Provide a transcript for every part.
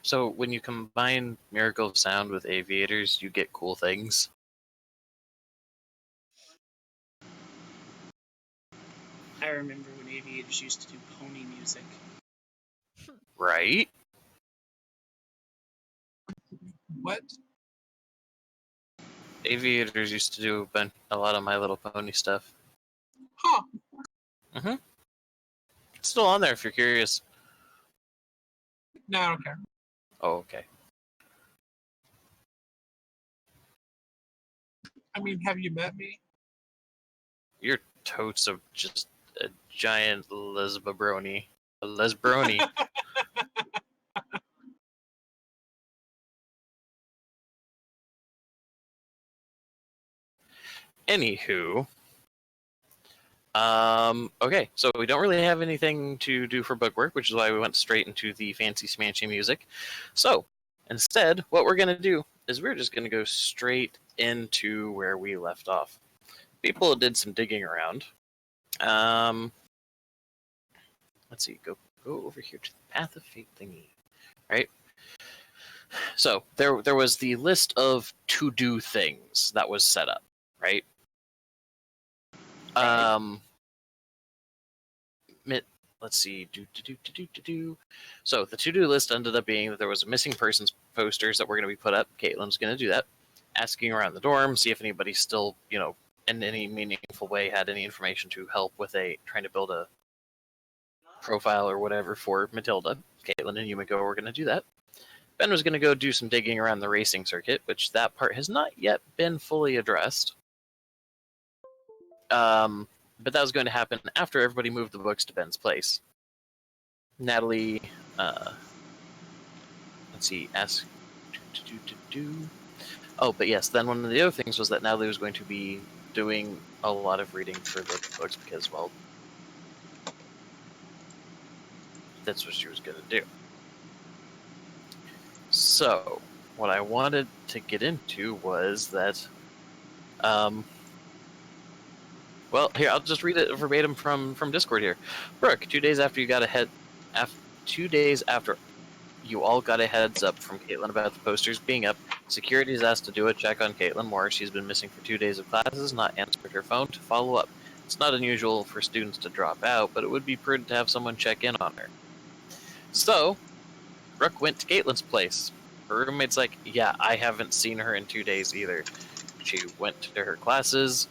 So when you combine Miracle of Sound with Aviators, you get cool things. I remember when Aviators used to do pony music. Right? What? Aviators used to do a lot of My Little Pony stuff. Huh. Mm-hmm. It's still on there if you're curious. No, I don't care. Oh, okay. I mean, have you met me? You're totes of just a giant lesbabroni. A lesbroni. Anywho. Okay, so we don't really have anything to do for bookwork, which is why we went straight into the fancy smanchy music. So, instead, what we're going to do is we're just going to go straight into where we left off. People did some digging around. Let's see, go over here to the Path of Fate thingy, right? So, there was the list of to-do things that was set up, right? Let's see. So the to-do list ended up being that there was missing persons posters that were going to be put up. Caitlin's going to do that. Asking around the dorm, see if anybody still, in any meaningful way had any information to help with trying to build a profile or whatever for Matilda. Caitlin and Yumiko were going to do that. Ben was going to go do some digging around the racing circuit, which that part has not yet been fully addressed. But that was going to happen after everybody moved the books to Ben's place. Natalie, let's see, Oh, but yes, then one of the other things was that Natalie was going to be doing a lot of reading for the books because, well, that's what she was going to do. So, what I wanted to get into was that, well, here, I'll just read it verbatim from Discord here. Brooke, 2 days after you got 2 days after you all got a heads up from Caitlin about the posters being up, security is asked to do a check on Caitlin Moore. She's been missing for 2 days of classes, not answered her phone to follow up. It's not unusual for students to drop out, but it would be prudent to have someone check in on her. So, Brooke went to Caitlin's place. Her roommate's like, yeah, I haven't seen her in 2 days either. She went to her classes.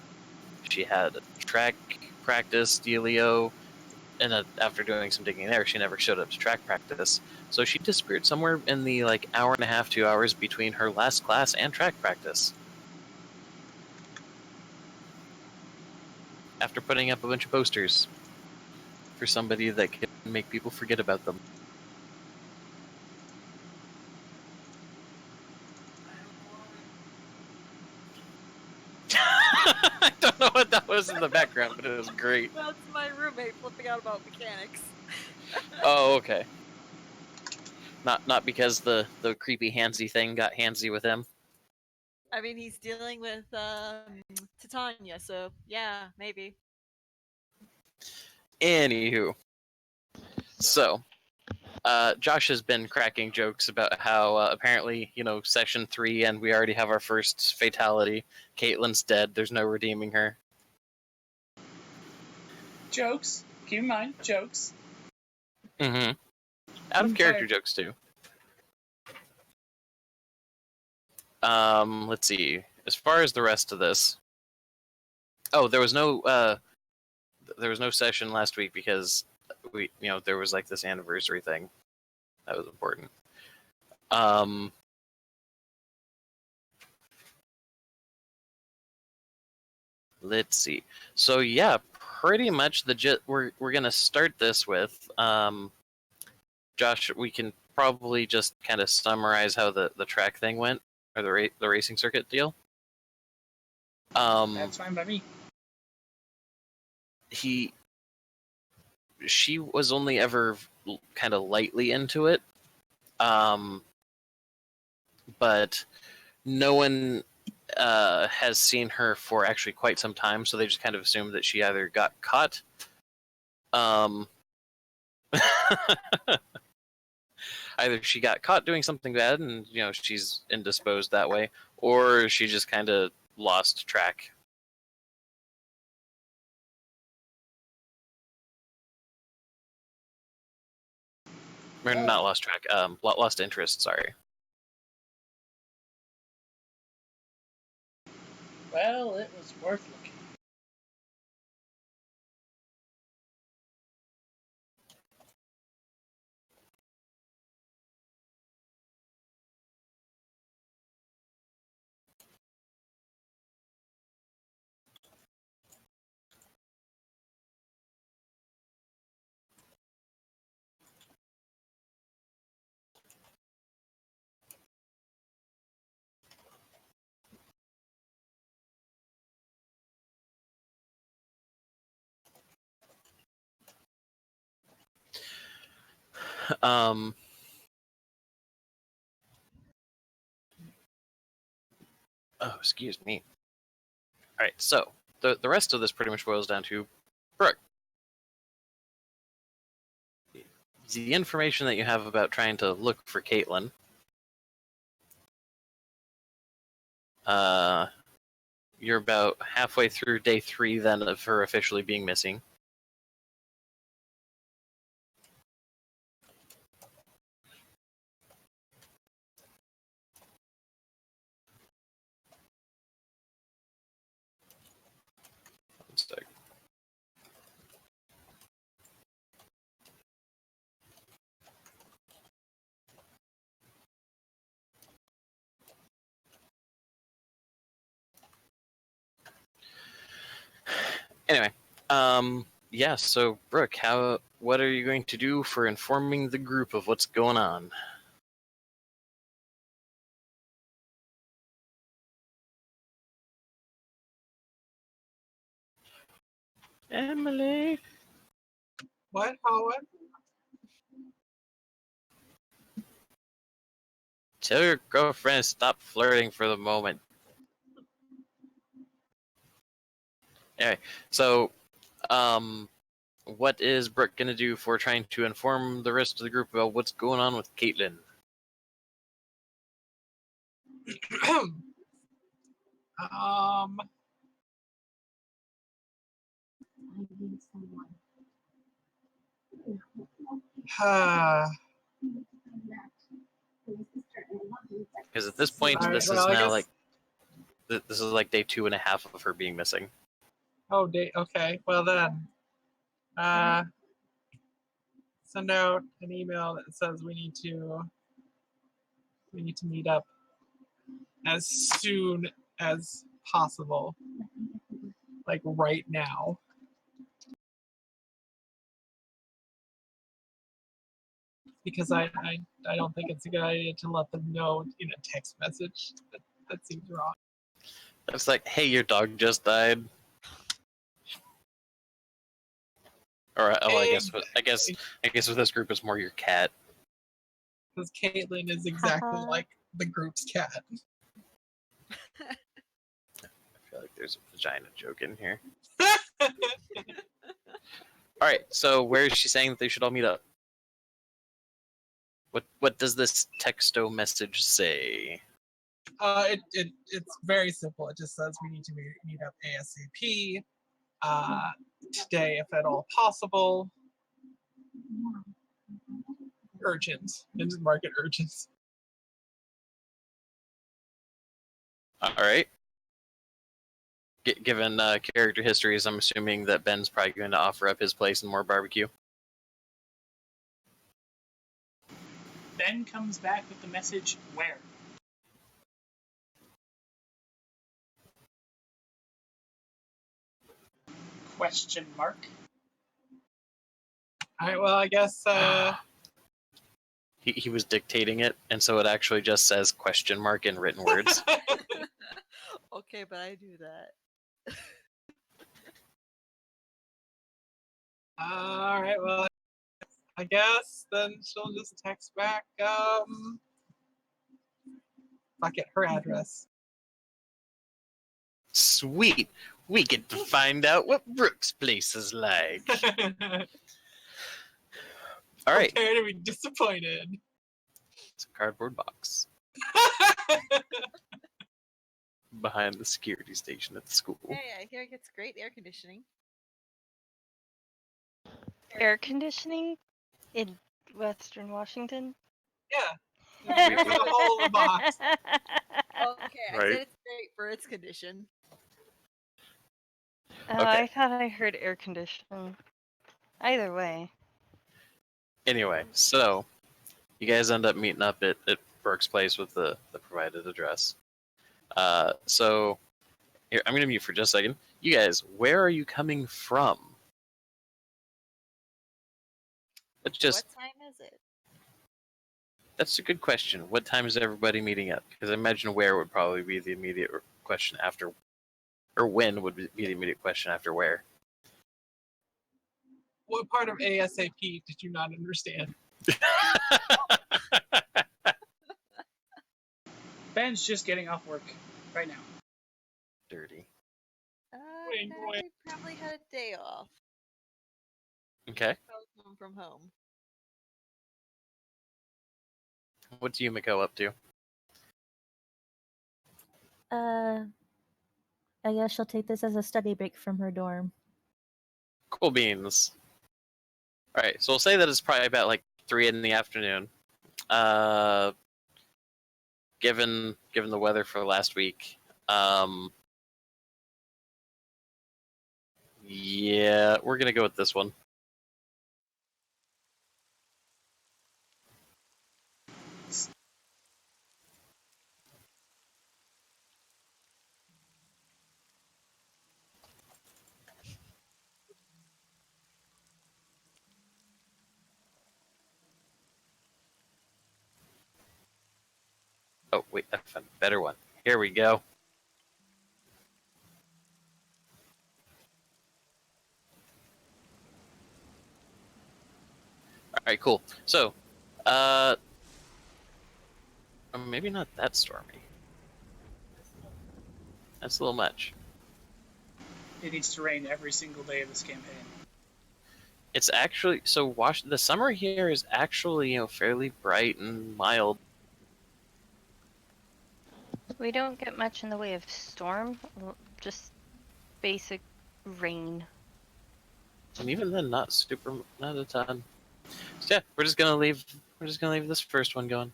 She had a track practice dealio. And after doing some digging there, she never showed up to track practice. So she disappeared somewhere in the hour and a half, 2 hours between her last class and track practice. After putting up a bunch of posters for somebody that can make people forget about them. I don't know what that was in the background, but it was great. That's my roommate flipping out about mechanics. Oh, okay. Not because the creepy handsy thing got handsy with him. I mean, he's dealing with Titania, so yeah, maybe. Anywho, so Josh has been cracking jokes about how apparently, session 3 and we already have our first fatality. Caitlin's dead. There's no redeeming her. Jokes. Keep in mind, jokes. Mm-hmm. Out of character jokes too. Let's see. As far as the rest of this, there was no session last week because there was this anniversary thing that was important. Let's see. So yeah, pretty much we're gonna start this with Josh. We can probably just kind of summarize how the track thing went, or the racing circuit deal. That's fine by me. She was only ever kind of lightly into it, but no one has seen her for actually quite some time, so they just kind of assumed that she either got caught, either she got caught doing something bad and she's indisposed that way, or she just kind of lost track. Or not lost track, lost interest, sorry. Well, it was worth looking. Oh, excuse me. All right, so the rest of this pretty much boils down to Brooke. The information that you have about trying to look for Caitlin. You're about halfway through day 3 then of her officially being missing. One sec. Anyway, yeah, so Brooke, what are you going to do for informing the group of what's going on? Emily. What, Howard? Tell your girlfriend to stop flirting for the moment. Anyway, so, what is Brooke going to do for trying to inform the rest of the group about what's going on with Caitlin? um, Because at this point, All right, this well, is I now guess- like this is like day 2.5 of her being missing. oh, okay. Well then, send out an email that says we need to meet up as soon as possible, like right now. Because I don't think it's a good idea to let them know in a text message. That seems wrong. It's like, hey, your dog just died. Or well, I guess with this group, it's more your cat. Because Caitlin is exactly like the group's cat. I feel like there's a vagina joke in here. All right, so where is she saying that they should all meet up? What does this texto message say? It's very simple. It just says we need to meet up ASAP. Today, if at all possible. Urgent. Into market urgent. All right. Given character histories, I'm assuming that Ben's probably going to offer up his place and more barbecue. Ben comes back with the message, where? Question mark. All right, well, I guess He was dictating it, and so it actually just says question mark in written words. Okay, but I do that. all right, well, I guess then she'll just text back fuck it, her address. Sweet. We get to find out what Brooke's place is like. All right. Prepare to be disappointed. It's a cardboard box behind the security station at the school. Yeah, I hear it gets great air conditioning. Air conditioning in Western Washington? Yeah. Here's the whole of the box. Okay, I Right. said it's great for its condition. Oh, Okay. I thought I heard air conditioning. Either way. Anyway, so you guys end up meeting up at Burke's place with the provided address. So here, I'm going to mute for just a second. You guys, where are you coming from? Let's just. What time is it? That's a good question. What time is everybody meeting up? Because I imagine where would probably be the immediate question after, or when would be the immediate question after where. What part of ASAP did you not understand? Ben's just getting off work right now. Dirty. Wait, I probably had a day off. Okay. I was home from home. What's Yumiko up to? I guess she'll take this as a study break from her dorm. Cool beans. All right, so we'll say that it's probably about like 3 in the afternoon. Given the weather for last week, yeah, we're gonna go with this one. Oh wait, I found a better one. Here we go. All right, cool. So, maybe not that stormy. That's a little much. It needs to rain every single day of this campaign. It's actually so. The summer here is actually fairly bright and mild. We don't get much in the way of storm, just basic rain. And even then, not a ton. So yeah, we're just gonna leave this first one going.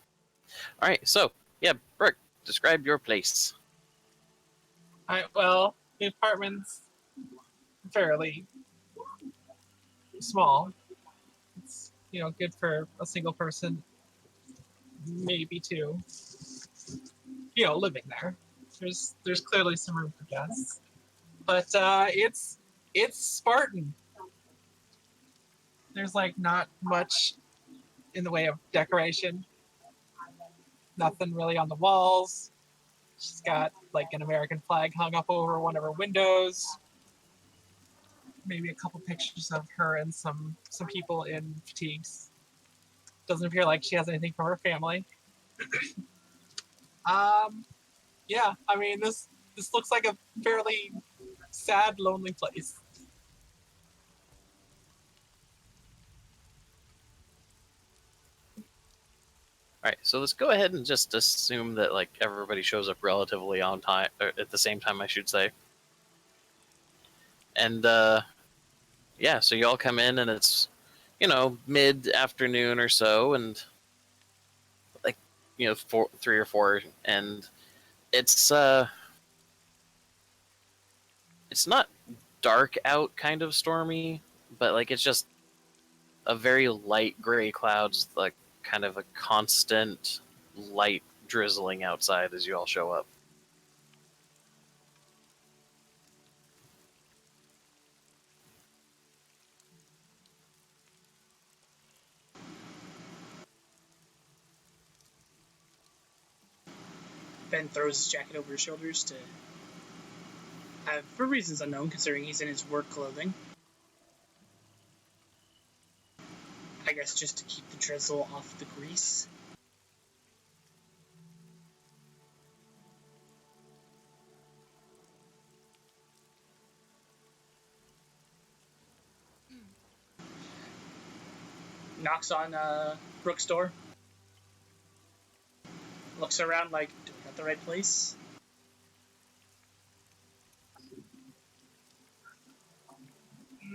All right, so yeah, Brooke, describe your place. Well, the apartment's fairly small. It's good for a single person, maybe two. Living there. There's clearly some room for guests, but it's Spartan. There's like not much in the way of decoration. Nothing really on the walls. She's got like an American flag hung up over one of her windows. Maybe a couple pictures of her and some people in fatigues. Doesn't appear like she has anything from her family. Yeah, I mean this looks like a fairly sad, lonely place. All right, so let's go ahead and just assume that like everybody shows up relatively on time, or at the same time, I should say. And yeah, so you all come in and it's mid-afternoon or so, and like 3 or 4, and it's not dark out kind of stormy, but like it's just a very light gray clouds, like kind of a constant light drizzling outside as you all show up. Ben throws his jacket over his shoulders to for reasons unknown, considering he's in his work clothing. I guess just to keep the drizzle off the grease. Knocks on Brooke's door. Looks around like, do we got the right place?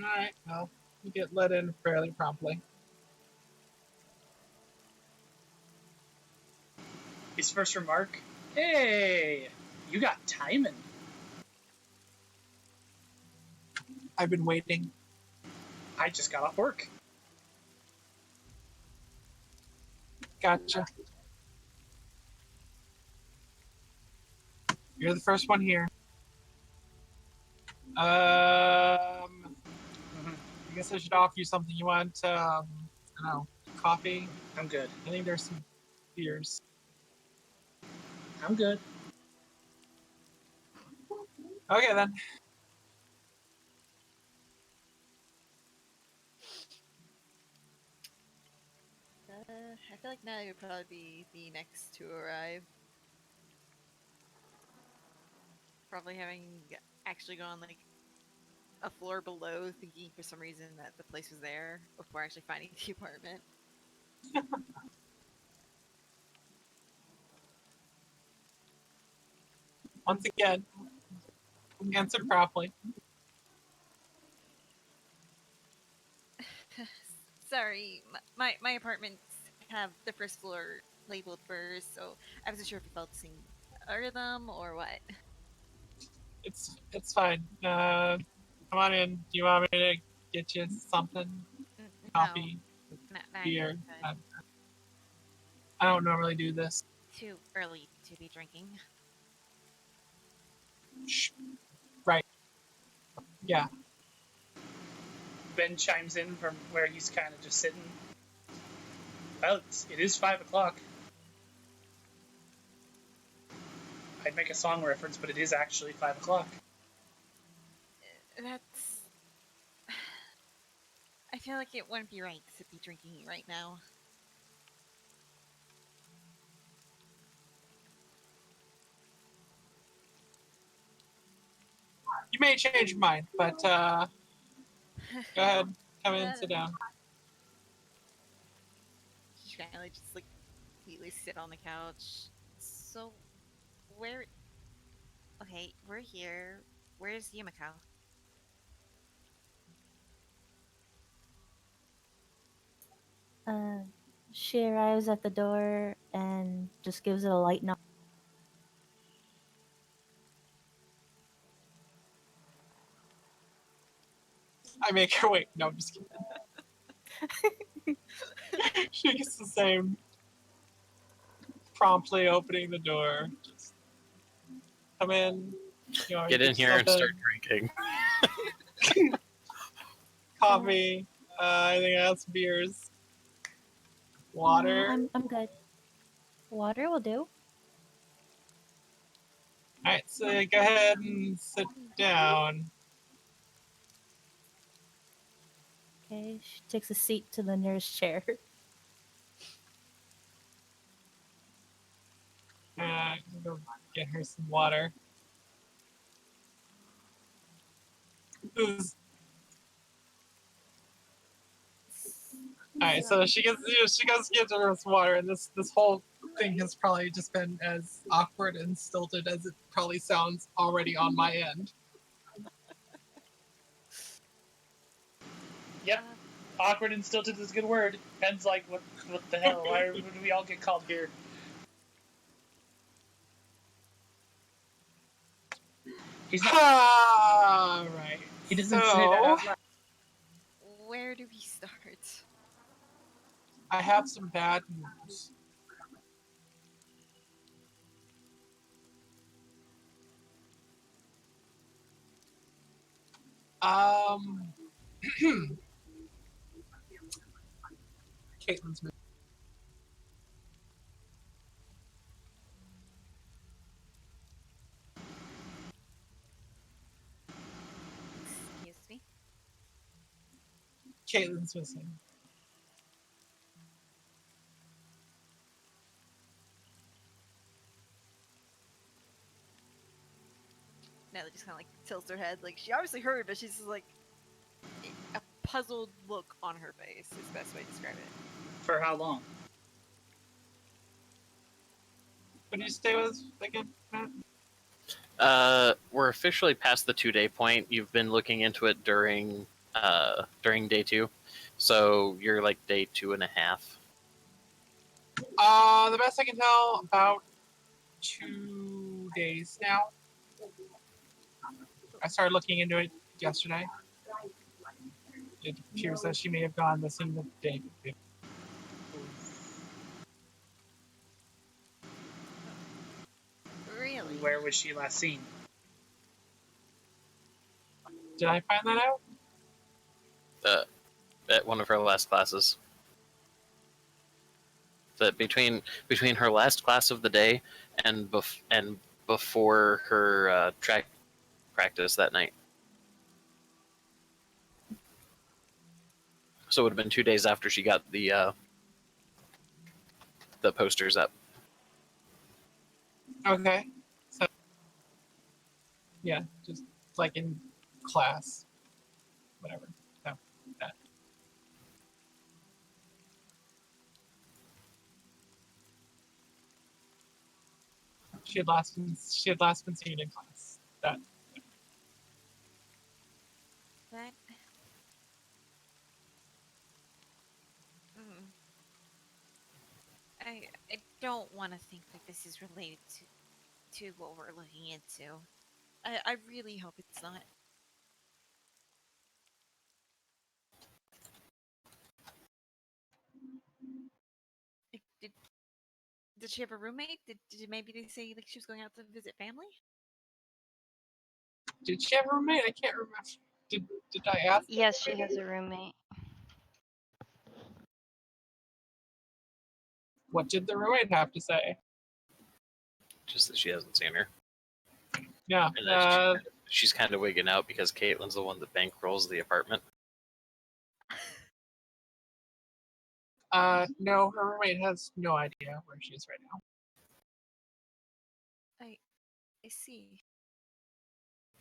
Alright, well, you get let in fairly promptly. His first remark, hey, you got timing. I've been waiting. I just got off work. Gotcha. You're the first one here. I guess I should offer you something. You want, I don't know, coffee? I'm good. I think there's some beers. I'm good. Okay, then. I feel like Natalie would probably be the next to arrive. Probably having actually gone like a floor below, thinking for some reason that the place was there before actually finding the apartment. Once again, answered properly. Sorry, my apartments have the first floor labeled first, so I wasn't sure if you felt the same of them or what. It's fine. Come on in. Do you want me to get you something? Coffee, No, beer? good. I don't normally do this. Too early to be drinking. Shh. Right. Yeah. Ben chimes in from where he's kind of just sitting. Well, it is 5 o'clock. I'd make a song reference, but it is actually 5 o'clock. That's. I feel like it wouldn't be right to be drinking right now. You may change your mind, but go ahead. Come in, sit down. She kind of like just like completely sit on the couch. So, where? Okay, we're here. Where's Yumiko? She arrives at the door and just gives it a light knock. I make her wait. No, I'm just kidding. She gets the same. Promptly opening the door. Just come in. You know, Get in here and something, start drinking. coffee. Anything else? Beers. Water. I'm good. Water will do. Alright, so go ahead and sit down. Okay, she takes a seat to the nearest chair. Go get her some water. Alright, so she goes to get her some water, and this whole thing has probably just been as awkward and stilted as it probably sounds already on my end. Yep. Awkward and stilted is a good word. Ben's like, what the hell? Why would we all get called here? He's not. Alright. He doesn't say that out loud. Where do we start? I have some bad news. Caitlin's missing. Excuse me. Caitlin's missing. Natalie just kind of like tilts her head, like she obviously heard, but she's just like a puzzled look on her face. Is the best way to describe it. For how long? What did you say was again, Matt? We're officially past the 2-day point. You've been looking into it during day 2, so you're like day 2.5. The best I can tell, about 2 days now. I started looking into it yesterday. It appears that she may have gone missing the day before. Really? Where was she last seen? Did I find that out? At one of her last classes. That between her last class of the day and before her track practice that night. So it would have been 2 days after she got the posters up. Okay. So, yeah, just like in class. Whatever. No, that. She had last been seen in class. That. That. Mm. I don't want to think that this is related to what we're looking into. I really hope it's not. Did she have a roommate? Did maybe they say like she was going out to visit family? Did she have a roommate? I can't remember. Did I ask? Yes, she has a roommate. What did the roommate have to say? Just that she hasn't seen her. Yeah. And that she's kind of wigging out because Caitlin's the one that bankrolls the apartment. No, her roommate has no idea where she is right now. I see.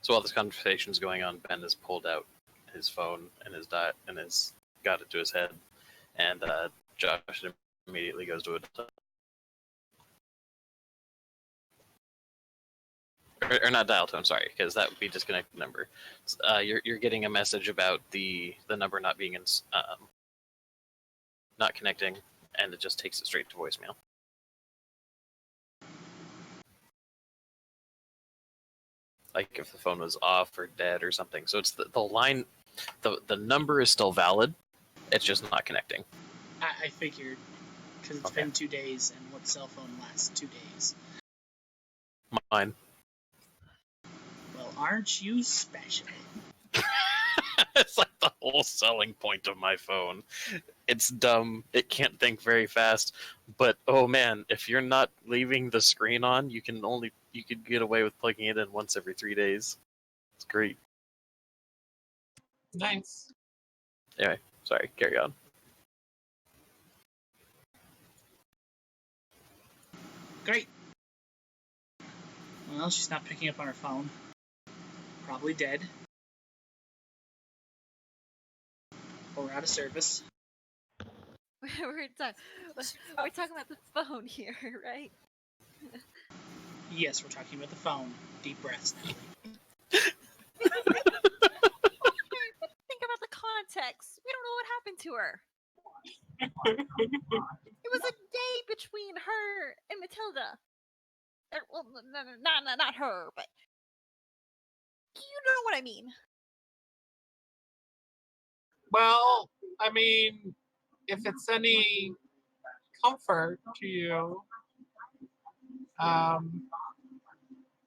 So while this conversation is going on, Ben has pulled out his phone and his got it to his head, and Josh immediately goes to it. Or not dial tone, sorry, because that would be disconnected number. You're getting a message about the number not being not connecting, and it just takes it straight to voicemail. Like if the phone was off or dead or something. So it's the line, the number is still valid. It's just not connecting. I figured, because it's been 2 days, and what cell phone lasts 2 days? Mine. Well, aren't you special? It's like the whole selling point of my phone. It's dumb. It can't think very fast. But oh man, if you're not leaving the screen on, you could get away with plugging it in once every 3 days. It's great. Nice. Anyway, sorry, carry on. Great. Well, she's not picking up on her phone. Probably dead. Or out of service. we're talking about the phone here, right? Yes, we're talking about the phone. Deep breaths, Natalie. Okay, but think about the context. We don't know what happened to her. It was a day between her and Matilda. Well, not her, but you know what I mean. Well, I mean, if it's any comfort to you,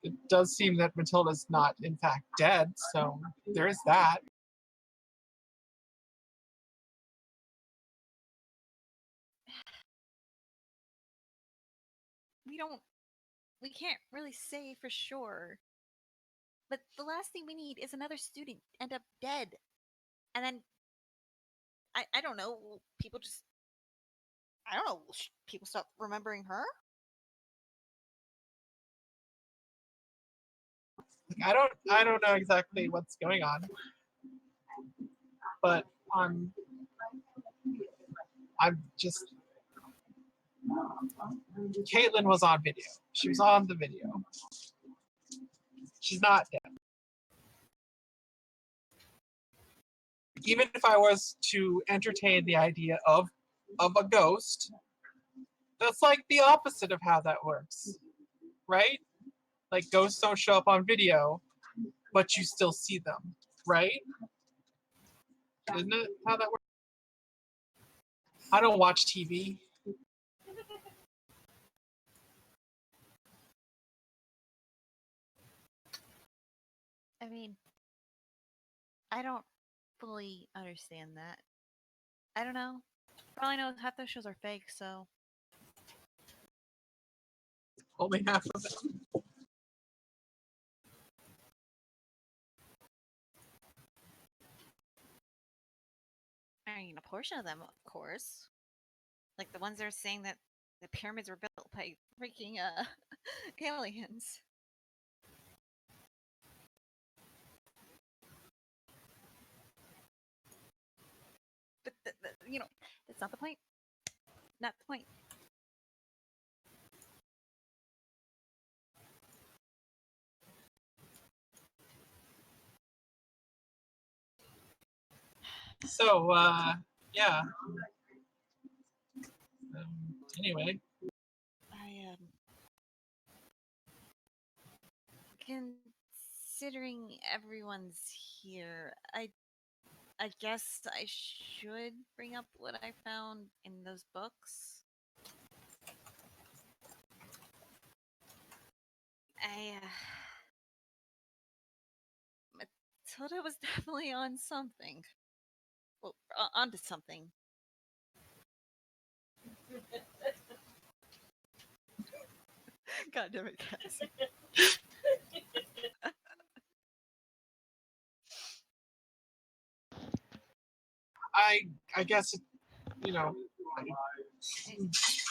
it does seem that Matilda's not, in fact, dead, so there is that. We can't really say for sure. But the last thing we need is another student end up dead. And then, I don't know, people just, I don't know, people stop remembering her? I don't know exactly what's going on, but I'm just Caitlin was on video. She was on the video. She's not dead. Even if I was to entertain the idea of a ghost, that's like the opposite of how that works, right? Like ghosts don't show up on video, but you still see them, right? Isn't it how that works? I don't watch TV. I mean, I don't fully understand that. I don't know. Probably know half those shows are fake, so Only half of them. I mean, a portion of them, of course. Like the ones that are saying that the pyramids were built by freaking aliens. But that's not the point. Not the point. So, yeah. Anyway, I considering everyone's here, I guess I should bring up what I found in those books. Matilda was definitely on something. Well, onto something. God damn it, Cassie. I guess you know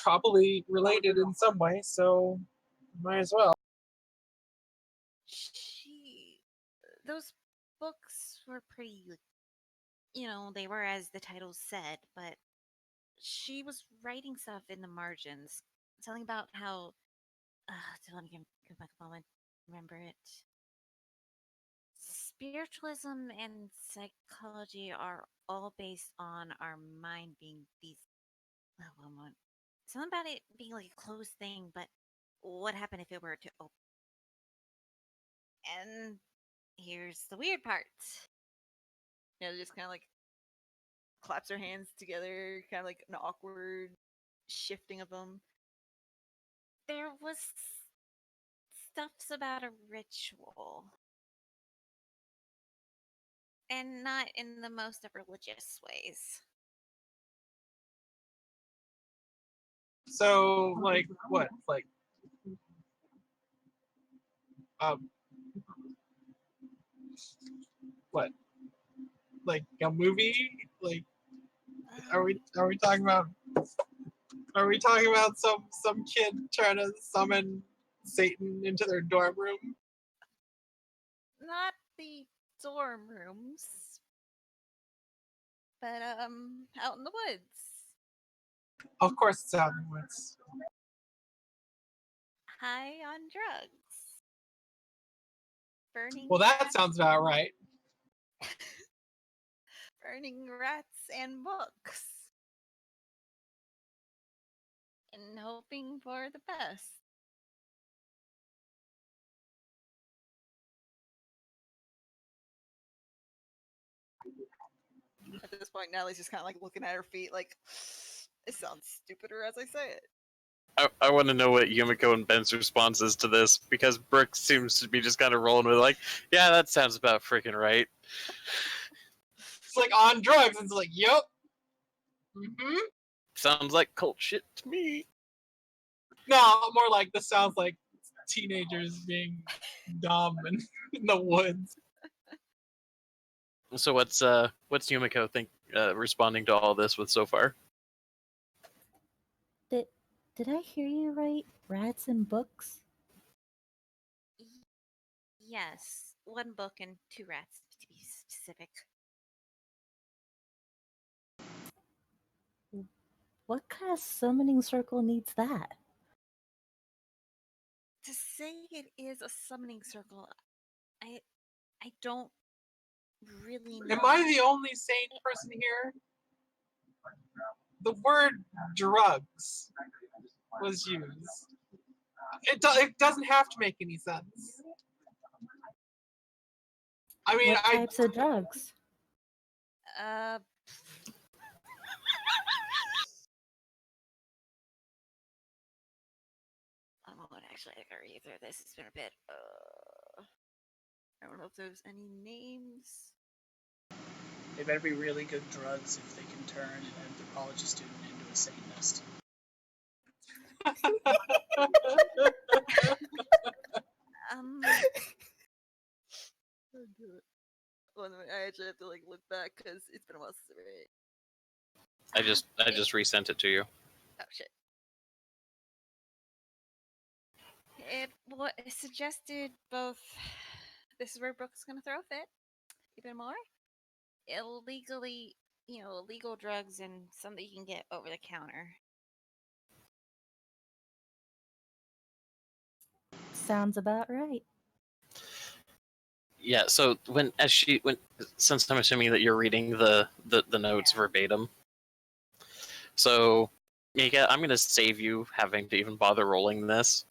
probably related in some way, so might as well. Those books were pretty, they were as the title said, but she was writing stuff in the margins, something about how. Let me give back a moment. Remember it. Spiritualism and psychology are all based on our mind being these. One moment. Something about it being like a closed thing, but what happened if it were to open? And here's the weird part. Just kind of like claps her hands together, kind of like an awkward shifting of them. There was stuffs about a ritual. And not in the most of religious ways. So, like, what? Like, what? Like a movie? Like, are we talking about? Are we talking about some kid trying to summon Satan into their dorm room? Not the dorm rooms, but out in the woods. Of course, it's out in the woods. High on drugs. Burning. Well, that sounds about right. Burning rats and books. And hoping for the best. At this point, Natalie's just kind of like looking at her feet like, it sounds stupider as I say it. I want to know what Yumiko and Ben's response is to this, because Brooke seems to be just kind of rolling with like, yeah, that sounds about freaking right. It's like on drugs. It's like, yep. Mm-hmm. Sounds like cult shit to me. No, more like this sounds like teenagers being dumb and in the woods. So what's Yumiko think responding to all this with so far? Did I hear you right? Rats and books? Yes, one book and 2 rats to be specific. What kind of summoning circle needs that? To say it is a summoning circle, I don't really know. Am I the only sane person here? The word drugs was used. It doesn't have to make any sense. I mean, What types of drugs? Actually, I gotta read through this. It's been a bit. I don't know if there's any names. They better be really good drugs if they can turn an anthropology student into a Satanist. Well, I actually have to look back because it's been a while since I read it. I just resent it to you. Oh shit. It suggested both. This is where Brooke's gonna throw a fit. Even more illegally, illegal drugs and some that you can get over the counter. Sounds about right. Yeah. So since I'm assuming that you're reading the notes verbatim, so Mika, I'm gonna save you having to even bother rolling this.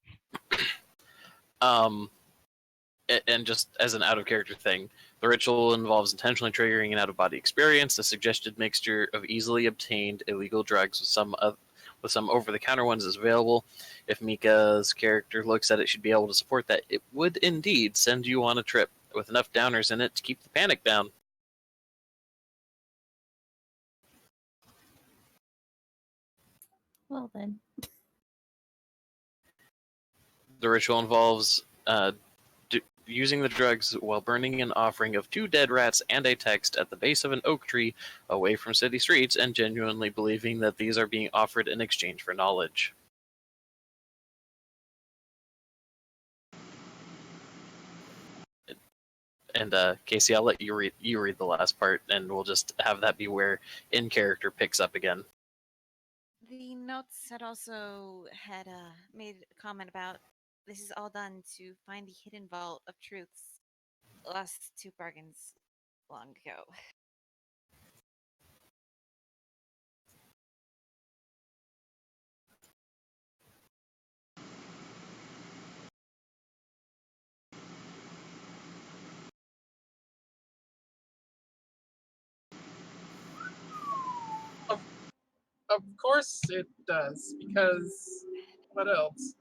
And just as an out of character thing, the ritual involves intentionally triggering an out of body experience. The suggested mixture of easily obtained illegal drugs with some over the counter ones is available. If Mika's character looks at it, she'd be able to support that. It would indeed send you on a trip with enough downers in it to keep the panic down. Well then. The ritual involves using the drugs while burning an offering of 2 dead rats and a text at the base of an oak tree away from city streets, and genuinely believing that these are being offered in exchange for knowledge. And Casey, I'll let you read the last part, and we'll just have that be where in character picks up again. The notes had also made a comment about this is all done to find the hidden vault of truths lost to bargains long ago. of course it does, because what else?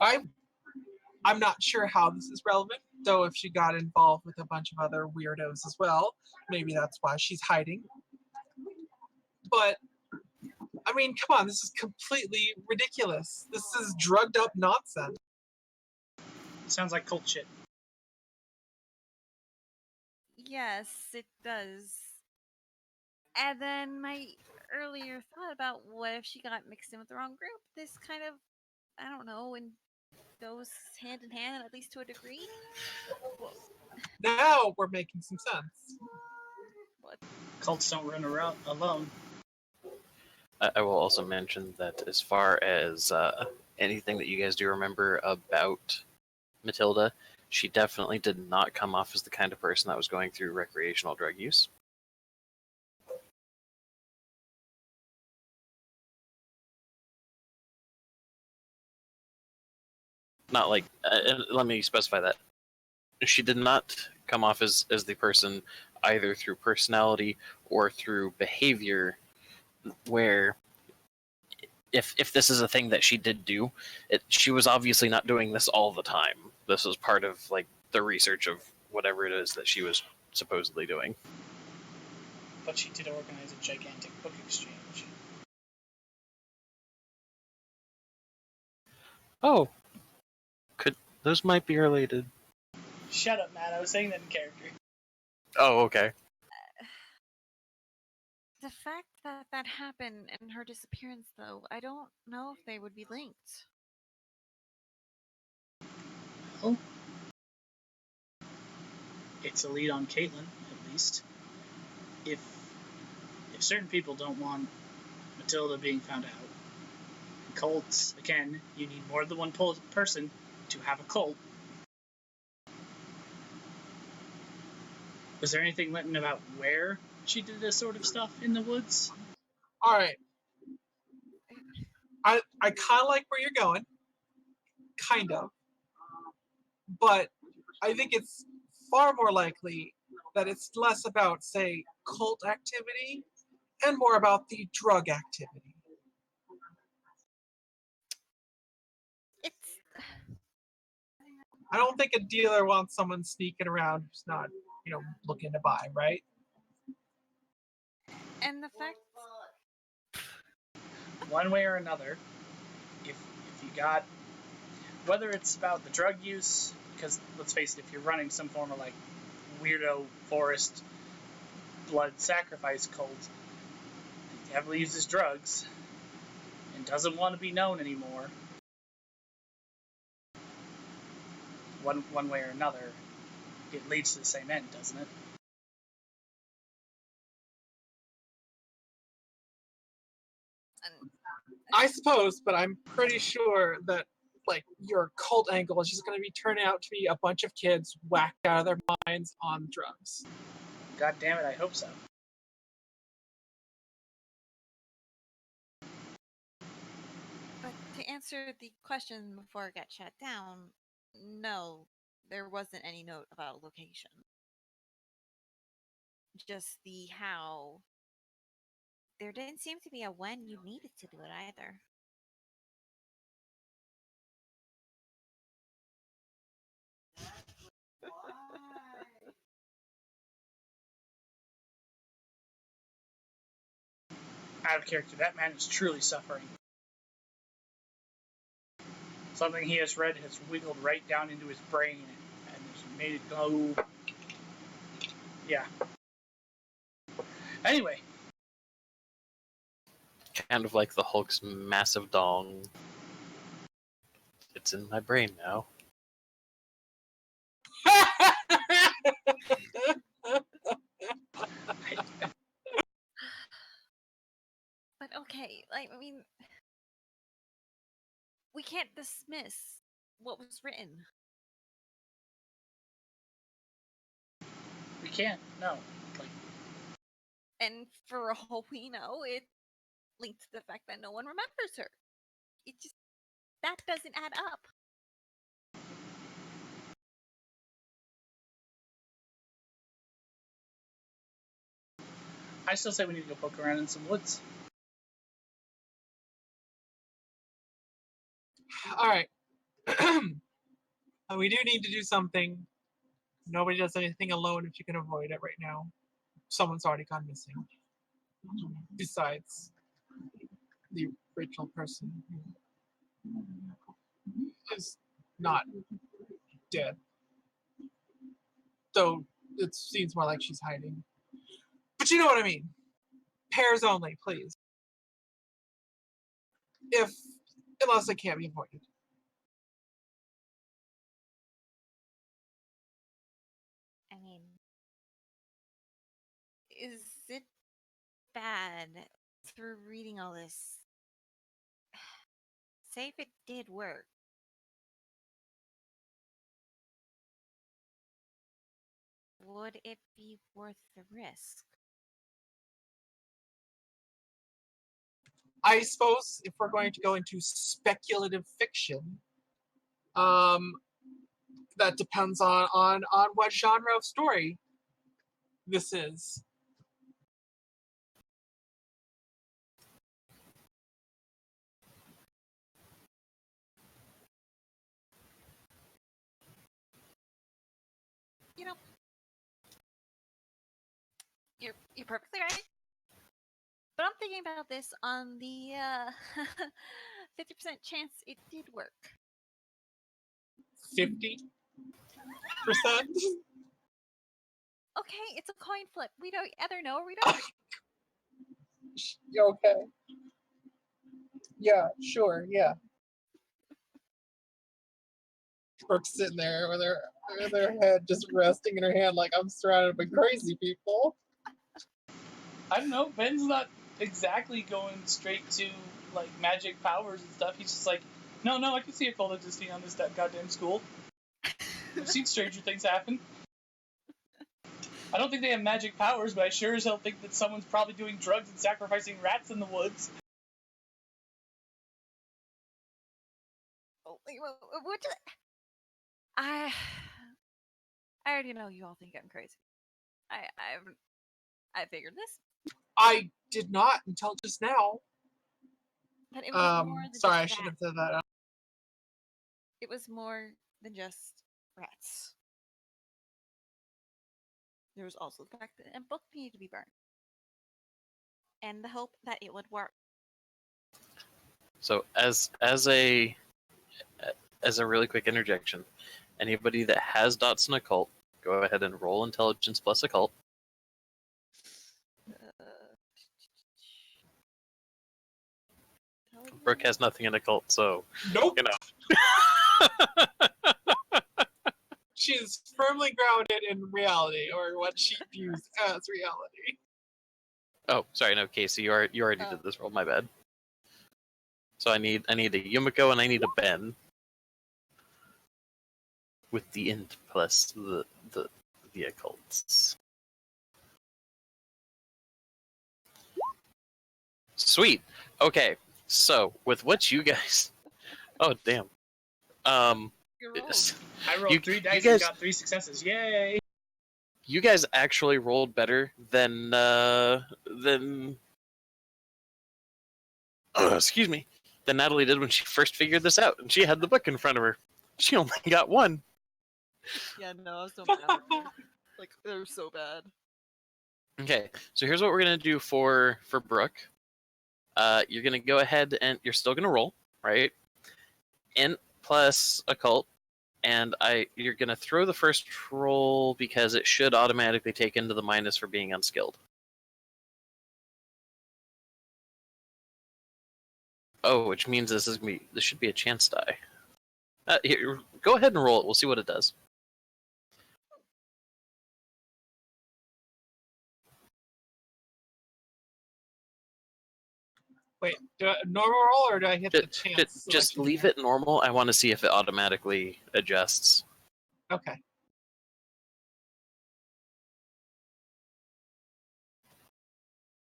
I'm not sure how this is relevant, though if she got involved with a bunch of other weirdos as well, maybe that's why she's hiding. But, I mean, come on, this is completely ridiculous. This is drugged up nonsense. Sounds like cult shit. Yes, it does. And then my earlier thought about what if she got mixed in with the wrong group, this kind of, I don't know, and goes hand in hand, at least to a degree. Well, Now we're making some sense. what? Cults don't run around alone. I will also mention that as far as anything that you guys do remember about Matilda, she definitely did not come off as the kind of person that was going through recreational drug use. Not like, let me specify that. She did not come off as the person either through personality or through behavior where if this is a thing that she did do, she was obviously not doing this all the time. This was part of like the research of whatever it is that she was supposedly doing. But she did organize a gigantic book exchange. Oh, those might be related. Shut up, Matt. I was saying that in character. Oh, okay. The fact that that happened and her disappearance, though, I don't know if they would be linked. Well, it's a lead on Caitlin, at least. If if certain people don't want Matilda being found out, cults, again, you need more than one person to have a cult. Was there anything written about where she did this sort of stuff in the woods? All right. I kind of like where you're going, kind of, but I think it's far more likely that it's less about, say, cult activity and more about the drug activity. It's I don't think a dealer wants someone sneaking around who's not, looking to buy, right? and the fact One way or another, if you got, whether it's about the drug use, because let's face it, if you're running some form of like weirdo forest blood sacrifice cult, he heavily uses drugs and doesn't want to be known anymore. One way or another, it leads to the same end, doesn't it? I suppose, but I'm pretty sure that like your cult angle is just going to be turning out to be a bunch of kids whacked out of their minds on drugs. God damn it, I hope so. But to answer the question before it got shut down, no, there wasn't any note about location. Just the how. There didn't seem to be a when you needed to do it either. Out of character, that man is truly suffering. Something he has read has wiggled right down into his brain and has made it go. Yeah. Anyway. Kind of like the Hulk's massive dong. It's in my brain now. But okay, like, I mean, we can't dismiss what was written. We can't, no. Like, And for all we know, it linked to the fact that no one remembers her. It just, that doesn't add up. I still say we need to go poke around in some woods. All right. We do need to do something. Nobody does anything alone if you can avoid it right now. Someone's already gone missing. Besides the original person who is not dead. Though it seems more like she's hiding. But you know what I mean. Pairs only, please. Unless it can't be avoided. I mean, is it bad through reading all this? Say if it did work. Would it be worth the risk? I suppose if we're going to go into speculative fiction, that depends on what genre of story this is. You know, you're perfectly right. But I'm thinking about this on the 50% chance it did work. 50%? Okay, it's a coin flip. We don't either know or we don't. Okay. Yeah, sure, yeah. Brooke's sitting there with her head just resting in her hand like I'm surrounded by crazy people. I don't know. Ben's not exactly going straight to like magic powers and stuff. He's just like, no, I can see a cult existing on this goddamn school. I've seen stranger things happen. I don't think they have magic powers, but I sure as hell think that someone's probably doing drugs and sacrificing rats in the woods. What? I already know you all think I'm crazy. I figured this, I did not until just now. but it was more than Sorry, I just should that. have said that. It was more than just rats. There was also the fact that a book needed to be burned, and the hope that it would work. So as a really quick interjection, anybody that has dots in occult, go ahead and roll intelligence plus occult. Brooke has nothing in occult, so Nope. you know. She is firmly grounded in reality, or what she views as reality. Oh, sorry, no, Casey, you already did this roll. My bad. So I need a Yumiko and I need a Ben with the int plus the occults. Sweet. Okay, so with what you guys, oh damn, I rolled 3 dice guys, and got 3 successes. Yay! You guys actually rolled better than excuse me, than Natalie did when she first figured this out, and she had the book in front of her. She only got 1. Yeah, no, I was so mad. Like, they were so bad. Okay, so here's what we're gonna do for Brooke. You're gonna go ahead and you're still gonna roll, right? Int plus occult, and you're gonna throw the first roll because it should automatically take into the minus for being unskilled. Oh, which means this should be a chance die. Here, go ahead and roll it. We'll see what it does. Wait, do I normal roll or do I hit the chance? Just leave it normal. I want to see if it automatically adjusts. Okay.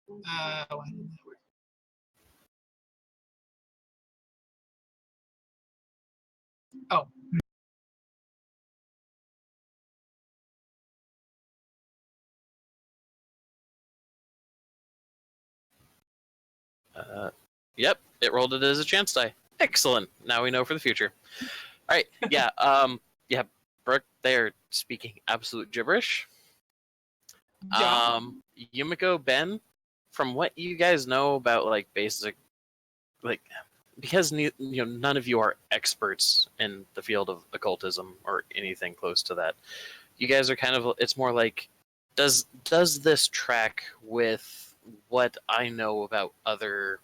Why didn't that work? Oh. Yep, it rolled it as a chance die. Excellent. Now we know for the future. All right. Yeah. Yeah. Brooke, they're speaking absolute gibberish. Yeah. Yumiko, Ben, from what you guys know about like basic, like, because none of you are experts in the field of occultism or anything close to that. You guys are kind of. It's more like, does this track with what I know about other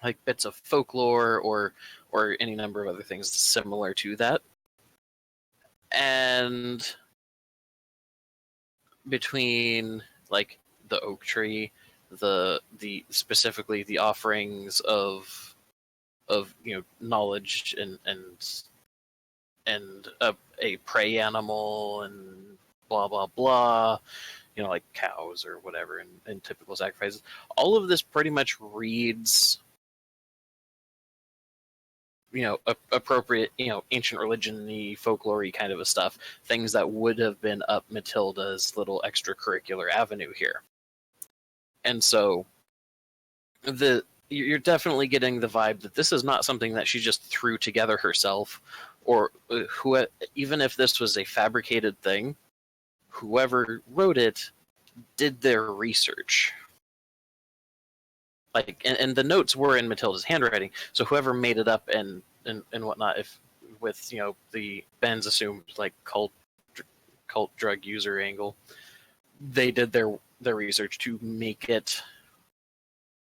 like bits of folklore or any number of other things similar to that? And between like the oak tree, the specifically the offerings of knowledge and a prey animal and blah blah blah, like cows or whatever, and typical sacrifices, all of this pretty much reads appropriate, ancient religion-y, folklore-y kind of a stuff, things that would have been up Matilda's little extracurricular avenue here. And so you're definitely getting the vibe that this is not something that she just threw together herself, or even if this was a fabricated thing, whoever wrote it did their research. Like, and the notes were in Matilda's handwriting, so whoever made it up and whatnot, if with the Ben's assumed like cult drug user angle, they did their research to make it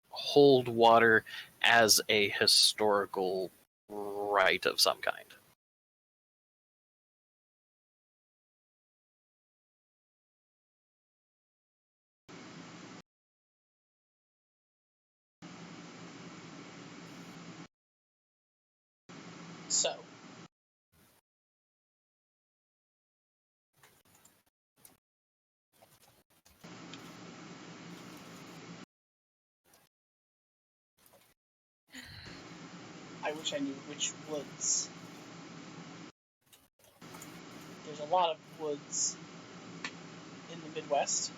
hold water as a historical rite of some kind. So, I wish I knew which woods. There's a lot of woods in the Midwest.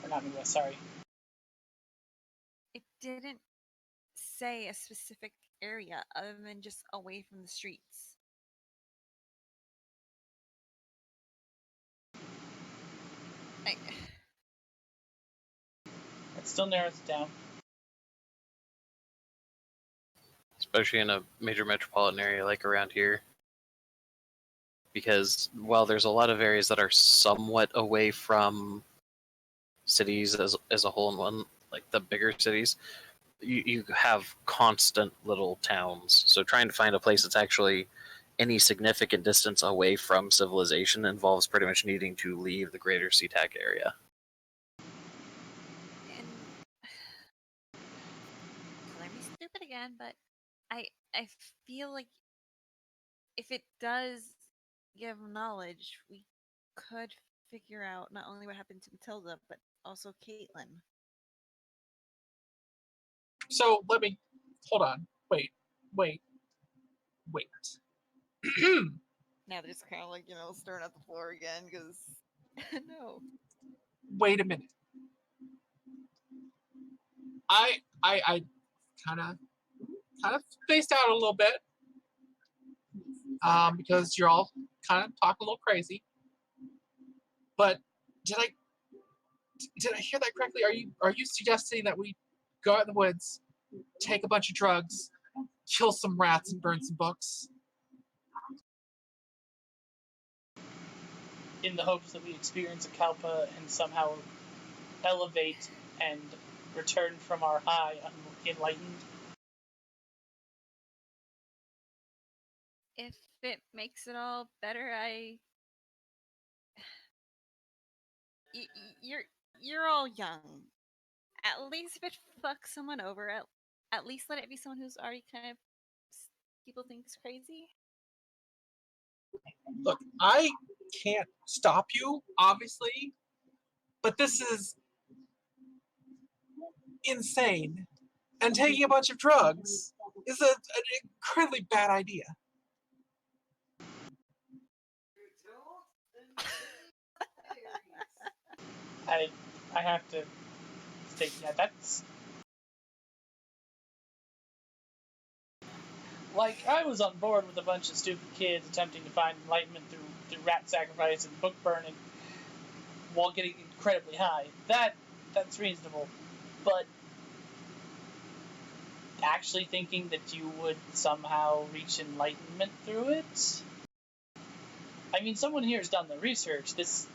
Or not Midwest, sorry. It didn't say a specific area other than just away from the streets. That still narrows it down. Especially in a major metropolitan area like around here. Because while there's a lot of areas that are somewhat away from cities as a whole, and one like the bigger cities, you have constant little towns. So trying to find a place that's actually any significant distance away from civilization involves pretty much needing to leave the greater SeaTac area. And let me stupid again, but I feel like if it does give knowledge, we could figure out not only what happened to Matilda, but also Caitlin. So let me hold on. Wait. Now they're just kind of like, staring at the floor again because no. Wait a minute. I kind of spaced out a little bit because you're all kind of talking a little crazy. But did I hear that correctly? Are you suggesting that we go out in the woods, take a bunch of drugs, kill some rats, and burn some books? In the hopes that we experience a Kalpa and somehow elevate and return from our high enlightened? If it makes it all better, you're all young. At least if it fucks someone over, at least let it be someone who's already kind of people think is crazy. Look, I can't stop you, obviously, but this is insane. And taking a bunch of drugs is an incredibly bad idea. I have to think, yeah, that's like I was on board with a bunch of stupid kids attempting to find enlightenment through rat sacrifice and book burning while getting incredibly high. That's reasonable. But actually thinking that you would somehow reach enlightenment through it? I mean, someone here has done the research. This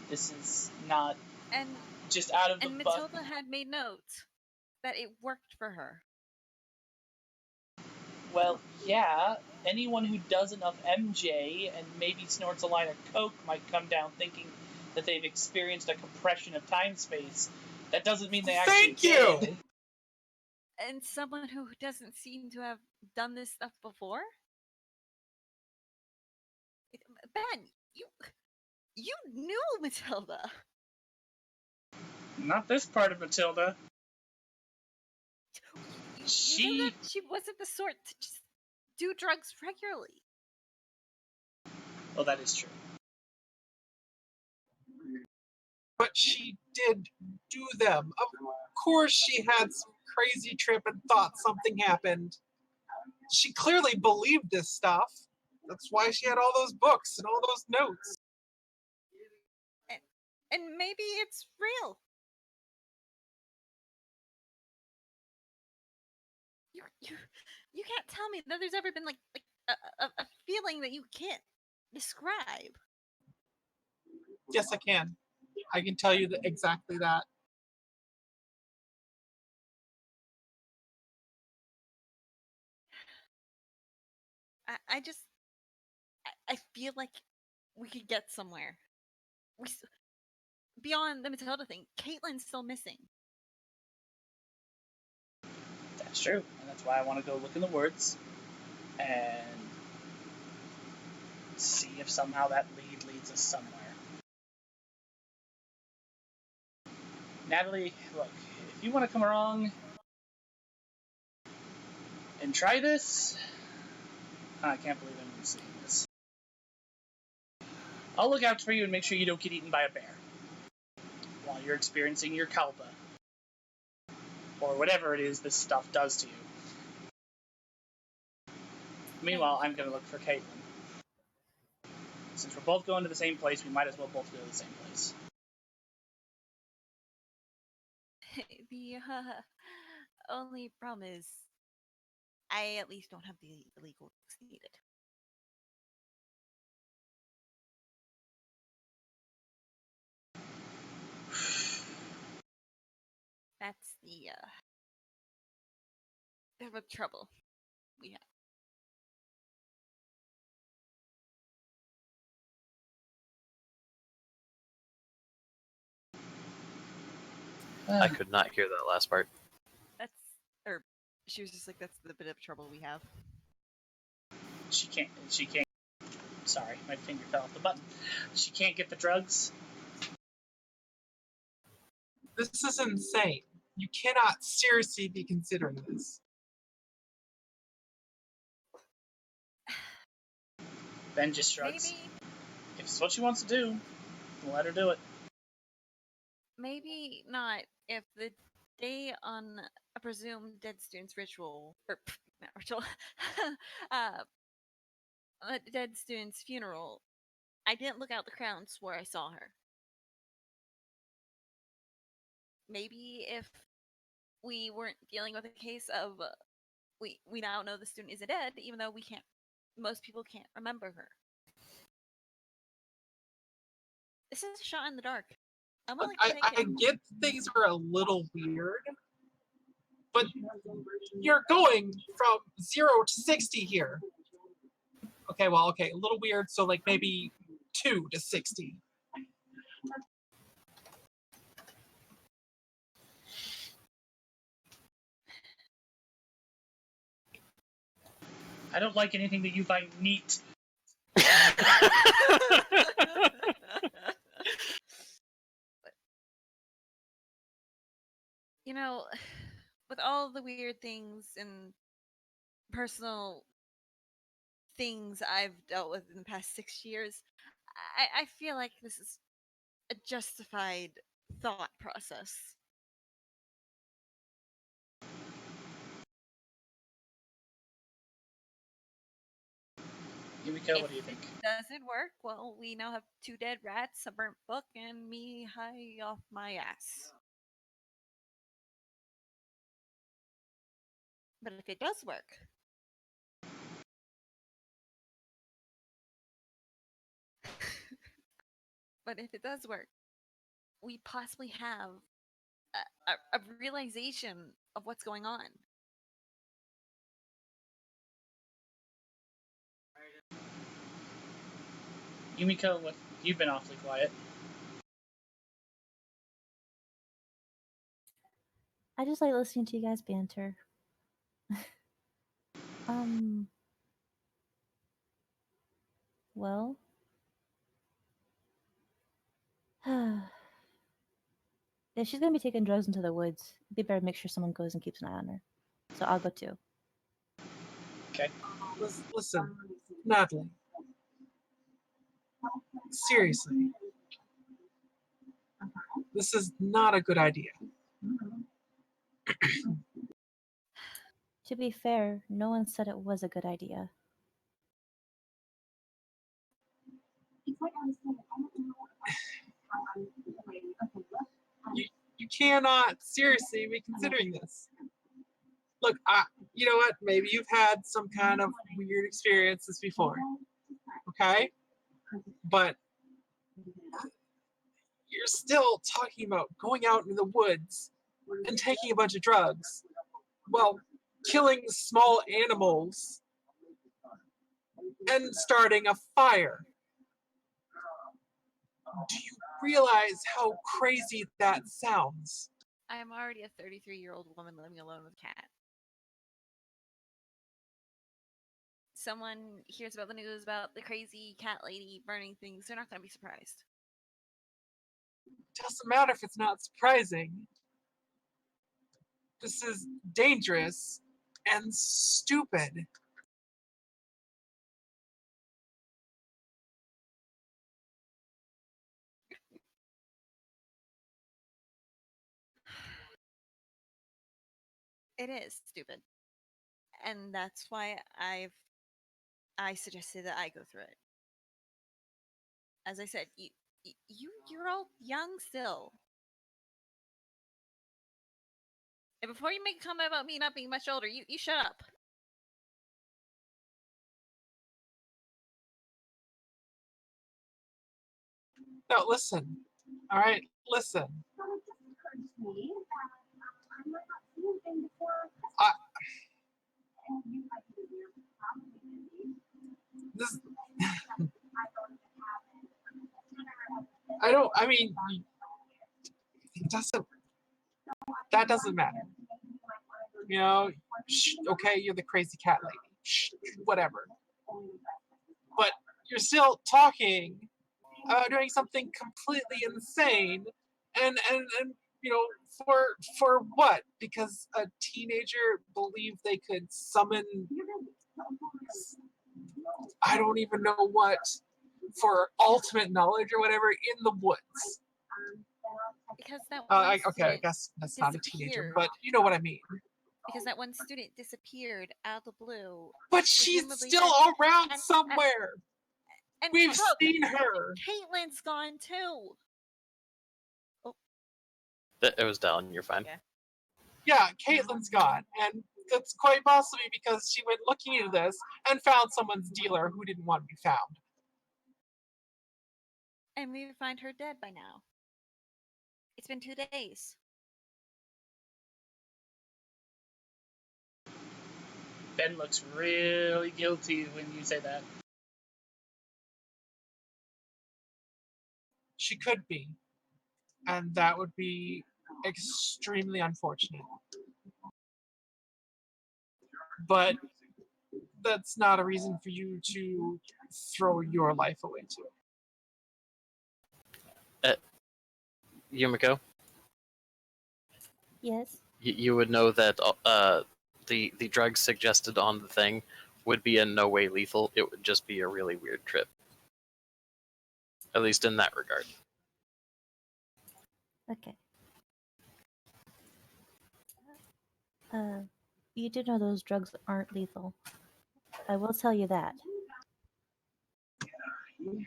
is not And just out of the and butt. Matilda had made notes that it worked for her. Well, yeah, anyone who does enough MJ and maybe snorts a line of coke might come down thinking that they've experienced a compression of time-space. That doesn't mean they actually Thank you! did. And someone who doesn't seem to have done this stuff before? Ben, you knew Matilda. Not this part of Matilda. You knew that she wasn't the sort to just do drugs regularly. Well, that is true. But she did do them. Of course she had some crazy trip and thought something happened. She clearly believed this stuff. That's why she had all those books and all those notes. And maybe it's real. You can't tell me that there's ever been like a feeling that you can't describe. Yes, I can. I can tell you exactly that. I feel like we could get somewhere. Beyond the Matilda thing, Caitlin's still missing. That's true, and that's why I want to go look in the woods and see if somehow that lead leads us somewhere. Natalie, look, if you want to come along and try this, I can't believe I'm even seeing this. I'll look out for you and make sure you don't get eaten by a bear while you're experiencing your kalpa, or whatever it is this stuff does to you. Meanwhile, I'm going to look for Caitlin. Since we're both going to the same place, we might as well both go to the same place. The only problem is, I at least don't have the legal books needed. That's the bit of trouble we have. I could not hear that last part. That's, or she was just like, that's the bit of trouble we have. She can't. Sorry, my finger fell off the button. She can't get the drugs. This is insane. You cannot seriously be considering this. Ben just shrugs. Maybe, If it's what she wants to do, we'll let her do it. maybe not if the day on a presumed dead student's ritual, or not ritual, a dead student's funeral, I didn't look out the crowd and swore I saw her. Maybe if we weren't dealing with a case of we now know the student isn't dead, even though most people can't remember her. This is a shot in the dark. I'm willing to take I it. get things are a little weird, but you're going from 0 to 60 here. Okay, a little weird, so like maybe 2 to 60. I don't like anything that you find neat. You know, with all the weird things and personal things I've dealt with in the past 6 years, I feel like this is a justified thought process. Yumiko, what do you think? Does it work? Well, we now have 2 dead rats, a burnt book, and me high off my ass. But if it does work, we possibly have a realization of what's going on. Yumiko, what? You've been awfully quiet. I just like listening to you guys banter. Well. If she's gonna be taking drugs into the woods, it'd be better to make sure someone goes and keeps an eye on her. So I'll go too. Okay. Listen, Natalie. Seriously. This is not a good idea. To be fair, no one said it was a good idea. You cannot seriously be considering this. Look, you know what? Maybe you've had some kind of weird experiences before. Okay? But you're still talking about going out in the woods and taking a bunch of drugs. Well, killing small animals and starting a fire. Do you realize how crazy that sounds? I'm already a 33-year-old woman living alone with a cat. someone hears about the news about the crazy cat lady burning things, they're not going to be surprised. Doesn't matter if it's not surprising. This is dangerous and stupid. It is stupid. And that's why I suggested that I go through it. As I said, you're all young still. And before you make a comment about me not being much older, you shut up. No, listen. All right, listen. I, this, I don't. I mean, it doesn't. That doesn't matter. You know, okay, you're the crazy cat lady. Whatever. But you're still talking about doing something completely insane, and you know, for what? Because a teenager believed they could summon, I don't even know what, for ultimate knowledge or whatever in the woods. Because that one Okay, I guess that's not a teenager, disappeared. but you know what I mean. Because that one student disappeared out of the blue. But she's presumably still said- around and- somewhere. And We've look, seen her. Caitlin's gone too. It was Dallin, you're fine. Yeah. Yeah, Caitlin's gone, and that's quite possibly because she went looking into this and found someone's dealer who didn't want to be found. And we would find her dead by now. It's been 2 days. Ben looks really guilty when you say that. She could be, and that would be extremely unfortunate. But that's not a reason for you to throw your life away too. Yumiko, Yes. you would know that the drugs suggested on the thing would be in no way lethal. It would just be a really weird trip. At least in that regard. Okay. You do know those drugs aren't lethal. I will tell you that.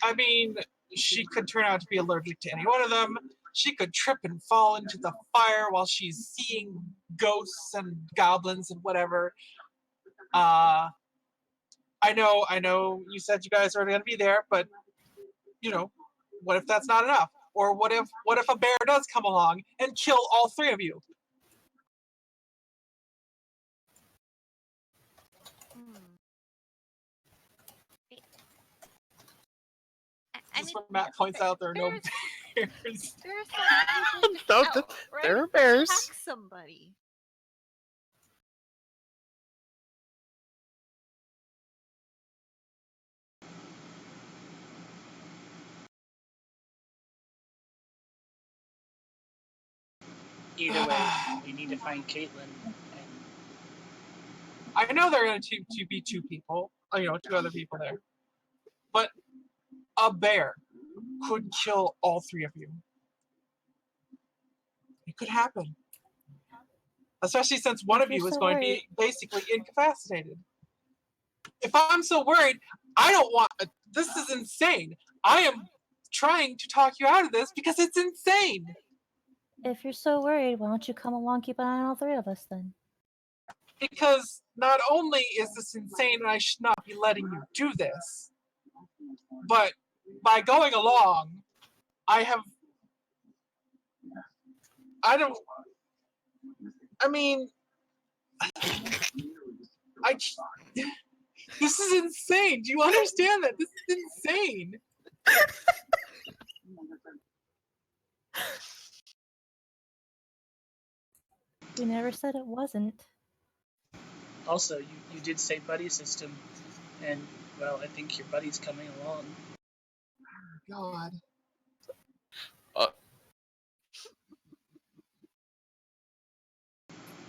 I mean, she could turn out to be allergic to any one of them. She could trip and fall into the fire while she's seeing ghosts and goblins and whatever. I know you said you guys are going to be there, but you know, what if that's not enough? Or what if a bear does come along and kill all three of you? I This is mean, where Matt points out there are no bears. Bears don't usually No, out, right? there are bears. Attack somebody. Either way, we need to find Caitlin. And I know there are going to be two people, you know, two other people there. But a bear could kill all three of you. It could happen. Especially since one of you is going to be basically incapacitated. If I'm so worried, I don't want... This is insane. I am trying to talk you out of this because it's insane. If you're so worried, why don't you come along, keep an eye on all three of us then? Because not only is this insane and I should not be letting you do this, but by going along, I mean, this is insane. Do you understand that? This is insane. We never said it wasn't. also, you did say buddy system. And, well, I think your buddy's coming along. God. Or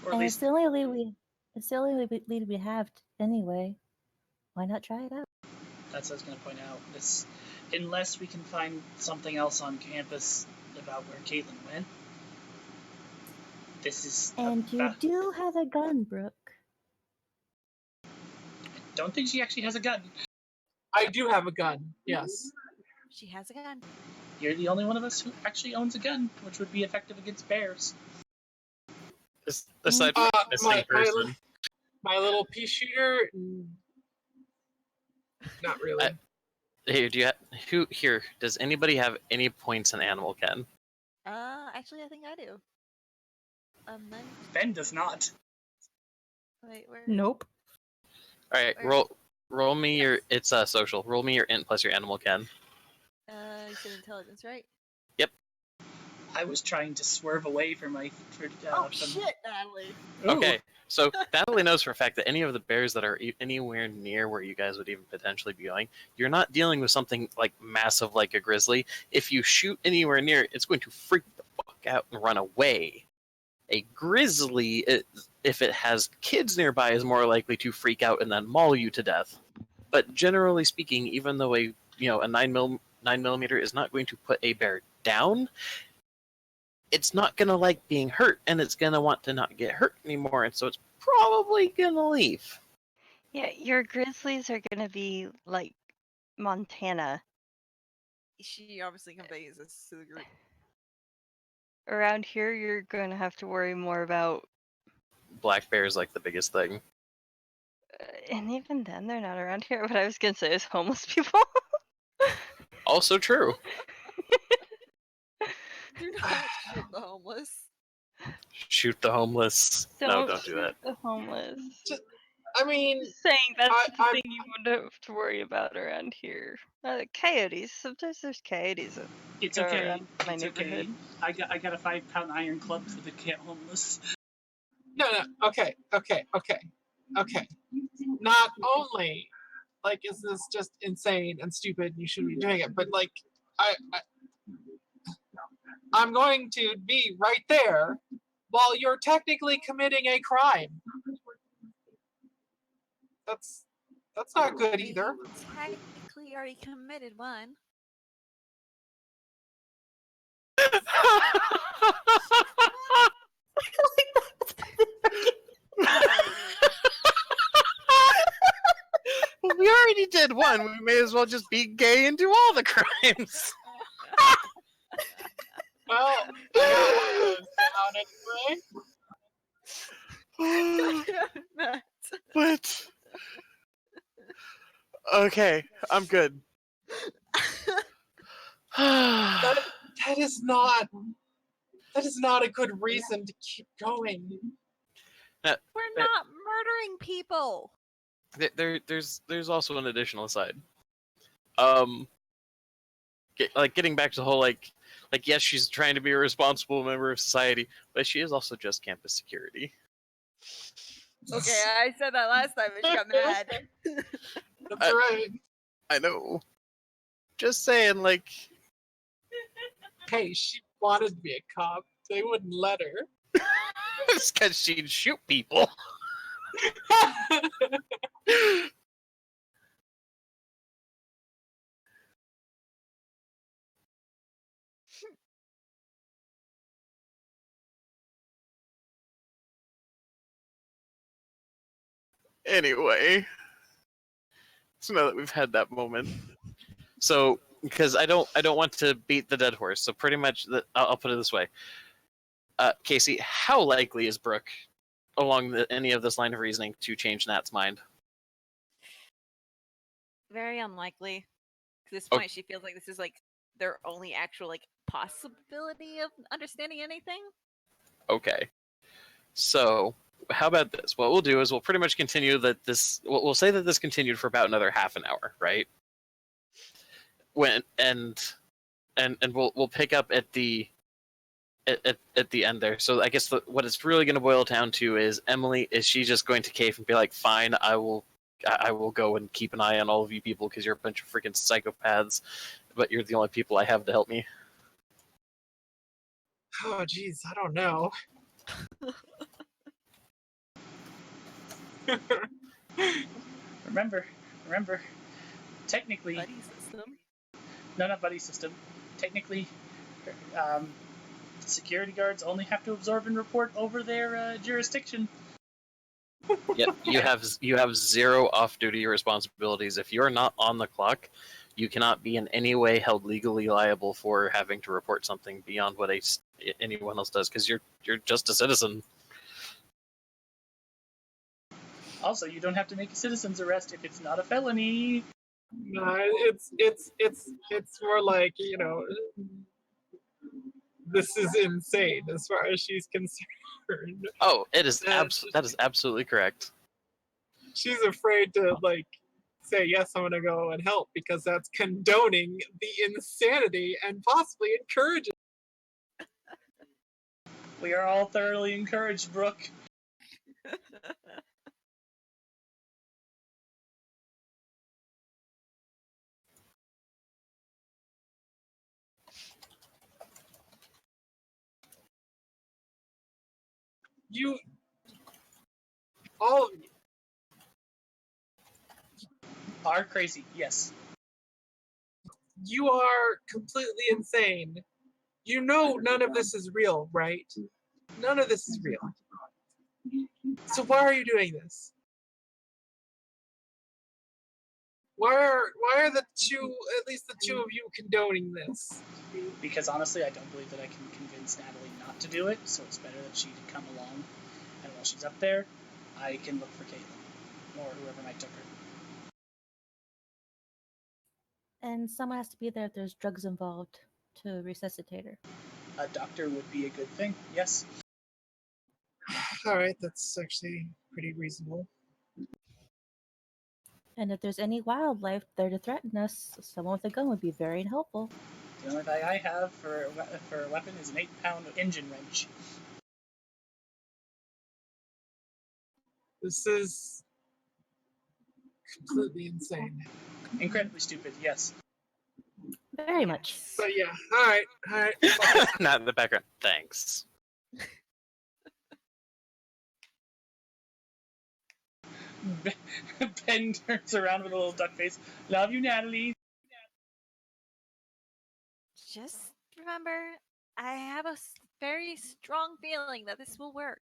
at And least, it's the only lead we have anyway. Why not try it out? that's what I was going to point out. Unless we can find something else on campus about where Caitlin went, this is And you do have a gun, Brooke. I don't think she actually has a gun. I do have a gun, yes. She has a gun. You're the only one of us who actually owns a gun, which would be effective against bears. Aside from a missing person. My little pea shooter, not really. Here, does anybody have any points in Animal Ken? Actually, I think I do. Then... Ben does not. Wait, where? Nope. All right, roll me your. It's social. Roll me your int plus your Animal Ken. You said intelligence, right? Yep. I was trying to swerve away from my. Shit, Natalie. Okay, so Natalie knows for a fact that any of the bears that are anywhere near where you guys would even potentially be going, you're not dealing with something like massive like a grizzly. If you shoot anywhere near it, it's going to freak the fuck out and run away. A grizzly, if it has kids nearby, is more likely to freak out and then maul you to death. But generally speaking, even though a 9mm is not going to put a bear down, it's not going to like being hurt, and it's going to want to not get hurt anymore, and so it's probably going to leave. Yeah, your grizzlies are going to be like Montana. She obviously conveys this to the group. Around here, you're going to have to worry more about... Black bear is like the biggest thing. And even then, they're not around here. What I was going to say is homeless people. Also true. Do not shoot the homeless. Shoot the homeless. No, don't do that. The homeless. I'm saying that's the thing you wouldn't have to worry about around here. Coyotes. Sometimes there's coyotes. It's okay. Around my It's neighborhood. okay. I got a 5-pound iron club for the cat homeless. No. Okay. Not only, like, is this just insane and stupid and you shouldn't be doing it, but, like, I'm going to be right there while you're technically committing a crime. That's not good either. You technically already committed one. Well, we already did one. We may as well just be gay and do all the crimes. Well, I got one anyway. But okay, I'm good. that is not a good reason to keep going. We're not murdering people. There's also an additional side. Getting back to the whole like yes, she's trying to be a responsible member of society, but she is also just campus security. Okay, I said that last time and she got mad. That's right. I know. Just saying, like... Hey, she wanted to be a cop. They wouldn't let her. It's because she'd shoot people. Anyway, so now that we've had that moment, so because I don't want to beat the dead horse, so pretty much I'll put it this way. Casey, how likely is Brooke, along any of this line of reasoning, to change Nat's mind? Very unlikely. At this point, she feels like this is like their only actual like possibility of understanding anything. Okay, so how about this? What we'll do is we'll pretty much continue that this. We'll say that this continued for about another half an hour, right? And we'll pick up at the end there. So I guess what it's really going to boil down to is Emily, is she just going to cave and be like, fine, I will I will go and keep an eye on all of you people because you're a bunch of freaking psychopaths, but you're the only people I have to help me. Oh, geez, I don't know. Remember, technically, Buddy system. no, not buddy system. Technically, security guards only have to absorb and report over their jurisdiction. Yep, you have 0 off-duty responsibilities. If you're not on the clock, you cannot be in any way held legally liable for having to report something beyond what anyone else does, because you're just a citizen. Also, you don't have to make a citizen's arrest if it's not a felony. No, it's more like, you know, this is insane as far as she's concerned. Oh, that is absolutely correct. She's afraid to like say yes, I'm gonna go and help because that's condoning the insanity and possibly encouraging. We are all thoroughly encouraged, Brooke. You, all of you, Are crazy, yes. you are completely insane. You know none of this is real, right? None of this is real. So why are you doing this? Why are the two, at least the two of you, condoning this? Because honestly, I don't believe that I can convince Natalie not to do it, so it's better that she come along. And while she's up there, I can look for Caitlin, or whoever might took her. And someone has to be there if there's drugs involved to resuscitate her. A doctor would be a good thing, yes. Alright, that's actually pretty reasonable. And if there's any wildlife there to threaten us, someone with a gun would be very helpful. The only thing I have for a weapon is an 8-pound engine wrench. This is completely insane. Incredibly stupid, yes. Very much. But yeah, alright. Not in the background. Thanks. Ben turns around with a little duck face. Love you, Natalie. Just remember, I have a very strong feeling that this will work.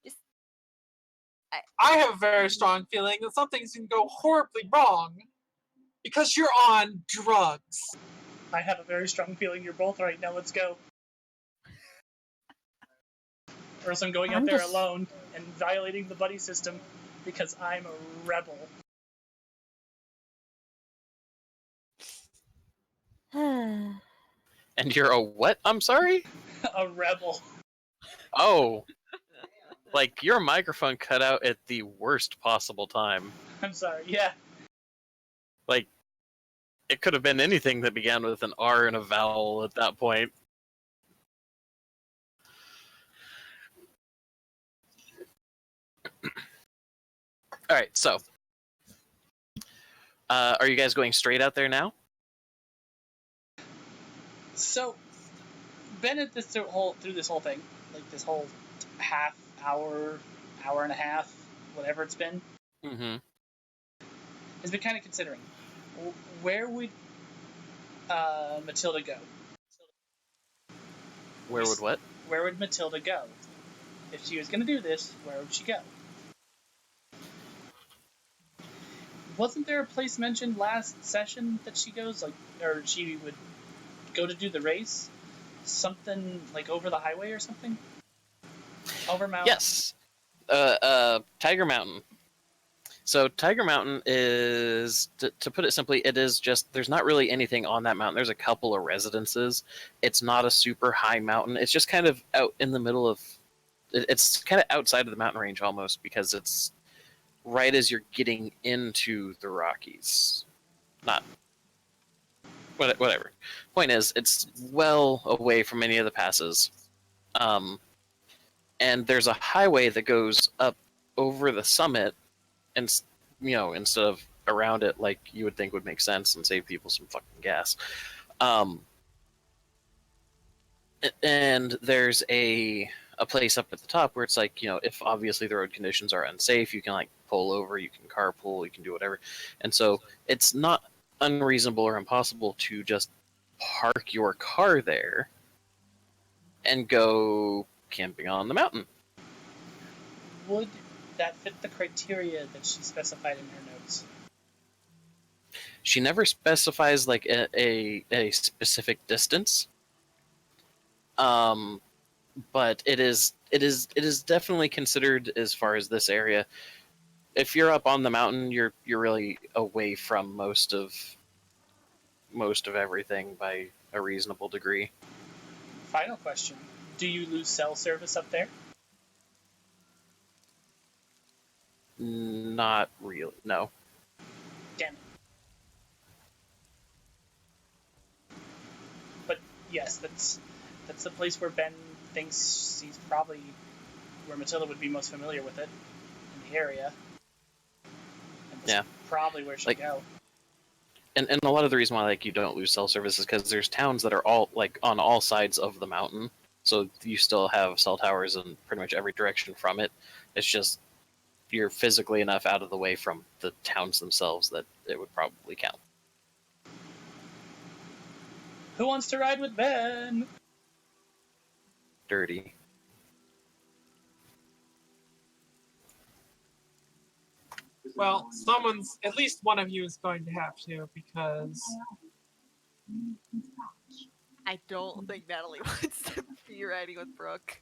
Just, I have a very strong feeling that something's gonna go horribly wrong because you're on drugs. I have a very strong feeling you're both right. Now let's go. Or else I'm going out there alone and violating the buddy system because I'm a rebel. And you're a what? I'm sorry? A rebel. Oh. Like, your microphone cut out at the worst possible time. I'm sorry, yeah. Like, it could have been anything that began with an R and a vowel at that point. Alright, so. Are you guys going straight out there now? So, Bennett, through this whole thing, like this whole half hour, hour and a half, whatever it's been, has been kind of considering, where would Matilda go? Where would what? Where would Matilda go? If she was going to do this, where would she go? Wasn't there a place mentioned last session that she goes, like, or she would go to do the race? Something like over the highway or something? Over mountain? Yes. Tiger Mountain. So Tiger Mountain is, to put it simply, it is just, there's not really anything on that mountain. There's a couple of residences. It's not a super high mountain. It's just kind of out in the middle of, it's kind of outside of the mountain range almost, because it's right as you're getting into the Rockies. Not, whatever. Point is, it's well away from any of the passes. And there's a highway that goes up over the summit, and instead of around it like you would think would make sense and save people some fucking gas. And there's a place up at the top where it's like, if obviously the road conditions are unsafe, you can like pull over, you can carpool, you can do whatever. And so it's not unreasonable or impossible to just park your car there and go camping on the mountain. Would that fit the criteria that she specified in her notes? She never specifies like a specific distance. But it is definitely considered as far as this area. If you're up on the mountain, you're really away from most of everything by a reasonable degree. Final question. Do you lose cell service up there? Not really, no. Damn it. But yes, that's the place where Ben thinks he's probably where Matilda would be most familiar with it in the area. And that's probably where she'll go. And a lot of the reason why like you don't lose cell service is because there's towns that are all like on all sides of the mountain, so you still have cell towers in pretty much every direction from it. It's just you're physically enough out of the way from the towns themselves that it would probably count. Who wants to ride with Ben? Dirty. Well, at least one of you is going to have to, because I don't think Natalie wants to be riding with Brooke.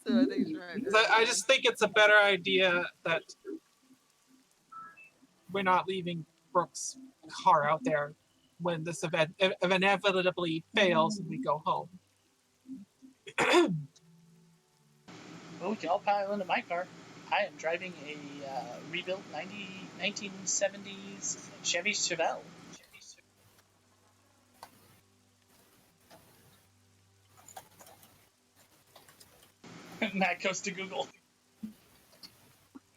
So I think I just think it's a better idea that we're not leaving Brooke's car out there when this event inevitably fails and we go home. Well, we can all pile into my car. I am driving a rebuilt 1970s Chevy Chevelle. Matt goes to Google.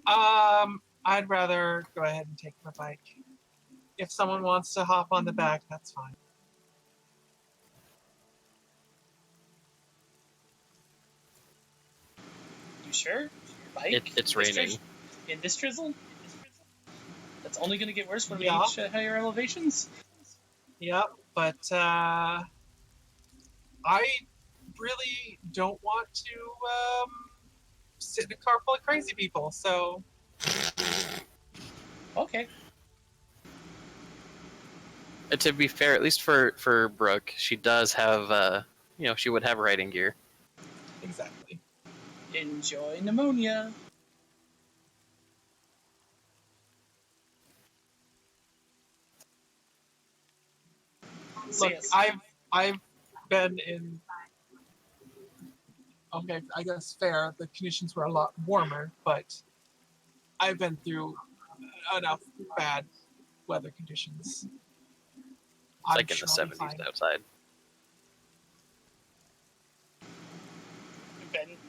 I'd rather go ahead and take my bike. If someone wants to hop on the back, that's fine. You sure? Bike? It's raining. In this drizzle? That's only going to get worse when we Yeah. reach higher elevations? Yeah, but I really don't want to sit in a car full of crazy people, so... Okay. To be fair, at least for Brooke, she does have, she would have riding gear. Exactly. Enjoy pneumonia. Look, I've been in... Okay, I guess fair. The conditions were a lot warmer, but I've been through enough bad weather conditions. It's like in the 70s outside.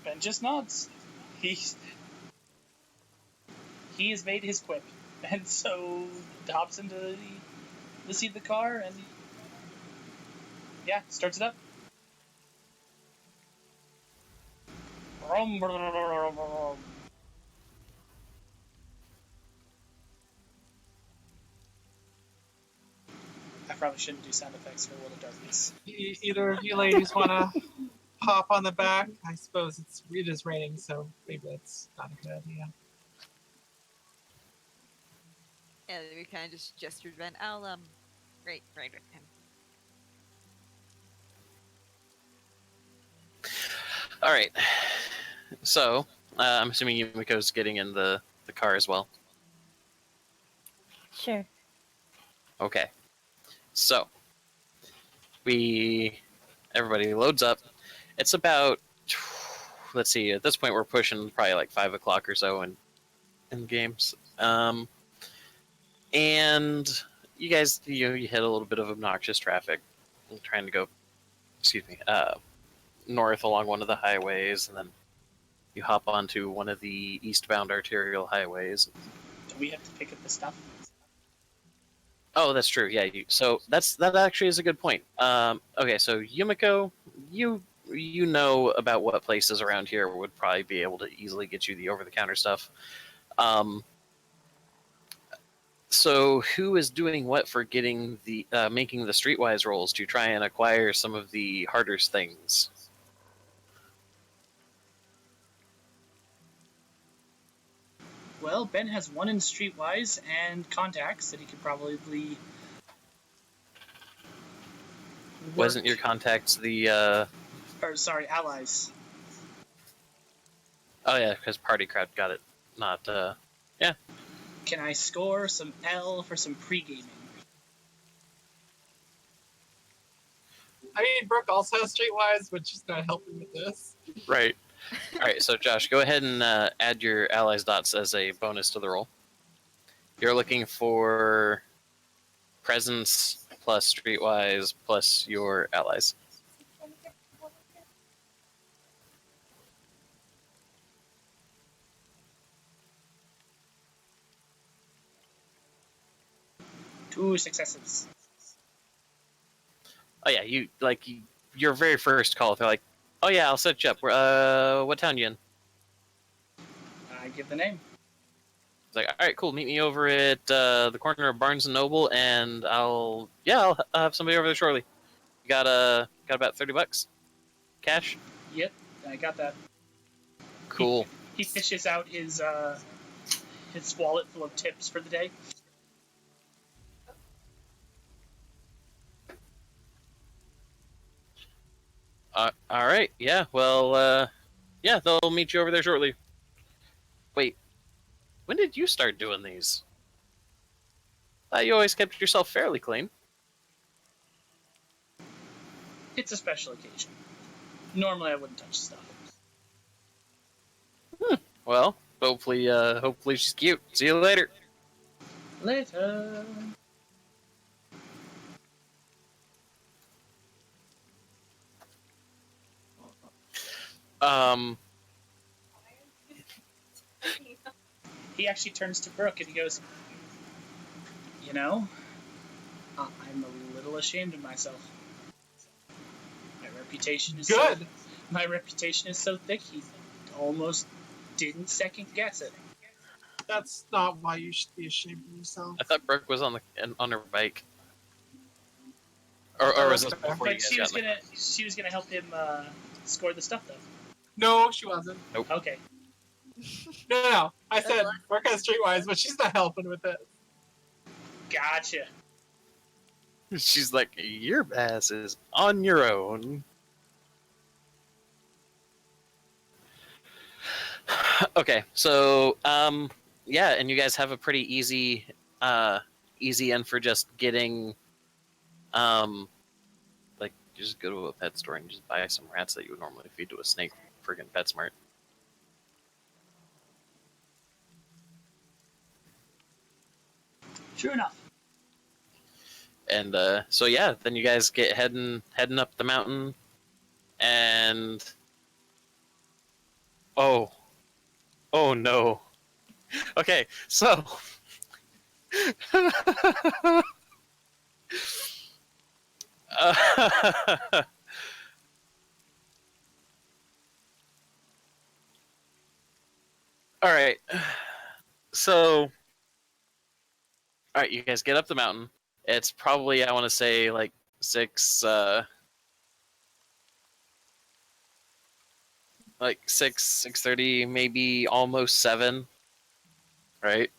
Ben just nods. He has made his quip, and so hops into the seat of the car and starts it up. I probably shouldn't do sound effects for World of Darkness. Either of you ladies want to hop on the back? I suppose it is raining, so maybe that's not a good idea. Yeah, we kind of just gestured Ben. I'll right with him. All right. So I'm assuming Yumiko's getting in the car as well. Sure. Okay. So everybody loads up. It's about, let's see, at this point we're pushing probably like 5 o'clock or so in games. And you guys, you hit a little bit of obnoxious traffic, trying to go, north along one of the highways, and then You hop onto one of the eastbound arterial highways. Do we have to pick up the stuff? Oh, that's true. Yeah. So that actually is a good point. Okay, so Yumiko, you know about what places around here would probably be able to easily get you the over-the-counter stuff. So who is doing what for getting the making the streetwise rolls to try and acquire some of the harder things? Well, Ben has one in Streetwise and contacts that he could probably work. Wasn't your contacts the? Or sorry, allies. Oh yeah, because Party Crowd got it. Not yeah. Can I score some L for some pre-gaming? I mean, Brooke also has Streetwise, but she's not helping with this. Right. All right. So Josh, go ahead and add your allies dots as a bonus to the roll. You're looking for presence plus streetwise plus your allies. Two successes. Oh yeah, your very first call. They're like, "Oh yeah, I'll set you up. What town you in?" I give the name. It's like, "All right, cool. Meet me over at the corner of Barnes and Noble, and I'll have somebody over there shortly. You got about $30 cash. Yep, I got that. Cool. He fishes out his wallet full of tips for the day. All right. Yeah. Well. Yeah, they'll meet you over there shortly. Wait, when did you start doing these? You always kept yourself fairly clean. It's a special occasion. Normally I wouldn't touch stuff. Well, hopefully she's cute. See you later. Later. He actually turns to Brooke and he goes, "You know, I'm a little ashamed of myself. My reputation is Good. My reputation is so thick he almost didn't second guess it." That's not why you should be ashamed of yourself. I thought Brooke was on her bike. Or was this before you But guys she was got she was gonna help him score the stuff though. No, she wasn't. Okay. No. I said Brooke has Streetwise, but she's not helping with it. Gotcha. She's like, your ass is on your own. Okay, so yeah, and you guys have a pretty easy end for just getting like you just go to a pet store and just buy some rats that you would normally feed to a snake from friggin' PetSmart. True enough. And so yeah, then you guys get heading up the mountain, and oh no. Okay, so all right. So all right, you guys get up the mountain. It's probably, I want to say, like 6:30, maybe almost 7, right?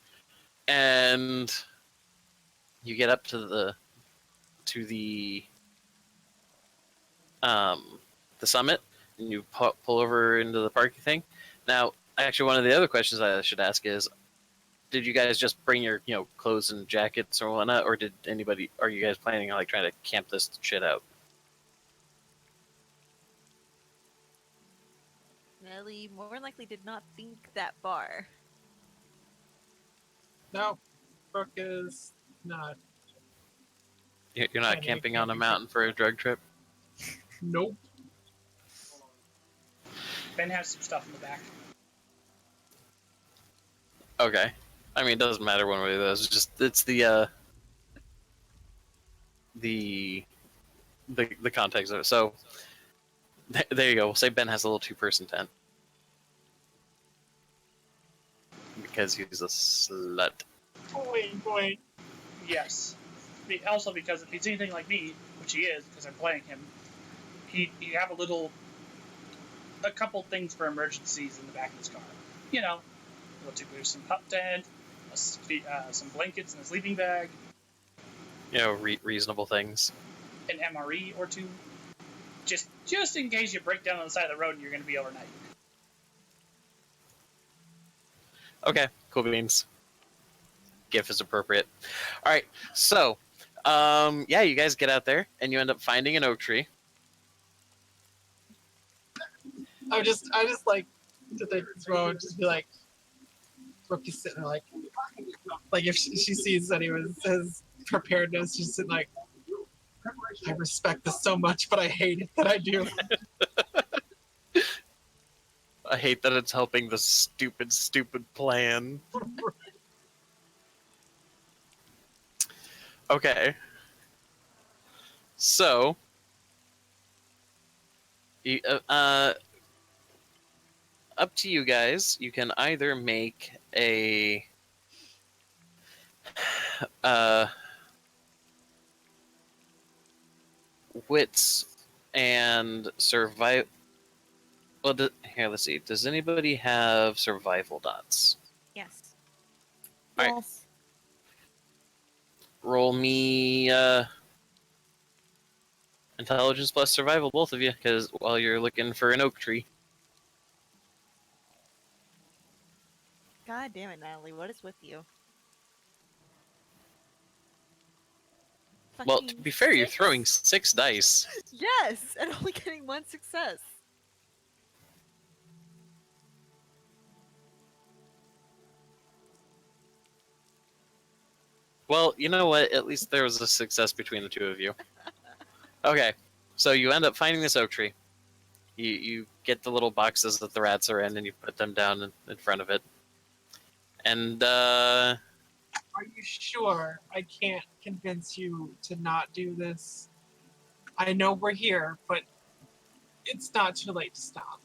And you get up to the summit, and you pull over into the parking thing. Now, actually, one of the other questions I should ask is, did you guys just bring your clothes and jackets or whatnot, or are you guys planning on like trying to camp this shit out? Nelly more likely did not think that far. No, Brooke is not. You're not camping on a mountain for a drug trip? Nope. Ben has some stuff in the back. Okay. I mean, it doesn't matter one way or the other. It's just it's the context of it. So there you go. We'll say Ben has a little 2-person tent because he's a slut. Boing. Yes. Also, because if he's anything like me, which he is, because I'm playing him, he have a couple things for emergencies in the back of his car. You know, there's some pup tent, some blankets in a sleeping bag, You know, reasonable things. an MRE or two, just in case you break down on the side of the road and you're going to be overnight. Okay, cool beans. GIF is appropriate. All right, so yeah, you guys get out there and you end up finding an oak tree. I just like to think as well, just be like, Rookie's sitting there like if she sees that he was his preparedness, she's sitting like, I respect this so much, but I hate it that I do. I hate that it's helping the stupid plan. Okay. So, up to you guys. You can either make a wits and survive. Well, here, let's see. Does anybody have survival dots? Yes. All right. Yes. Roll me intelligence plus survival, both of you, because while you're looking for an oak tree. God damn it, Natalie. What is with you? Well, to Fucking be fair, you're 6? throwing 6 dice. Yes, and only getting 1 success. Well, you know what? At least there was a success between the two of you. Okay, so you end up finding this oak tree. You get the little boxes that the rats are in, and you put them down in front of it. And Are you sure I can't convince you to not do this? I know we're here, but it's not too late to stop.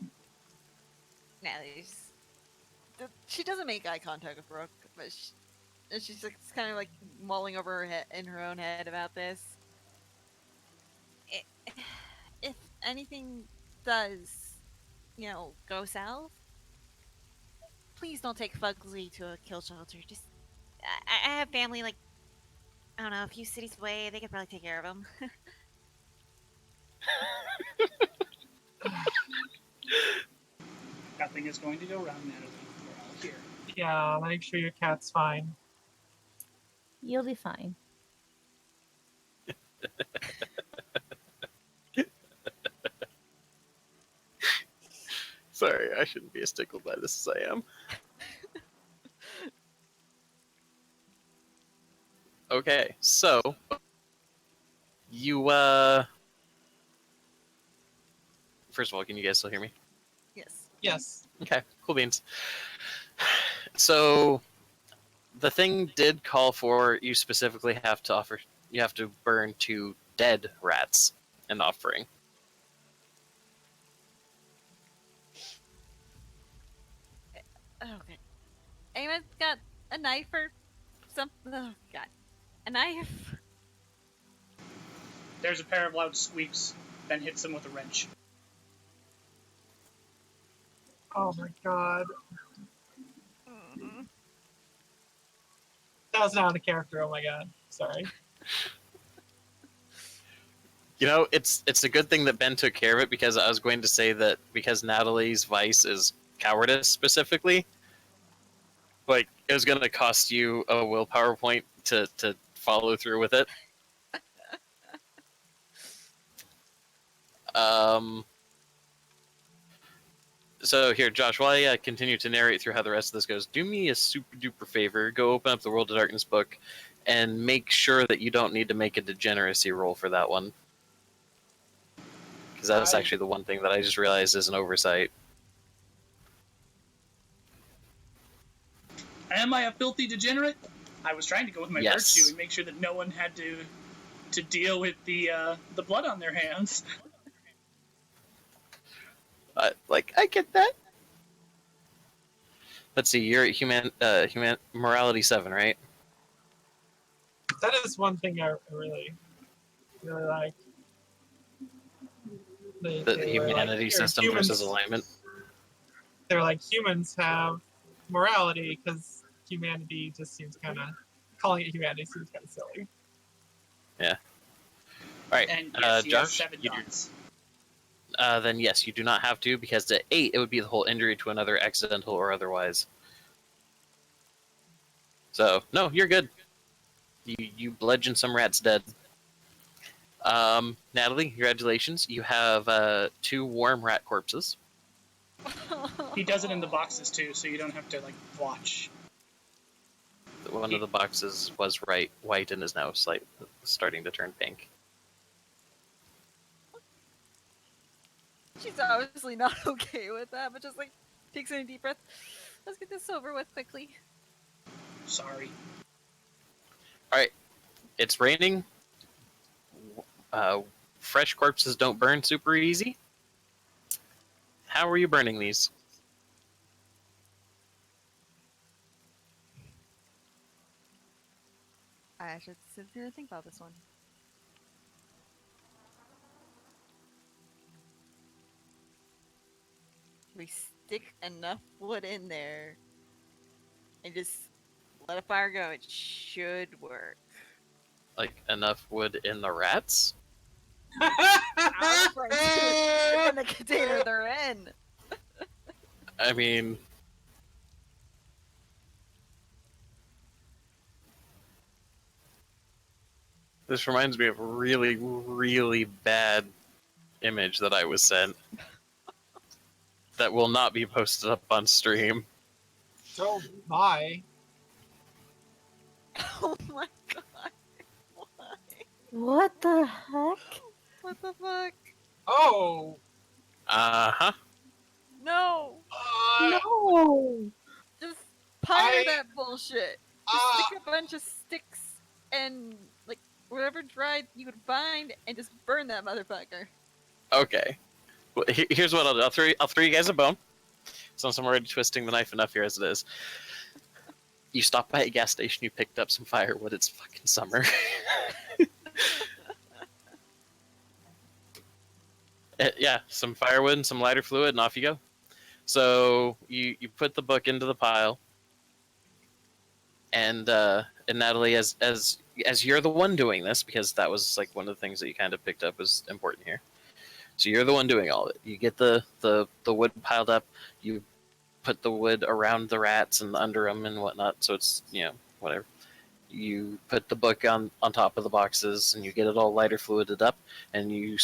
Natalie's. She doesn't make eye contact with Brooke, but she's like, kind of like mulling over her head in her own head about this. If anything does, go south, please don't take Fugly to a kill shelter. Just, I have family like, I don't know, a few cities away. They could probably take care of him. Nothing is going to go wrong, Natalie. We're all here. Yeah, make sure your cat's fine. You'll be fine. sorry, I shouldn't be as tickled by this as I am. Okay, so you first of all, can you guys still hear me? Yes. Yes. Okay, cool beans. So the thing did call for you specifically have to burn 2 dead rats in the offering. Okay. Anyone got a knife or something? Oh, God. A knife? There's a pair of loud squeaks. Ben hits him with a wrench. Oh my god. Mm-hmm. That was not a character, oh my god. Sorry. You know, it's a good thing that Ben took care of it, because I was going to say that because Natalie's vice is cowardice specifically, like, it was going to cost you a willpower point to follow through with it. So here, Josh, while I continue to narrate through how the rest of this goes, do me a super duper favor. Go open up the World of Darkness book and make sure that you don't need to make a degeneracy roll for that one. Because that's actually the one thing that I just realized is an oversight. Am I a filthy degenerate? I was trying to go with my Yes. virtue and make sure that no one had to deal with the blood on their hands. I get that. Let's see. You're at human morality 7, right? That is one thing I really, really like. The They were like, humanity "Here, system versus alignment. They're like, humans have morality because humanity just seems kind of, calling it humanity seems kind of silly. Yeah. All right. And yes, he has Josh, 7 you do. dots. Then yes, you do not have to, because at 8 it would be the whole injury to another, accidental or otherwise. So no, you're good. You bludgeon some rats dead. Natalie, congratulations. You have 2 warm rat corpses. He does it in the boxes too, so you don't have to like watch. One of the boxes was white and is now starting to turn pink. She's obviously not okay with that, but just like takes in a deep breath. Let's get this over with quickly. Sorry. All right, it's raining. Fresh corpses don't burn super easy. How are you burning these? I should sit here and think about this one. We stick enough wood in there and just let a fire go. It should work. Like enough wood in the rats? I'm referring to in the container they're in. I mean, this reminds me of a really, really bad image that I was sent that will not be posted up on stream. So, bye. Oh my god. Why? What the heck? What the fuck? Oh. Uh-huh. No. No! Just pyre that bullshit. Just stick a bunch of sticks and like whatever dried you would find and just burn that motherfucker. Okay. Well, here's what I'll do. I'll throw you guys a bone. Since I'm already twisting the knife enough here as it is. You stop by a gas station, you picked up some firewood, it's fucking summer. Yeah, some firewood and some lighter fluid, and off you go. So you put the book into the pile, and Natalie, as you're the one doing this, because that was like one of the things that you kind of picked up was important here. So you're the one doing all of it. You get the wood piled up. You put the wood around the rats and under them and whatnot. So it's, whatever. You put the book on top of the boxes and you get it all lighter fluided up and you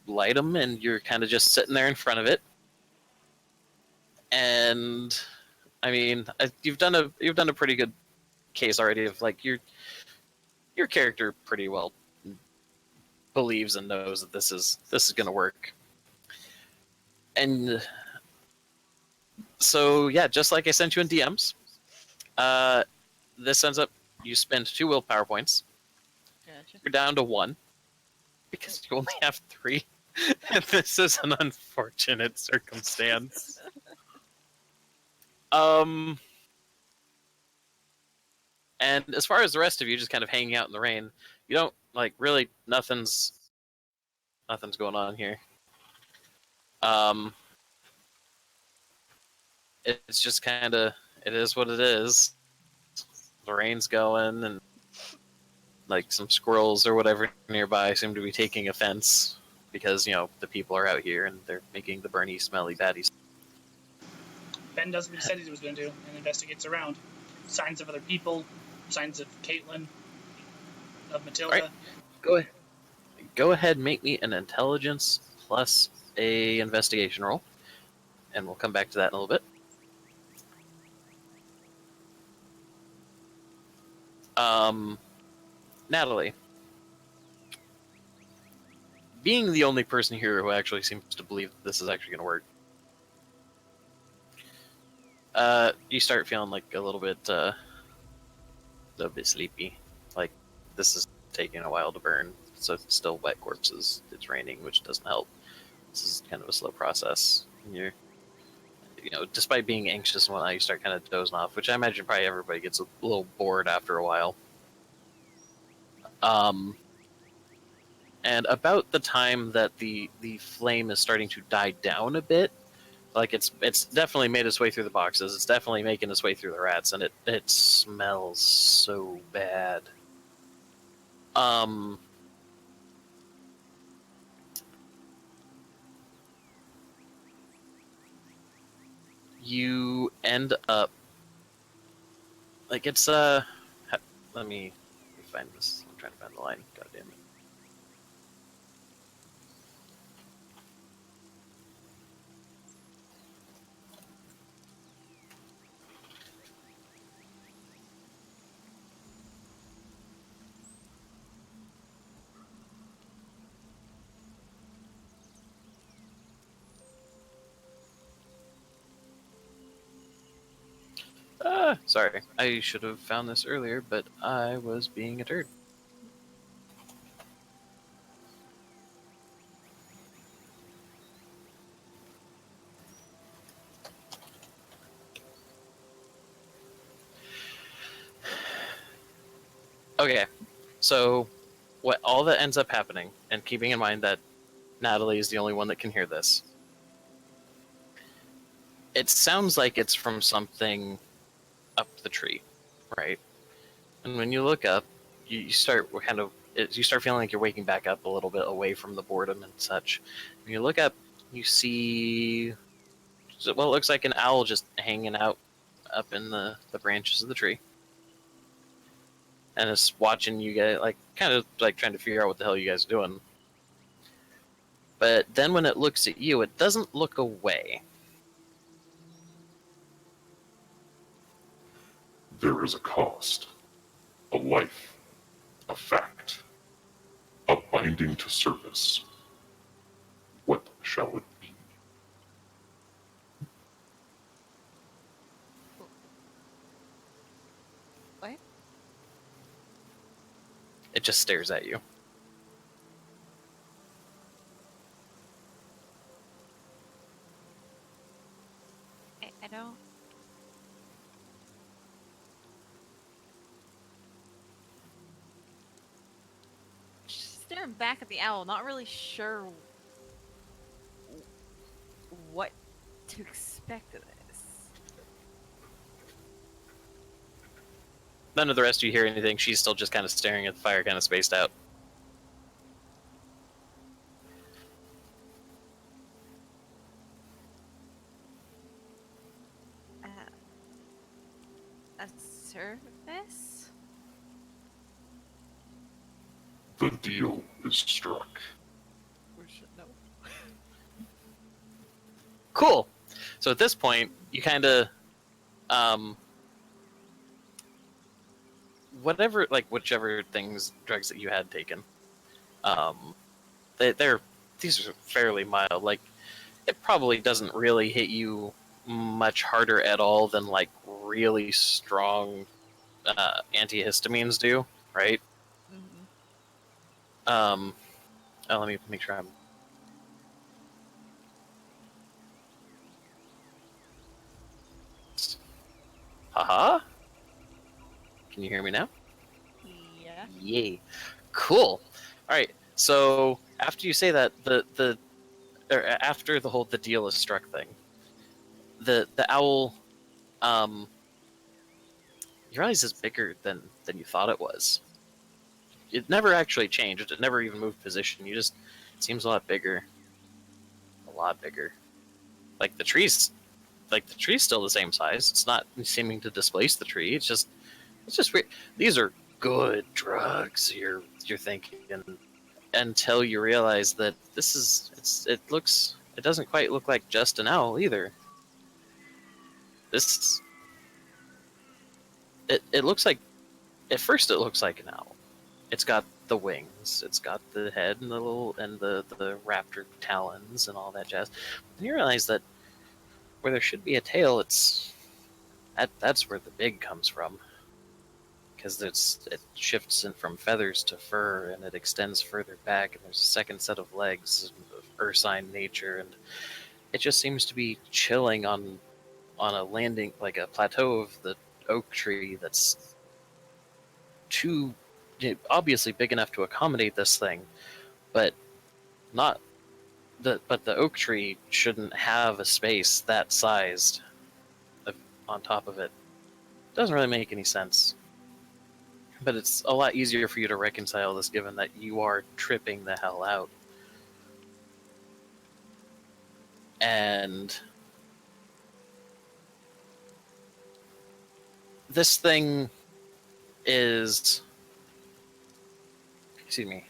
light them and you're kind of just sitting there in front of it. And I mean, you've done a pretty good case already of like your character pretty well believes and knows that this is going to work. And so yeah, just like I sent you in DMs, this ends up you spend 2 willpower points. Gotcha. You're down to 1 because you only have 3, and this is an unfortunate circumstance. And as far as the rest of you just kind of hanging out in the rain, you don't like really nothing's going on here. It's just kind of, it is what it is. The rain's going, and like some squirrels or whatever nearby seem to be taking offense because the people are out here and they're making the burny, smelly baddies. Ben does what he said he was going to do and investigates around. Signs of other people, signs of Caitlin, of Matilda. Right. Go ahead, make me an intelligence plus a investigation roll, and we'll come back to that in a little bit. Natalie, being the only person here who actually seems to believe that this is actually going to work, You start feeling like a little bit sleepy. Like this is taking a while to burn. So it's still wet corpses. It's raining, which doesn't help. This is kind of a slow process. And you're, despite being anxious and whatnot, you start kind of dozing off, which I imagine probably everybody gets a little bored after a while. And about the time that the flame is starting to die down a bit, like it's definitely made its way through the boxes. It's definitely making its way through the rats, and it smells so bad. You end up like it's let me find this. I'm trying to find the line. God damn it. Sorry. I should have found this earlier, but I was being a turd. Okay, so what all that ends up happening, and keeping in mind that Natalie is the only one that can hear this, it sounds like it's from something up the tree, right? And when you look up, you start you start feeling like you're waking back up a little bit away from the boredom and such. When you look up, you see what looks like an owl just hanging out up in the branches of the tree. And it's watching you guys, like, kind of like trying to figure out what the hell you guys are doing. But then when it looks at you, it doesn't look away. There is a cost, a life, a fact, a binding to service. What shall it be? What? It just stares at you. I don't. Just staring back at the owl, not really sure what to expect of this. None of the rest of you hear anything. She's still just kind of staring at the fire, kind of spaced out. A service? The deal is struck. We should know. Cool. So at this point, you kind of, whichever drugs that you had taken, these are fairly mild. Like, it probably doesn't really hit you much harder at all than like really strong antihistamines do, right? Mm-hmm. Let me make sure I'm. Haha. Can you hear me now? Yeah. Yay. Cool. All right. So after you say that, after the deal is struck thing, the owl, you realize is bigger than you thought it was. It never actually changed. It never even moved position. It seems a lot bigger. A lot bigger. Like the tree's still the same size. It's not seeming to displace the tree. It's just weird. These are good drugs. You're thinking, until you realize that it doesn't quite look like just an owl either. It looks like, at first it looks like an owl. It's got the wings, it's got the head and the raptor talons and all that jazz. And you realize that where there should be a tail, it's That's where the big comes from, because it shifts in from feathers to fur, and it extends further back, and there's a second set of legs of ursine nature, and it just seems to be chilling on a landing, like a plateau of the oak tree that's too obviously big enough to accommodate this thing, but not the oak tree shouldn't have a space that sized on top of it. Doesn't really make any sense. But it's a lot easier for you to reconcile this given that you are tripping the hell out. And this thing is, excuse me,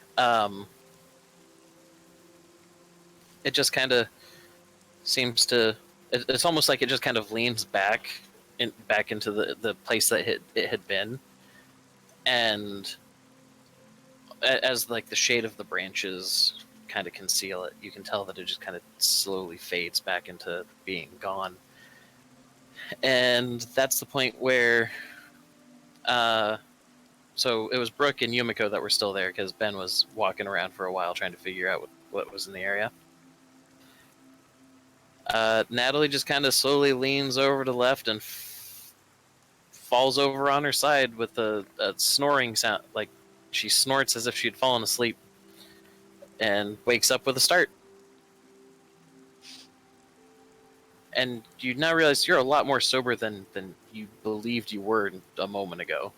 it just kind of seems to, it's almost like it just kind of leans back into the place that it had been, and as like the shade of the branches kind of conceal it, you can tell that it just kind of slowly fades back into being gone. And that's the point where so it was Brooke and Yumiko that were still there because Ben was walking around for a while trying to figure out what was in the area. Natalie just kind of slowly leans over to the left and falls over on her side with a snoring sound. Like she snorts as if she'd fallen asleep and wakes up with a start. And you now realize you're a lot more sober than you believed you were a moment ago.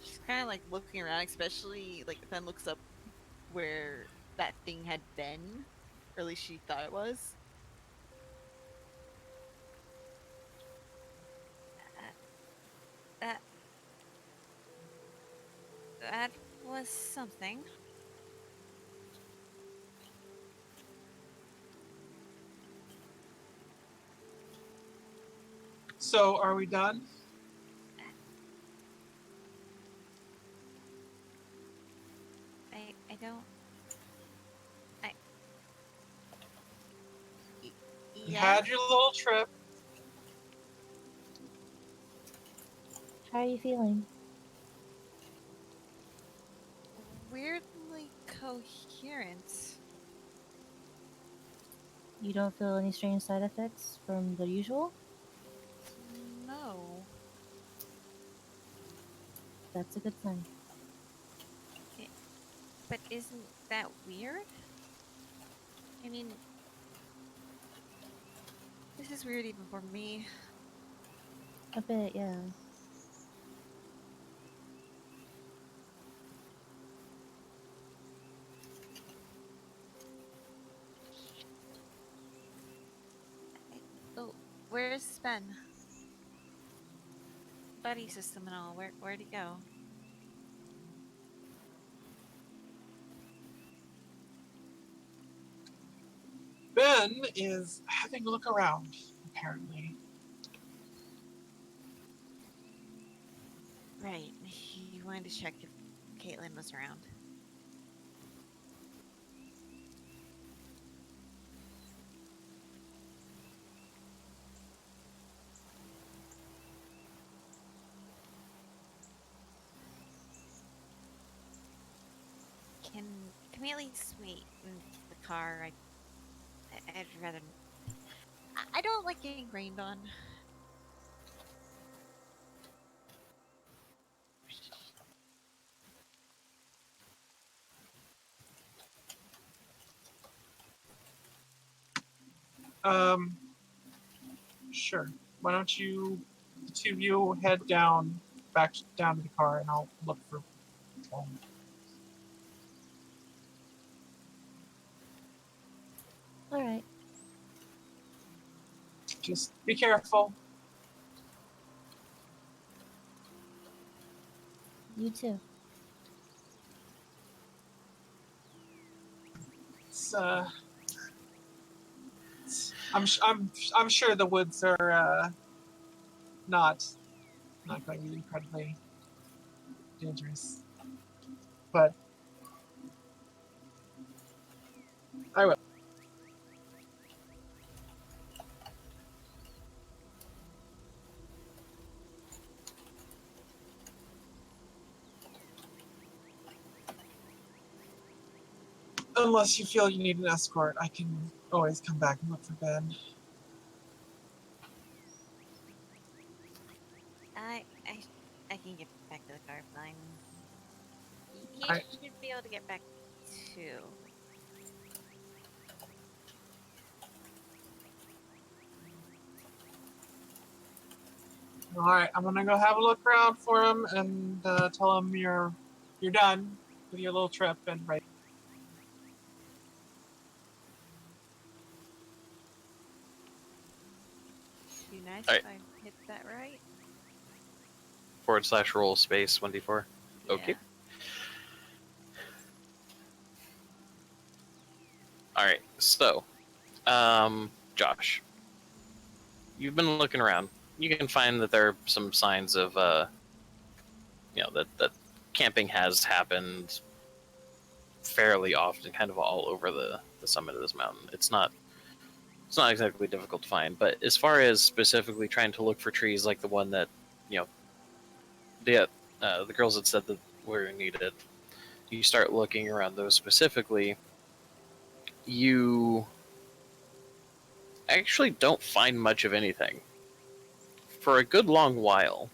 She's kind of like looking around, especially like then looks up where that thing had been, or at least she thought it was. That that was something. So, are we done? I don't. I. You Yeah. had your little trip. How are you feeling? Weirdly coherent. You don't feel any strange side effects from the usual? No. That's a good sign. But isn't that weird? I mean, this is weird even for me. A bit, yeah. Oh, where's Ben? Buddy system and all. Where'd he go? Ben is having a look around, apparently. Right. He wanted to check if Caitlin was around. Can we at least wait in the car? I'd rather. I don't like getting rained on. Um, sure. Why don't you, the two of you, head back down to the car, and I'll look for. Alright. Just be careful. You too. I'm sure the woods are not going to be incredibly dangerous, but I will. Unless you feel you need an escort, I can always come back and look for Ben. I can get back to the car fine. He I- should be able to get back too. All right, I'm gonna go have a look around for him and tell him you're done with your little trip and right. Be nice Alright. if I hit that right. /roll space 1d4. Okay. Yeah. Alright, so, Josh, you've been looking around. You can find that there are some signs of, that camping has happened fairly often, kind of all over the summit of this mountain. It's not exactly difficult to find, but as far as specifically trying to look for trees like the one that, the girls had said that were needed, you start looking around those specifically, you actually don't find much of anything for a good long while.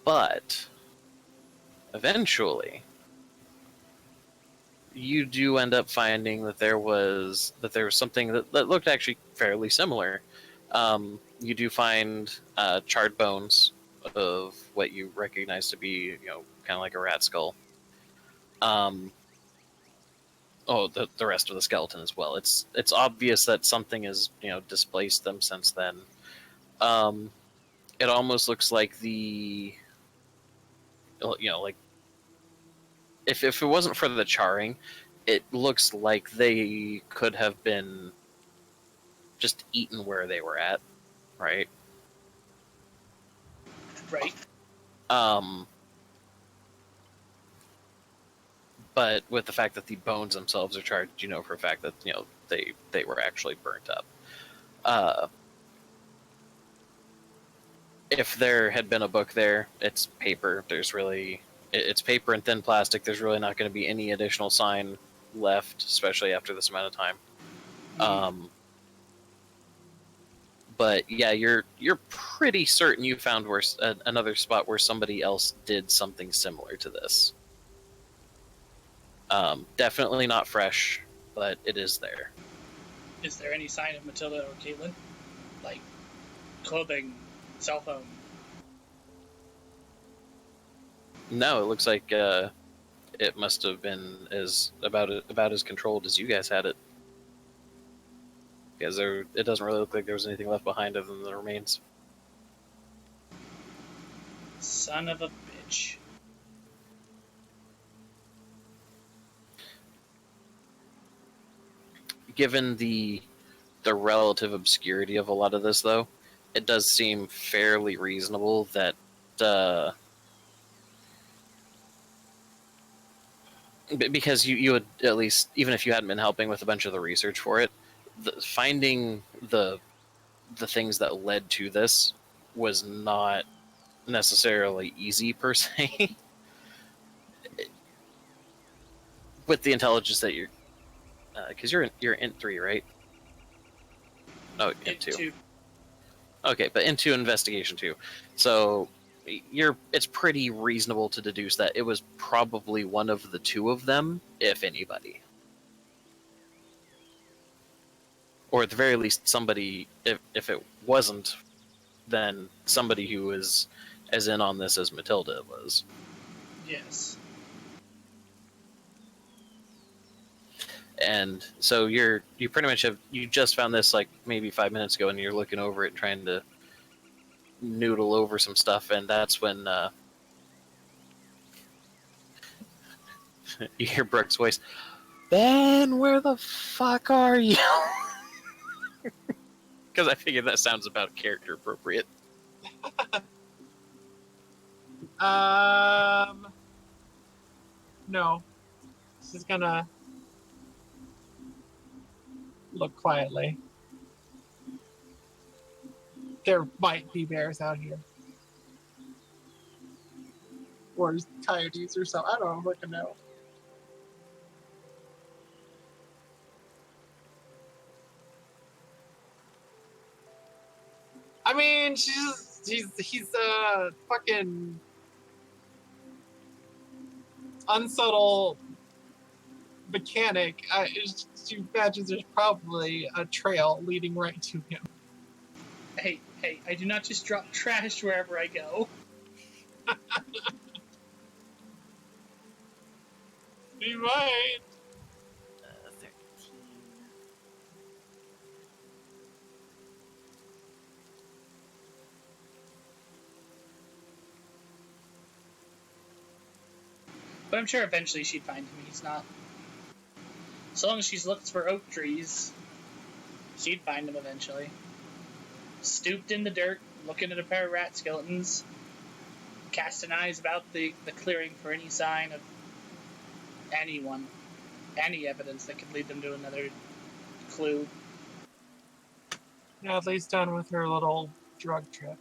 But eventually, you do end up finding that there was something that looked actually fairly similar. You do find charred bones of what you recognize to be, kind of like a rat skull. The rest of the skeleton as well. It's obvious that something has displaced them since then. It almost looks like like if it wasn't for the charring, it looks like they could have been just eaten where they were at, right? Right. But with the fact that the bones themselves are charred, for a fact that they were actually burnt up. If there had been a book there, it's paper. It's paper and thin plastic. There's really not going to be any additional sign left, especially after this amount of time. But yeah, you're pretty certain you found another spot where somebody else did something similar to this. Definitely not fresh, but it is there. Is there any sign of Matilda or Caitlin? Like clothing, cell phone? No, it looks like it must have been about as controlled as you guys had it. Because it doesn't really look like there was anything left behind other than the remains. Son of a bitch. Given the relative obscurity of a lot of this, though, it does seem fairly reasonable that because you would, at least, even if you hadn't been helping with a bunch of the research for it, finding the things that led to this was not necessarily easy per se. With the intelligence that you're, because you're int 3, right? No, int 2. Okay, but into investigation 2. So it's pretty reasonable to deduce that it was probably one of the two of them, if anybody. Or at the very least, somebody, if it wasn't, then somebody who was as in on this as Matilda was. Yes. And so you pretty much you just found this like maybe 5 minutes ago, and you're looking over it trying to noodle over some stuff, and that's when you hear Brooke's voice. Ben, where the fuck are you? Because I figured that sounds about character appropriate. No. She's gonna look quietly. There might be bears out here. Or coyotes or something. I don't fucking know. I mean, he's a fucking unsubtle mechanic. She imagines there's probably a trail leading right to him. Hey, I do not just drop trash wherever I go. He might. 13. But I'm sure eventually she'd find him. He's not. So long as she looks for oak trees, she'd find him eventually. Stooped in the dirt, looking at a pair of rat skeletons, casting eyes about the clearing for any sign of anyone, any evidence that could lead them to another clue. Natalie's done with her little drug trip.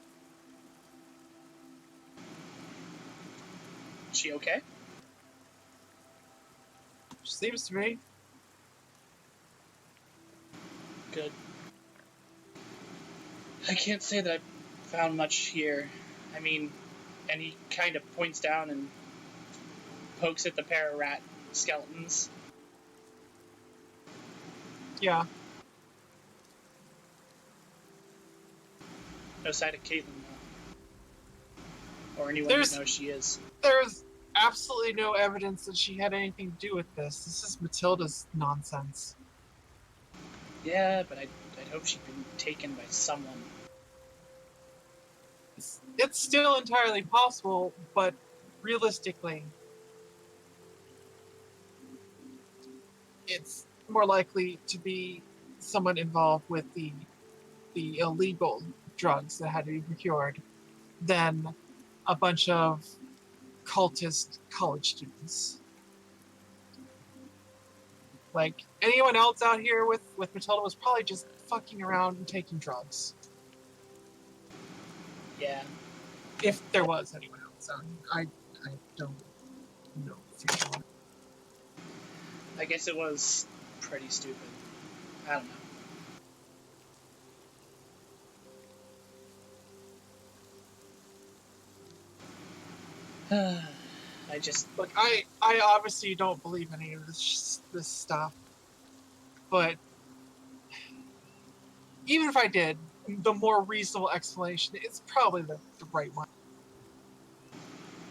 Is she okay? She seems to be. Good. I can't say that I found much here. I mean, and he kind of points down and pokes at the pair of rat skeletons. Yeah. No sign of Caitlin, though. Or anyone who knows she is. There's absolutely no evidence that she had anything to do with this. This is Matilda's nonsense. Yeah, but I'd hope she'd been taken by someone. It's still entirely possible, but realistically, it's more likely to be someone involved with the illegal drugs that had to be procured than a bunch of cultist college students. Like, anyone else out here with Matilda was probably just fucking around and taking drugs. Yeah. If there was anyone else out here. I don't know for sure. I guess it was pretty stupid. I don't know. I just... Look, I obviously don't believe any of this stuff, but even if I did, the more reasonable explanation is probably the right one.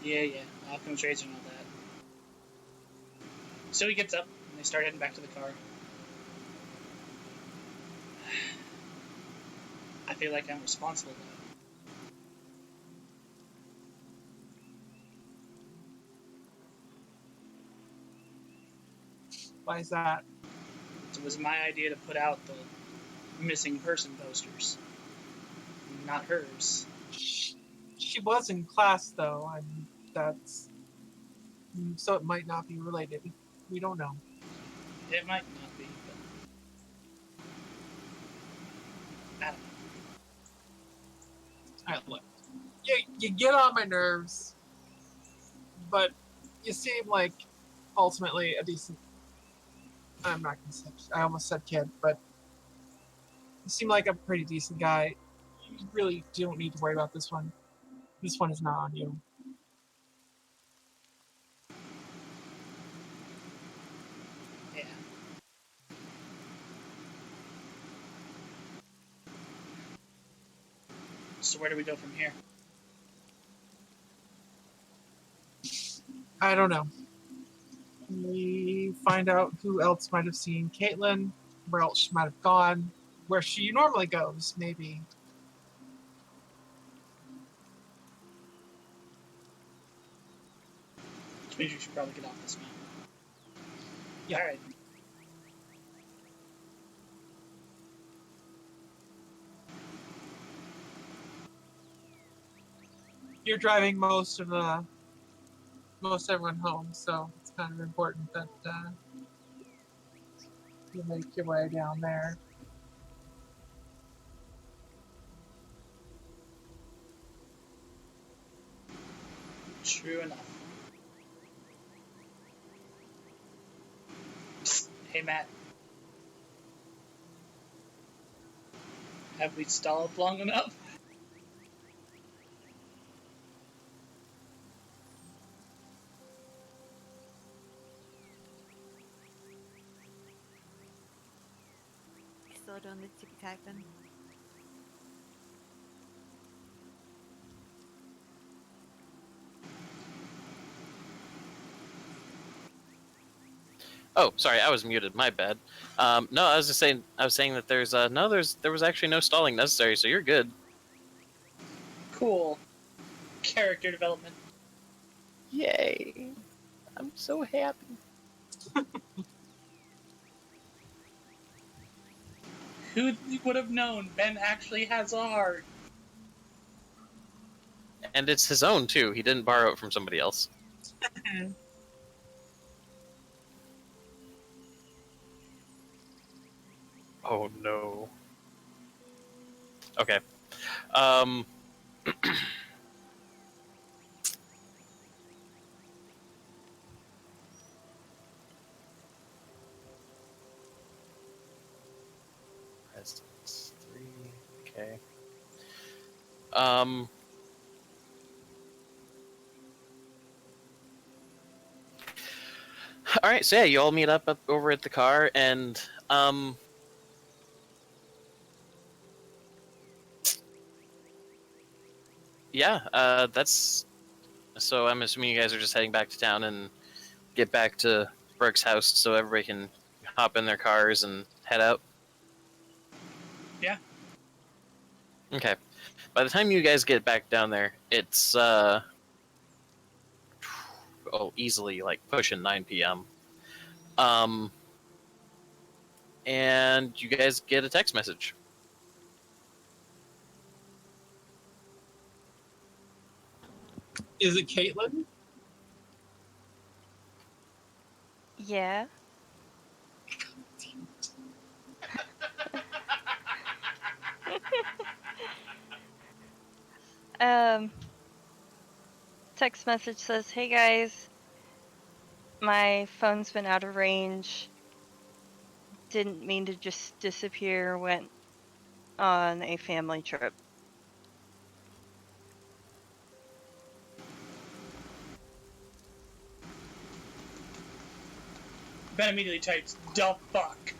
Yeah, Occam's razor and all that. So he gets up, and they start heading back to the car. I feel like I'm responsible, though. Why is that? It was my idea to put out the missing person posters. Not hers. She was in class, though, and that's... So it might not be related. We don't know. It might not be, but... I don't know. Alright, look. You get on my nerves, but you seem like ultimately a decent... I'm not gonna say... I almost said kid, but you seem like a pretty decent guy. You really don't need to worry about this one. This one is not on you. Yeah. So where do we go from here? I don't know. We find out who else might have seen Caitlin, where else she might have gone, where she normally goes, maybe. Which means we should probably get off this map. Yeah. Alright. You're driving most everyone home, so it's kind of important that You make your way down there. True enough. Psst. Hey, Matt. Have we stalled long enough? Still doing the ticky typing. Oh, sorry, I was muted. My bad. No, I was just saying. I was saying that there was actually no stalling necessary, so you're good. Cool. Character development. Yay! I'm so happy. Who would have known Ben actually has a heart? And it's his own too. He didn't borrow it from somebody else. Oh no. Okay. Um. Presence 3. Okay. Um. All right. So yeah, you all meet up over at the car, and yeah. That's. So I'm assuming you guys are just heading back to town and get back to Brooke's house, so everybody can hop in their cars and head out. Yeah. Okay. By the time you guys get back down there, it's easily like pushing 9 p.m. And you guys get a text message. Is it Caitlin? Yeah. um, Text message says, "Hey guys, my phone's been out of range. Didn't mean to just disappear. Went on a family trip." Ben immediately types, "the fuck."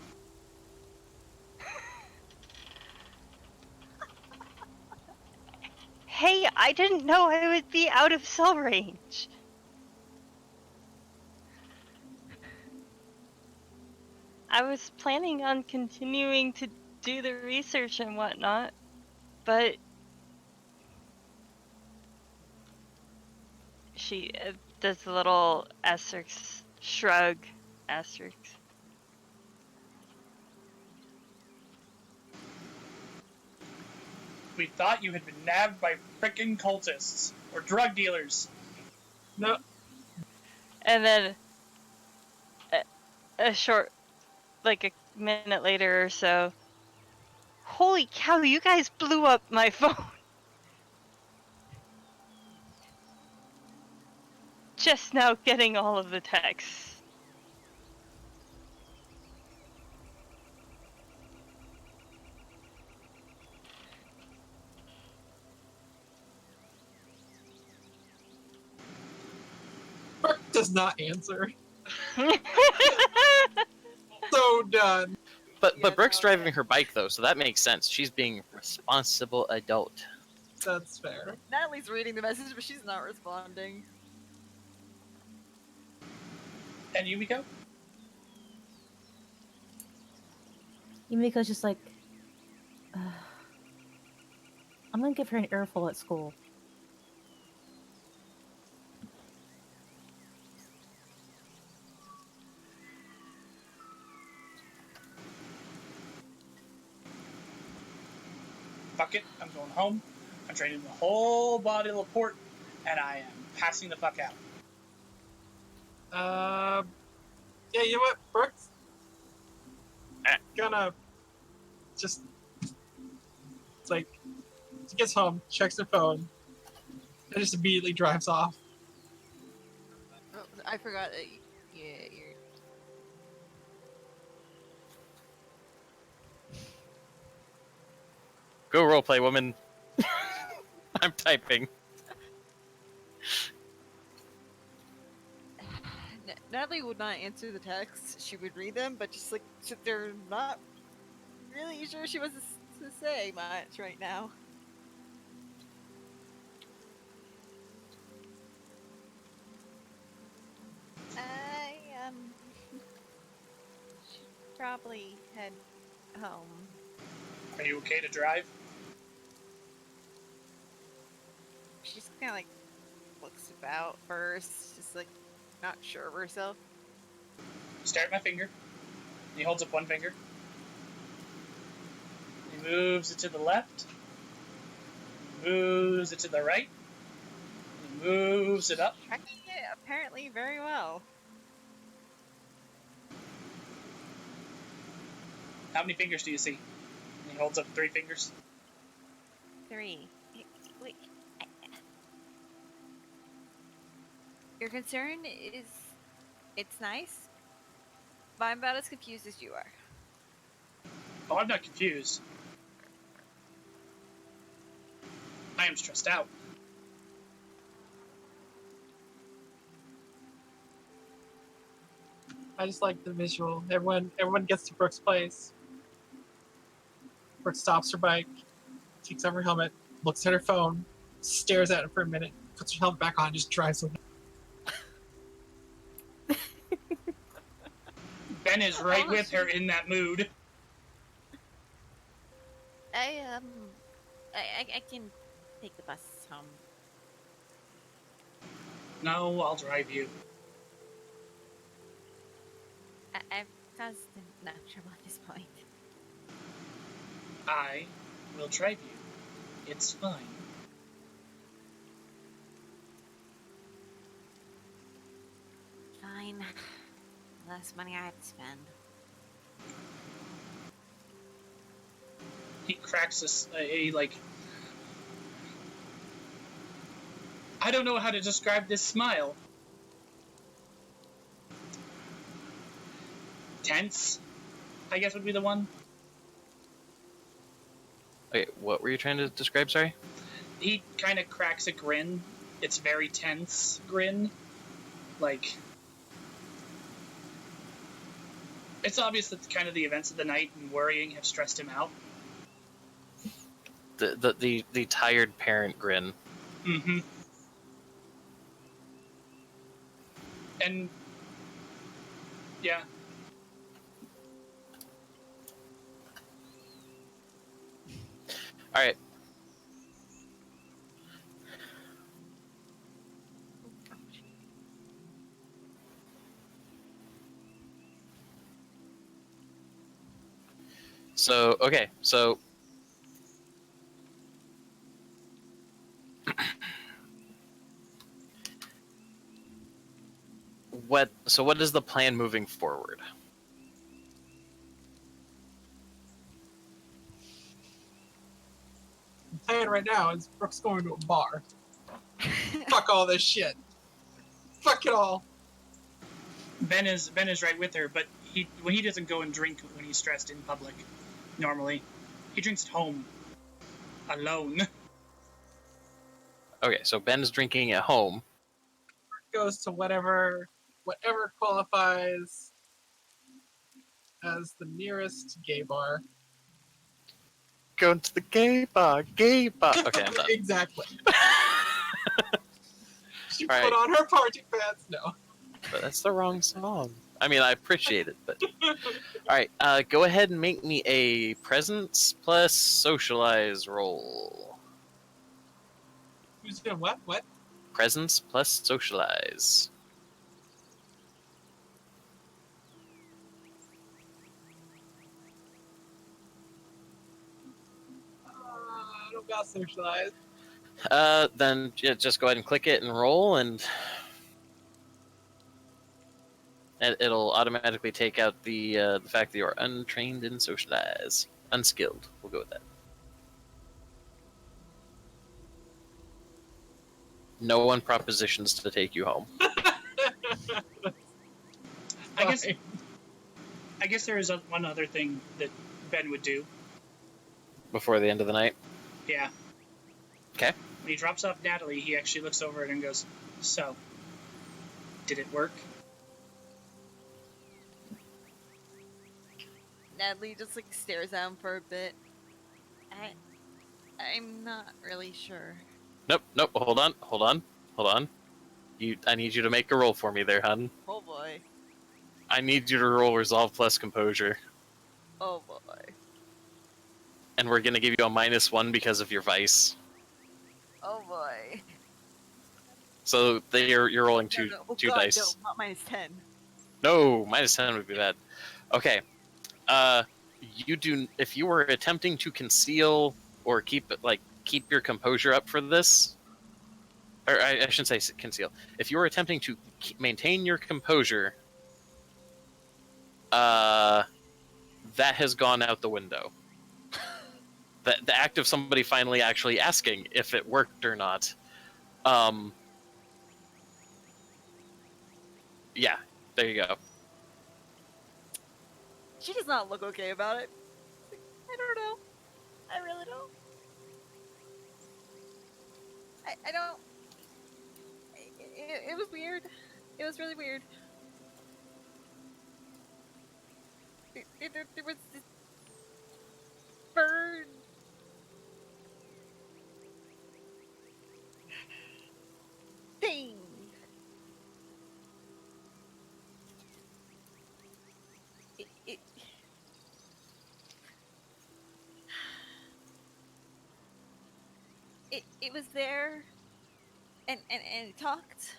Hey, I didn't know I would be out of cell range. I was planning on continuing to do the research and whatnot, but she does the little asterisk shrug asterisk. We thought you had been nabbed by frickin' cultists or drug dealers. No. And then a short, like a minute later or so, "Holy cow, you guys blew up my phone." Just now getting all of the texts. Brooke does not answer. So done. But Brooke's driving her bike though, so that makes sense. She's being a responsible adult. That's fair. Natalie's reading the message, but she's not responding. And Yumiko? Yumiko's just like, I'm gonna give her an earful at school. Fuck it, I'm going home. I'm draining the whole bottle of port, and I am passing the fuck out. Yeah, you know what, Brooke? gonna just like she gets home, checks her phone, and just immediately drives off. Oh, I forgot that. Yeah, you're. Go roleplay, woman. I'm typing. Natalie would not answer the texts. She would read them, but just like sit there, not really sure she was to say much right now. I should probably head home. Are you okay to drive? She's kind of like looks about first, just like not sure of herself. Stare at my finger. He holds up one finger. He moves it to the left. Moves it to the right. He moves it up. Tracking it apparently very well. How many fingers do you see? He holds up 3 fingers. 3. Wait. Your concern is it's nice, but I'm about as confused as you are. Oh, I'm not confused. I am stressed out. I just like the visual. Everyone gets to Brooke's place. Brooke stops her bike, takes off her helmet, looks at her phone, stares at it for a minute, puts her helmet back on, and just drives away. Ben is right with her in that mood. I can take the bus home. No, I'll drive you. I've caused enough trouble at this point. I will drive you. It's fine. Fine. Less money I have to spend. He cracks a like... I don't know how to describe this smile. Tense, I guess would be the one. Okay, what were you trying to describe? Sorry. He kind of cracks a grin. It's very tense grin. Like... It's obvious that kind of the events of the night and worrying have stressed him out. The tired parent grin. Mm-hmm. And... yeah. All right. So okay, so what is the plan moving forward? The plan right now is Brooke's going to a bar. Fuck all this shit. Fuck it all. Ben is right with her, but he doesn't go and drink when he's stressed in public. Normally, he drinks at home, alone. Okay, so Ben's drinking at home. Goes to whatever qualifies as the nearest gay bar. Going to the gay bar, gay bar. Okay, I'm done. Exactly. She All put right. on her party pants. No. But that's the wrong song. I mean, I appreciate it, but all right. Go ahead and make me a presence plus socialize roll. Who's doing what? What? Presence plus socialize. I don't got socialized. Then just go ahead and click it and roll, and it'll automatically take out the fact that you are untrained in socialize, unskilled. We'll go with that. No one propositions to take you home. I guess Fine. I guess there is one other thing that Ben would do. Before the end of the night. Yeah. Okay. When he drops off Natalie, he actually looks over it and goes, "So, did it work?" Natalie just like stares at him for a bit. I'm not really sure. Nope. Hold on. I need you to make a roll for me there, hun. Oh boy. I need you to roll resolve plus composure. Oh boy. And we're gonna give you a -1 because of your vice. Oh boy. So you're rolling two No. Oh, two God, dice. No, not -10. No, -10 would be bad. Okay. You do. If you were attempting to conceal or keep your composure up for this, or I shouldn't say conceal. If you were attempting to maintain your composure, that has gone out the window. The act of somebody finally actually asking if it worked or not. Yeah, there you go. She does not look okay about it. I don't know. I really don't. I don't. It was weird. It was really weird. There was this bird. Thing. It was there, and it talked.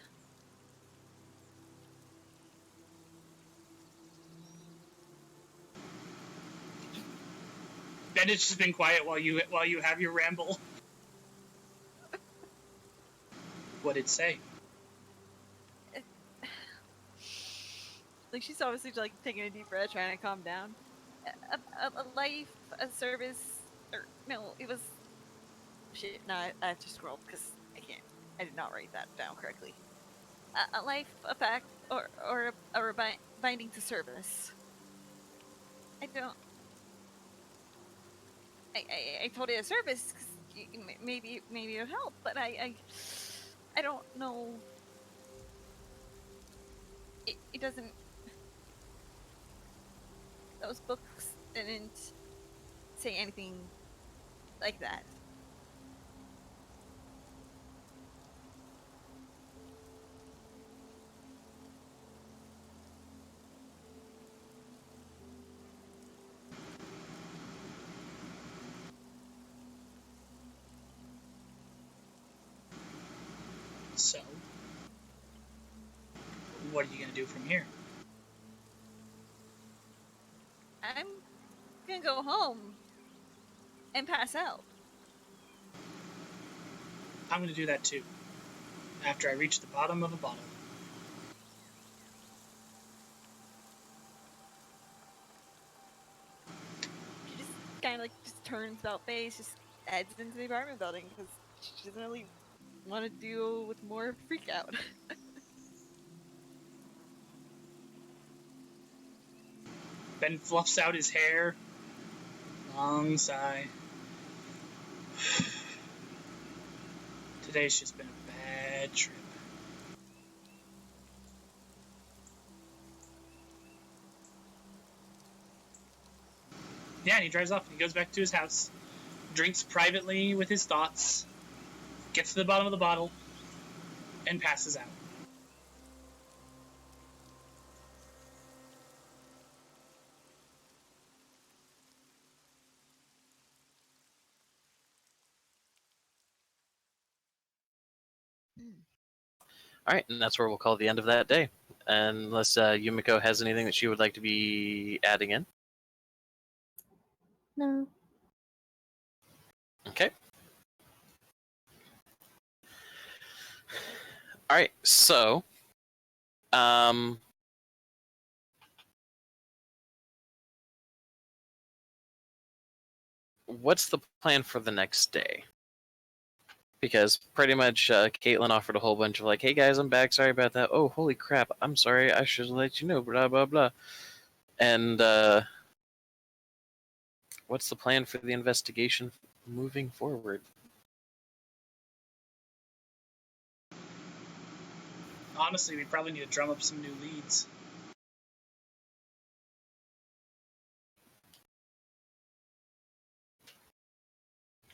Ben has just been quiet while you have your ramble. What did it say? Like she's obviously like taking a deep breath, trying to calm down. A life, a service, or no, it was shit. No, I have to scroll because I can't. I did not write that down correctly. A life, a fact, or a binding to service. I don't. I told it a service because maybe it would help, but I don't know. It doesn't. Those books didn't say anything like that. So, what are you gonna do from here? I'm gonna go home and pass out. I'm gonna do that too. After I reach the bottom of a bottle. She just kind of like just turns about face, just heads into the apartment building because she doesn't really want to deal with more freak out. Ben fluffs out his hair. Long sigh. Today's just been a bad trip. Yeah, and he drives off and he goes back to his house, drinks privately with his thoughts, gets to the bottom of the bottle, and passes out. All right, and that's where we'll call the end of that day. Unless Yumiko has anything that she would like to be adding in. No. Okay. All right, so what's the plan for the next day? Because pretty much Caitlin offered a whole bunch of like, hey guys, I'm back. Sorry about that. Oh, holy crap. I'm sorry. I should have let you know. Blah, blah, blah. And what's the plan for the investigation moving forward? Honestly, we probably need to drum up some new leads.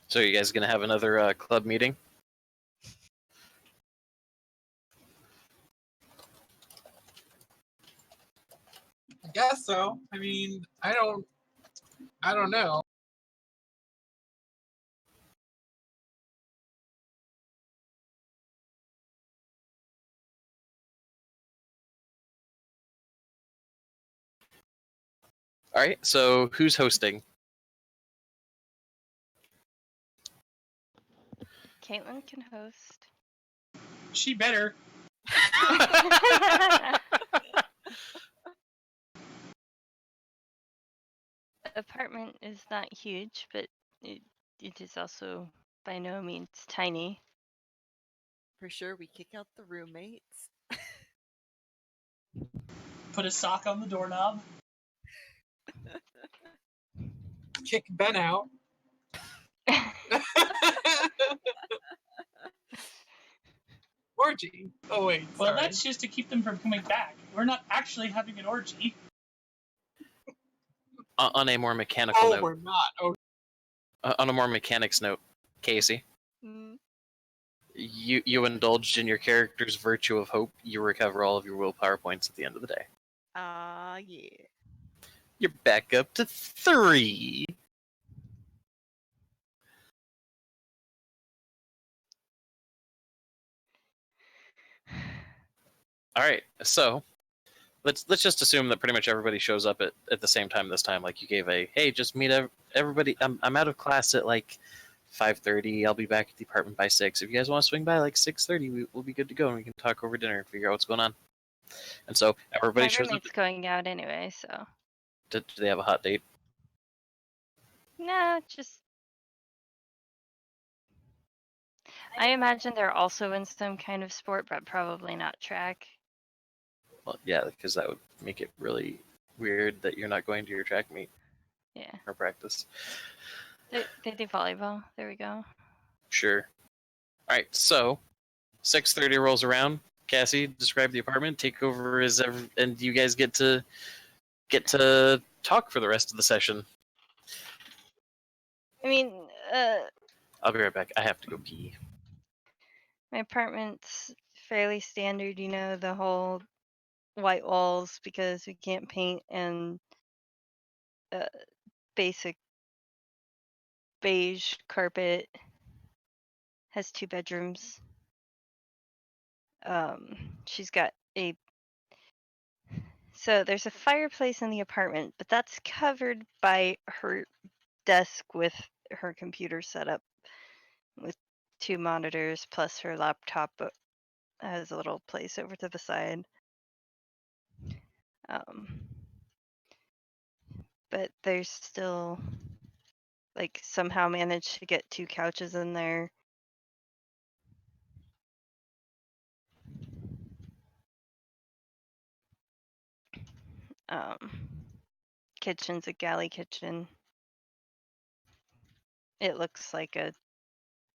So you guys going to have another club meeting? I guess so. I mean, I don't know. All right, so who's hosting? Caitlin can host. She better. Apartment is not huge, but it is also by no means tiny. For sure, we kick out the roommates. Put a sock on the doorknob. Kick Ben out. Orgy. Oh wait, Well, sorry. that's just to keep them from coming back. We're not actually having an orgy. On a more mechanical note. We're not. Oh, On a more mechanics note, Casey. Mm. You indulged in your character's virtue of hope. You recover all of your willpower points at the end of the day. Yeah. You're back up to 3. All right, so let's just assume that pretty much everybody shows up at the same time this time. Like you gave a, hey, just meet everybody. I'm out of class at like 5:30. I'll be back at the apartment by 6. If you guys want to swing by like 6:30, we'll be good to go and we can talk over dinner and figure out what's going on. And so everybody My shows up. roommate's going out anyway, so. Do they have a hot date? No, just. I imagine they're also in some kind of sport, but probably not track. Well, yeah, because that would make it really weird that you're not going to your track meet. Yeah. Or practice. They do volleyball. There we go. Sure. All right, so 6:30 rolls around. Cassie, describe the apartment. Take over and you guys get to talk for the rest of the session. I mean, I'll be right back. I have to go pee. my apartment's fairly standard, the whole white walls because we can't paint, and basic beige carpet. Has 2 bedrooms. She's got so there's a fireplace in the apartment, but that's covered by her desk with her computer set up with 2 monitors plus her laptop has a little place over to the side. But there's still somehow managed to get 2 couches in there. Kitchen's a galley kitchen. It looks like a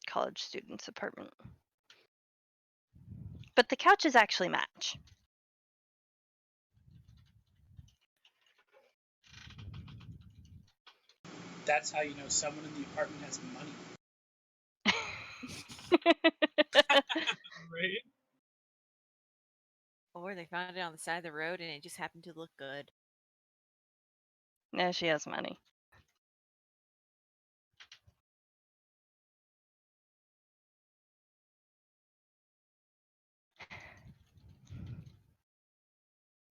college student's apartment. But the couches actually match. That's how you know someone in the apartment has money. right. Or they found it on the side of the road and it just happened to look good. No, she has money.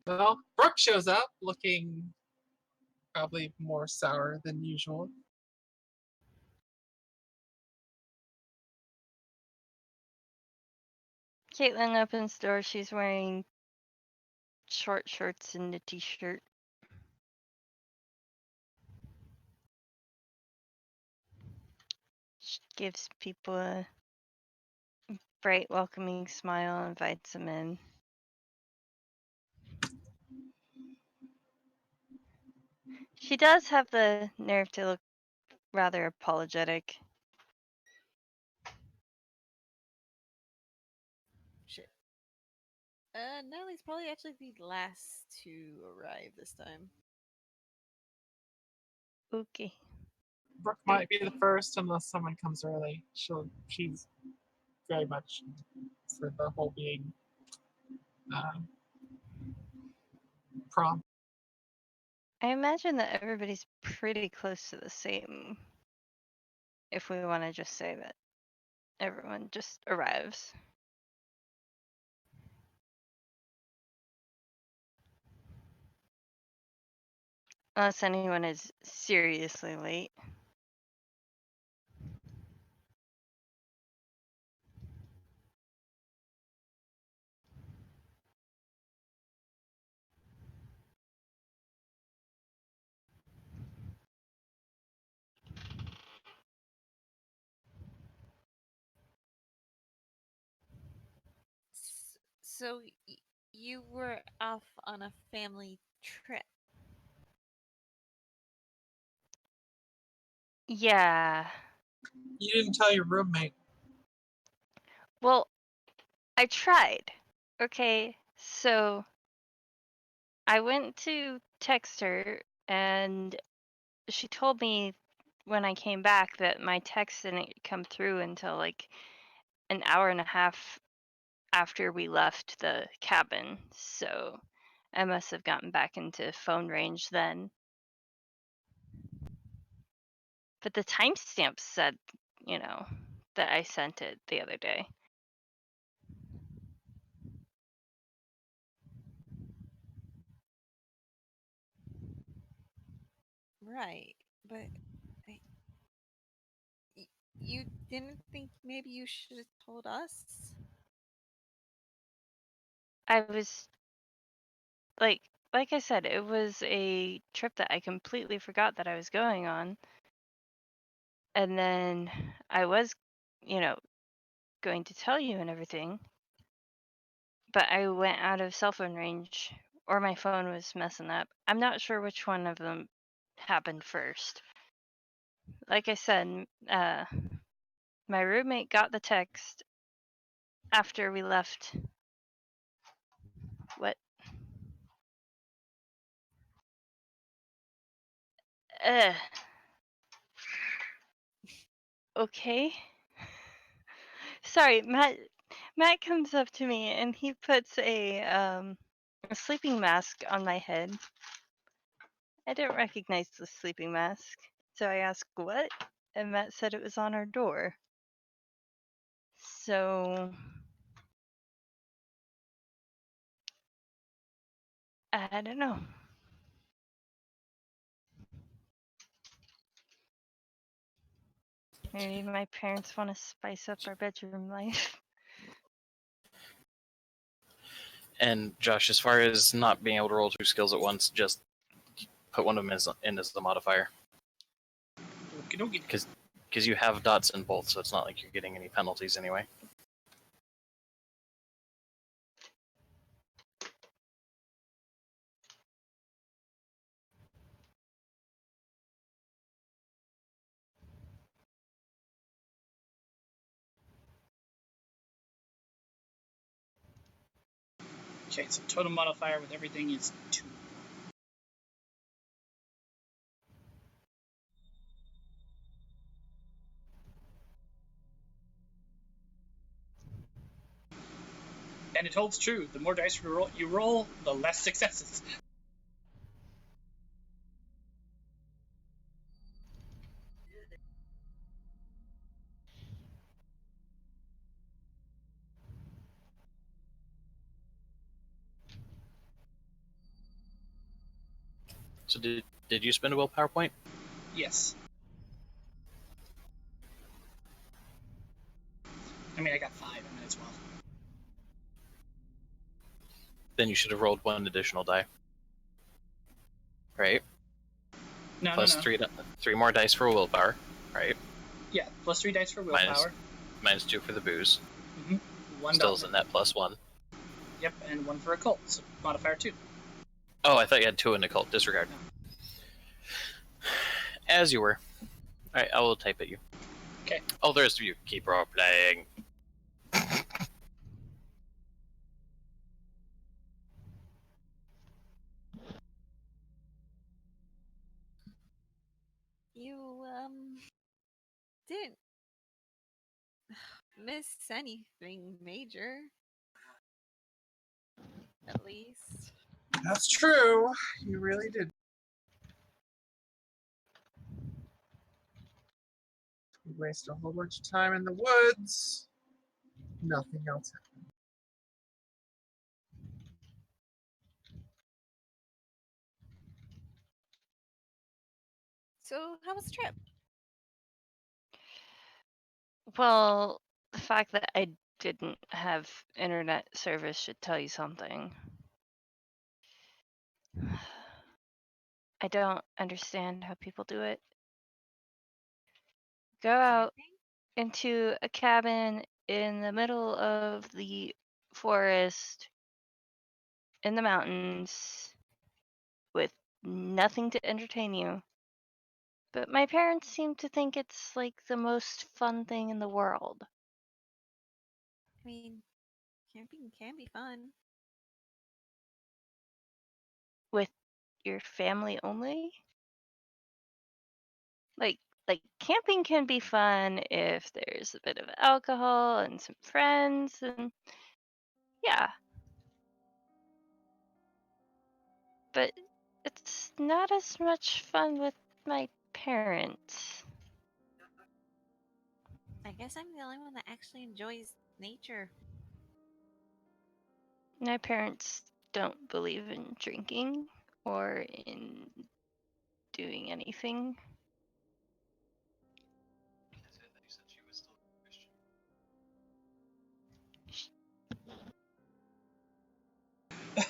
Well, Brooke shows up looking probably more sour than usual. Caitlin opens the door. She's wearing short shorts and a t-shirt. gives people a bright, welcoming smile, invites them in. She does have the nerve to look rather apologetic. Shit. Natalie's probably actually the last to arrive this time. Okay. Brooke might be the first unless someone comes early. She's very much for the whole being prompt. I imagine that everybody's pretty close to the same. If we want to just say that everyone just arrives. Unless anyone is seriously late. So you were off on a family trip. Yeah. You didn't tell your roommate. Well, I tried. Okay, so I went to text her and she told me when I came back that my text didn't come through until like an hour and a half after we left the cabin. So I must have gotten back into phone range then. But the timestamp said, that I sent it the other day. Right, but you didn't think maybe you should have told us? I was like I said, it was a trip that I completely forgot that I was going on. And then I was, going to tell you and everything. But I went out of cell phone range or my phone was messing up. I'm not sure which one of them happened first. Like I said, my roommate got the text after we left. What? Okay. Sorry, Matt comes up to me and he puts a sleeping mask on my head. I didn't recognize the sleeping mask, so I asked what, and Matt said it was on our door. So I don't know. Maybe my parents want to spice up our bedroom life. And Josh, as far as not being able to roll 2 skills at once, just put one of them in as the modifier. Because you have dots in both, so it's not like you're getting any penalties anyway. Okay, so total modifier with everything is 2. And it holds true. The more dice you roll, the less successes. So did you spend a willpower point? Yes. I mean, I got 5. I might as well. Then you should have rolled 1 additional die. Right? No, Plus no. 3 more dice for willpower. Right? Yeah, plus 3 dice for Minus- willpower. Minus 2 for the booze. Mm-hmm. 1 Still is a dominant. net plus 1. Yep, and 1 for occult, so modifier 2. Oh, I thought you had 2 in occult. Disregard. No. As you were. Alright, I will type at you. Okay. All the rest of you, keep role playing. You didn't miss anything major. At least. That's true. You really did. We wasted a whole bunch of time in the woods. Nothing else happened. So how was the trip? Well, the fact that I didn't have internet service should tell you something. I don't understand how people do it. Go out into a cabin in the middle of the forest in the mountains with nothing to entertain you. But my parents seem to think it's like the most fun thing in the world. I mean, camping can be fun. With your family only? Like camping can be fun if there's a bit of alcohol and some friends and yeah. But it's not as much fun with my parents. I guess I'm the only one that actually enjoys nature. My parents don't believe in drinking or in doing anything.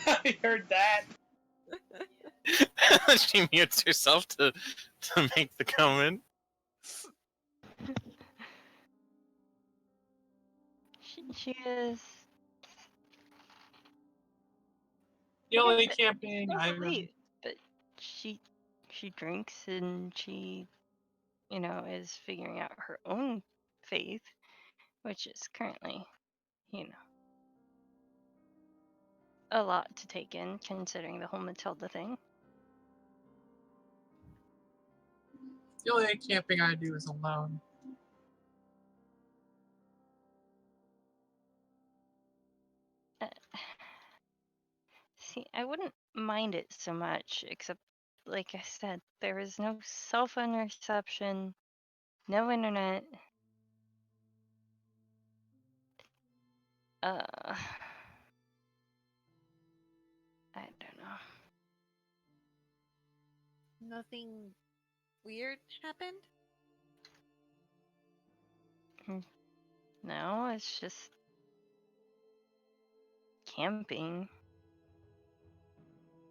I heard that. She mutes herself to make the comment. She is. The only Like I said, camping don't I've believe, but she drinks and she, is figuring out her own faith, which is currently, a lot to take in considering the whole Matilda thing. the only camping I do is alone. See, I wouldn't mind it so much, except, like I said, there is no cell phone reception, no internet. I don't know. Nothing weird happened? No, it's just camping.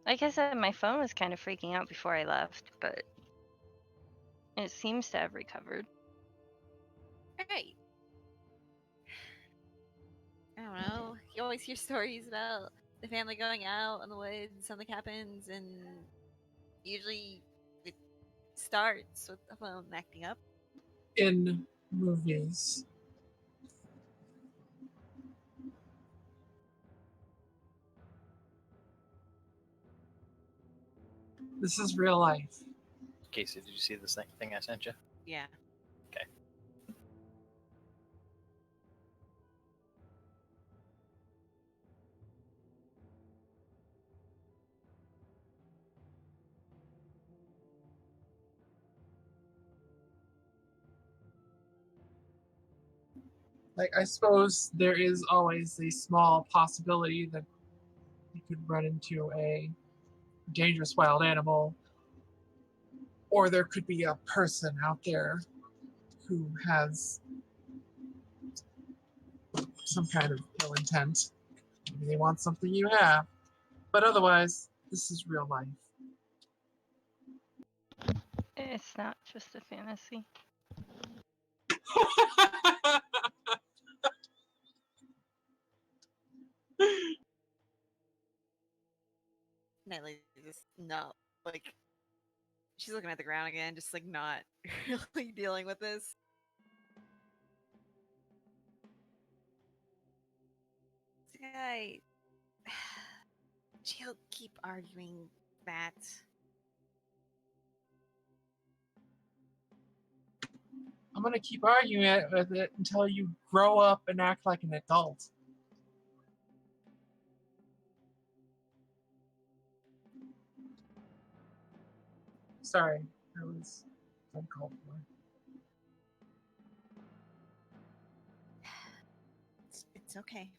Like I said, my phone was kind of freaking out before I left, but it seems to have recovered. Right. I don't know. You always hear stories about the family going out in the woods, something happens, and usually it starts with the phone acting up. In movies. This is real life. Casey, did you see this thing I sent you? Yeah. Okay. Like, I suppose there is always a small possibility that you could run into a dangerous wild animal, or there could be a person out there who has some kind of ill intent. Maybe they want something you have. But otherwise, this is real life. It's not just a fantasy. Nightly just not like she's looking at the ground again, just like not really dealing with this. Guy, she'll keep arguing that. I'm gonna keep arguing with it until you grow up and act like an adult. Sorry, that was uncalled for. It's okay.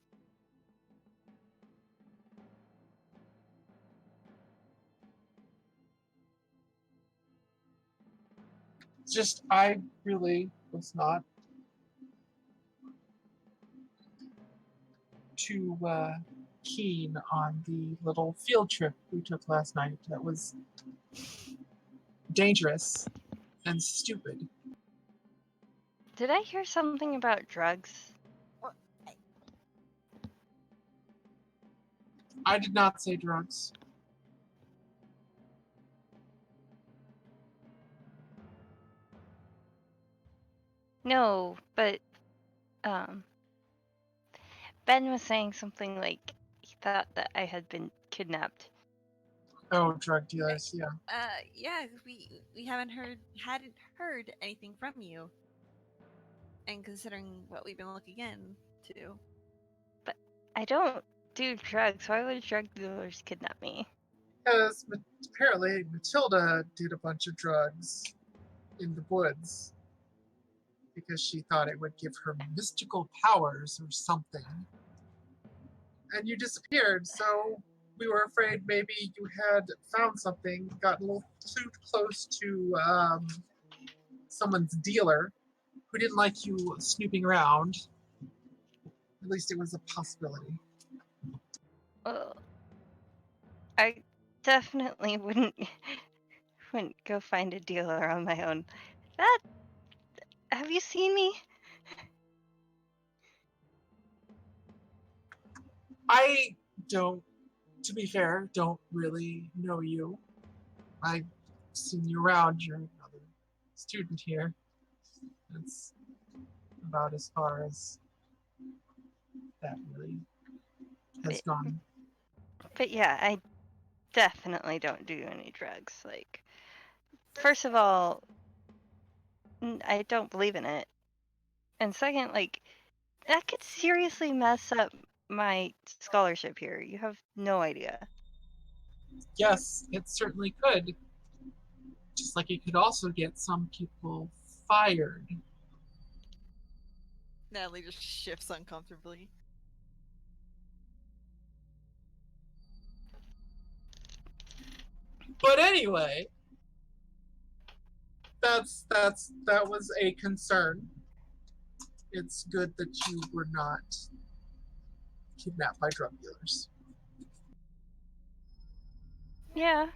It's just I really was not too keen on the little field trip we took last night. That was dangerous and stupid. Did I hear something about drugs? Well, I did not say drugs. No, but Ben was saying something like he thought that I had been kidnapped. Oh, drug dealers, yeah. Yeah, we hadn't heard anything from you. And considering what we've been looking into. But I don't do drugs. Why would drug dealers kidnap me? Because apparently Matilda did a bunch of drugs in the woods because she thought it would give her mystical powers or something. And you disappeared, so we were afraid maybe you had found something, gotten a little too close to someone's dealer who didn't like you snooping around. At least it was a possibility. Well, I definitely wouldn't go find a dealer on my own. Have you seen me? I don't, to be fair, don't really know you. I've seen you around. You're another student here. That's about as far as that really has gone. But yeah, I definitely don't do any drugs. Like, first of all, I don't believe in it. And second, like, that could seriously mess up my scholarship here. You have no idea. Yes, it certainly could. Just like it could also get some people fired. Natalie just shifts uncomfortably. But anyway, that was a concern. It's good that you were not kidnapped by drug dealers. Yeah.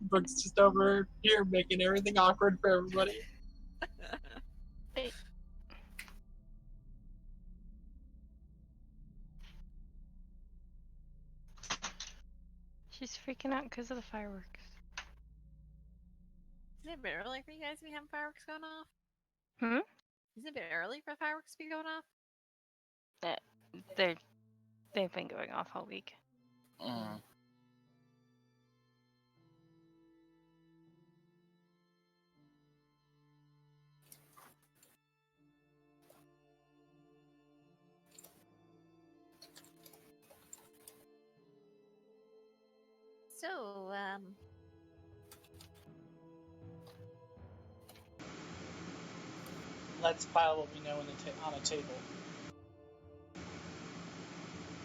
Brooke's just over here making everything awkward for everybody. She's freaking out because of the fireworks. Isn't it a bit early for you guys to be having fireworks going off? Hmm? Isn't it a bit early for fireworks to be going off? They've been going off all week. Mm. So, Let's pile what we know on a table.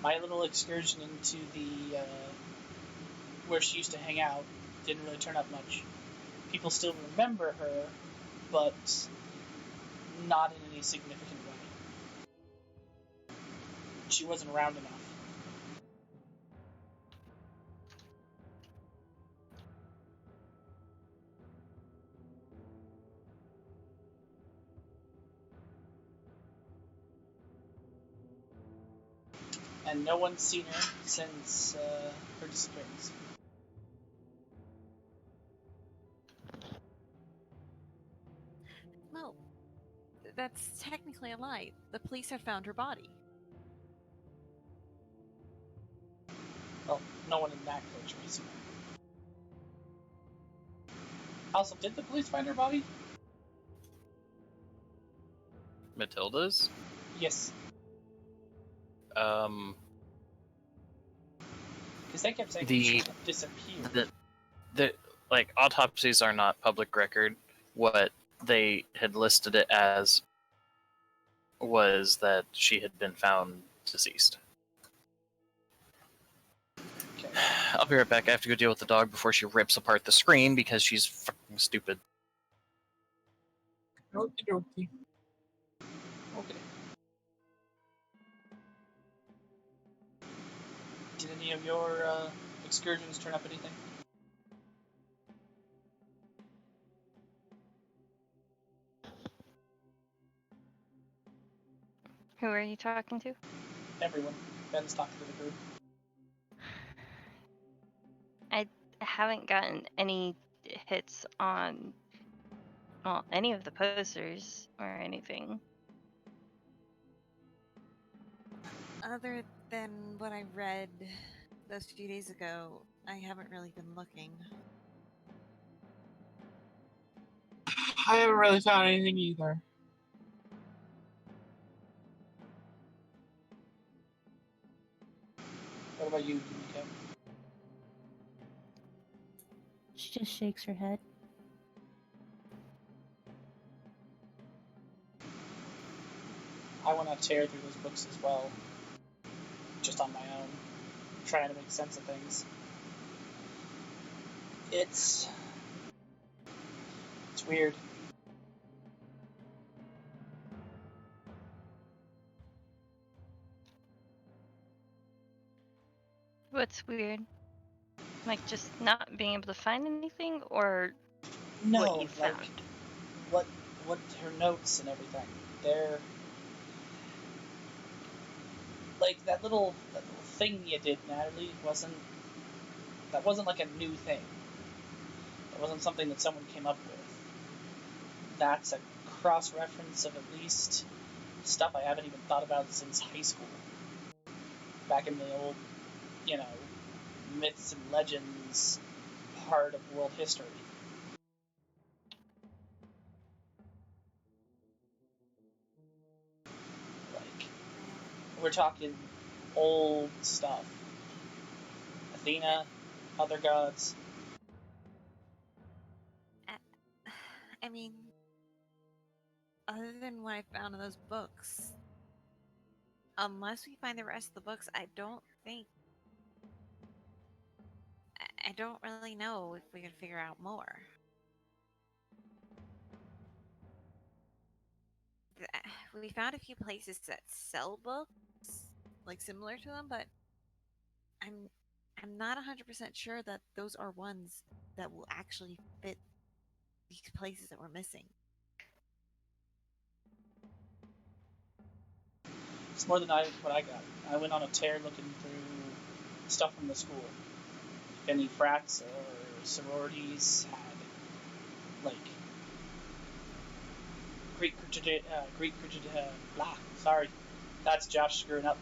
My little excursion into the where she used to hang out didn't really turn up much. People still remember her, but not in any significant way. She wasn't around enough. And no one's seen her since her disappearance. Well, that's technically a lie. The police have found her body. Well, no one in that culture has seen her. Also, did the police find her body? Matilda's? Yes. Um, Because they kept saying The- she disappeared. the like autopsies are not public record. What they had listed it as was that she had been found deceased. Okay. I'll be right back. I have to go deal with the dog before she rips apart the screen because she's fucking stupid. Okie dokie. Okay. Did any of your excursions turn up anything? Who are you talking to? Everyone. Ben's talking to the group. I haven't gotten any hits on, well, any of the posters or anything. Other than what I read those few days ago, I haven't really been looking. I haven't really found anything either. What about you, Yumiko? She just shakes her head. I want to tear through those books as well. Just on my own. Trying to make sense of things. It's weird. What's weird? Like just not being able to find anything, or No, what you like found? what her notes and everything. They're like that little thing you did, Natalie, wasn't like a new thing. It wasn't something that someone came up with. That's a cross-reference of at least stuff I haven't even thought about since high school. Back in the old, myths and legends part of world history. Like, we're talking old stuff. Athena, other gods. I mean, other than what I found in those books, unless we find the rest of the books, I don't really know if we can figure out more. We found a few places that sell books, like similar to them, but I'm not 100% sure that those are ones that will actually fit these places that we're missing. It's more than what I got. I went on a tear looking through stuff from the school. If any frats or sororities had, like, sorry, that's Josh screwing up.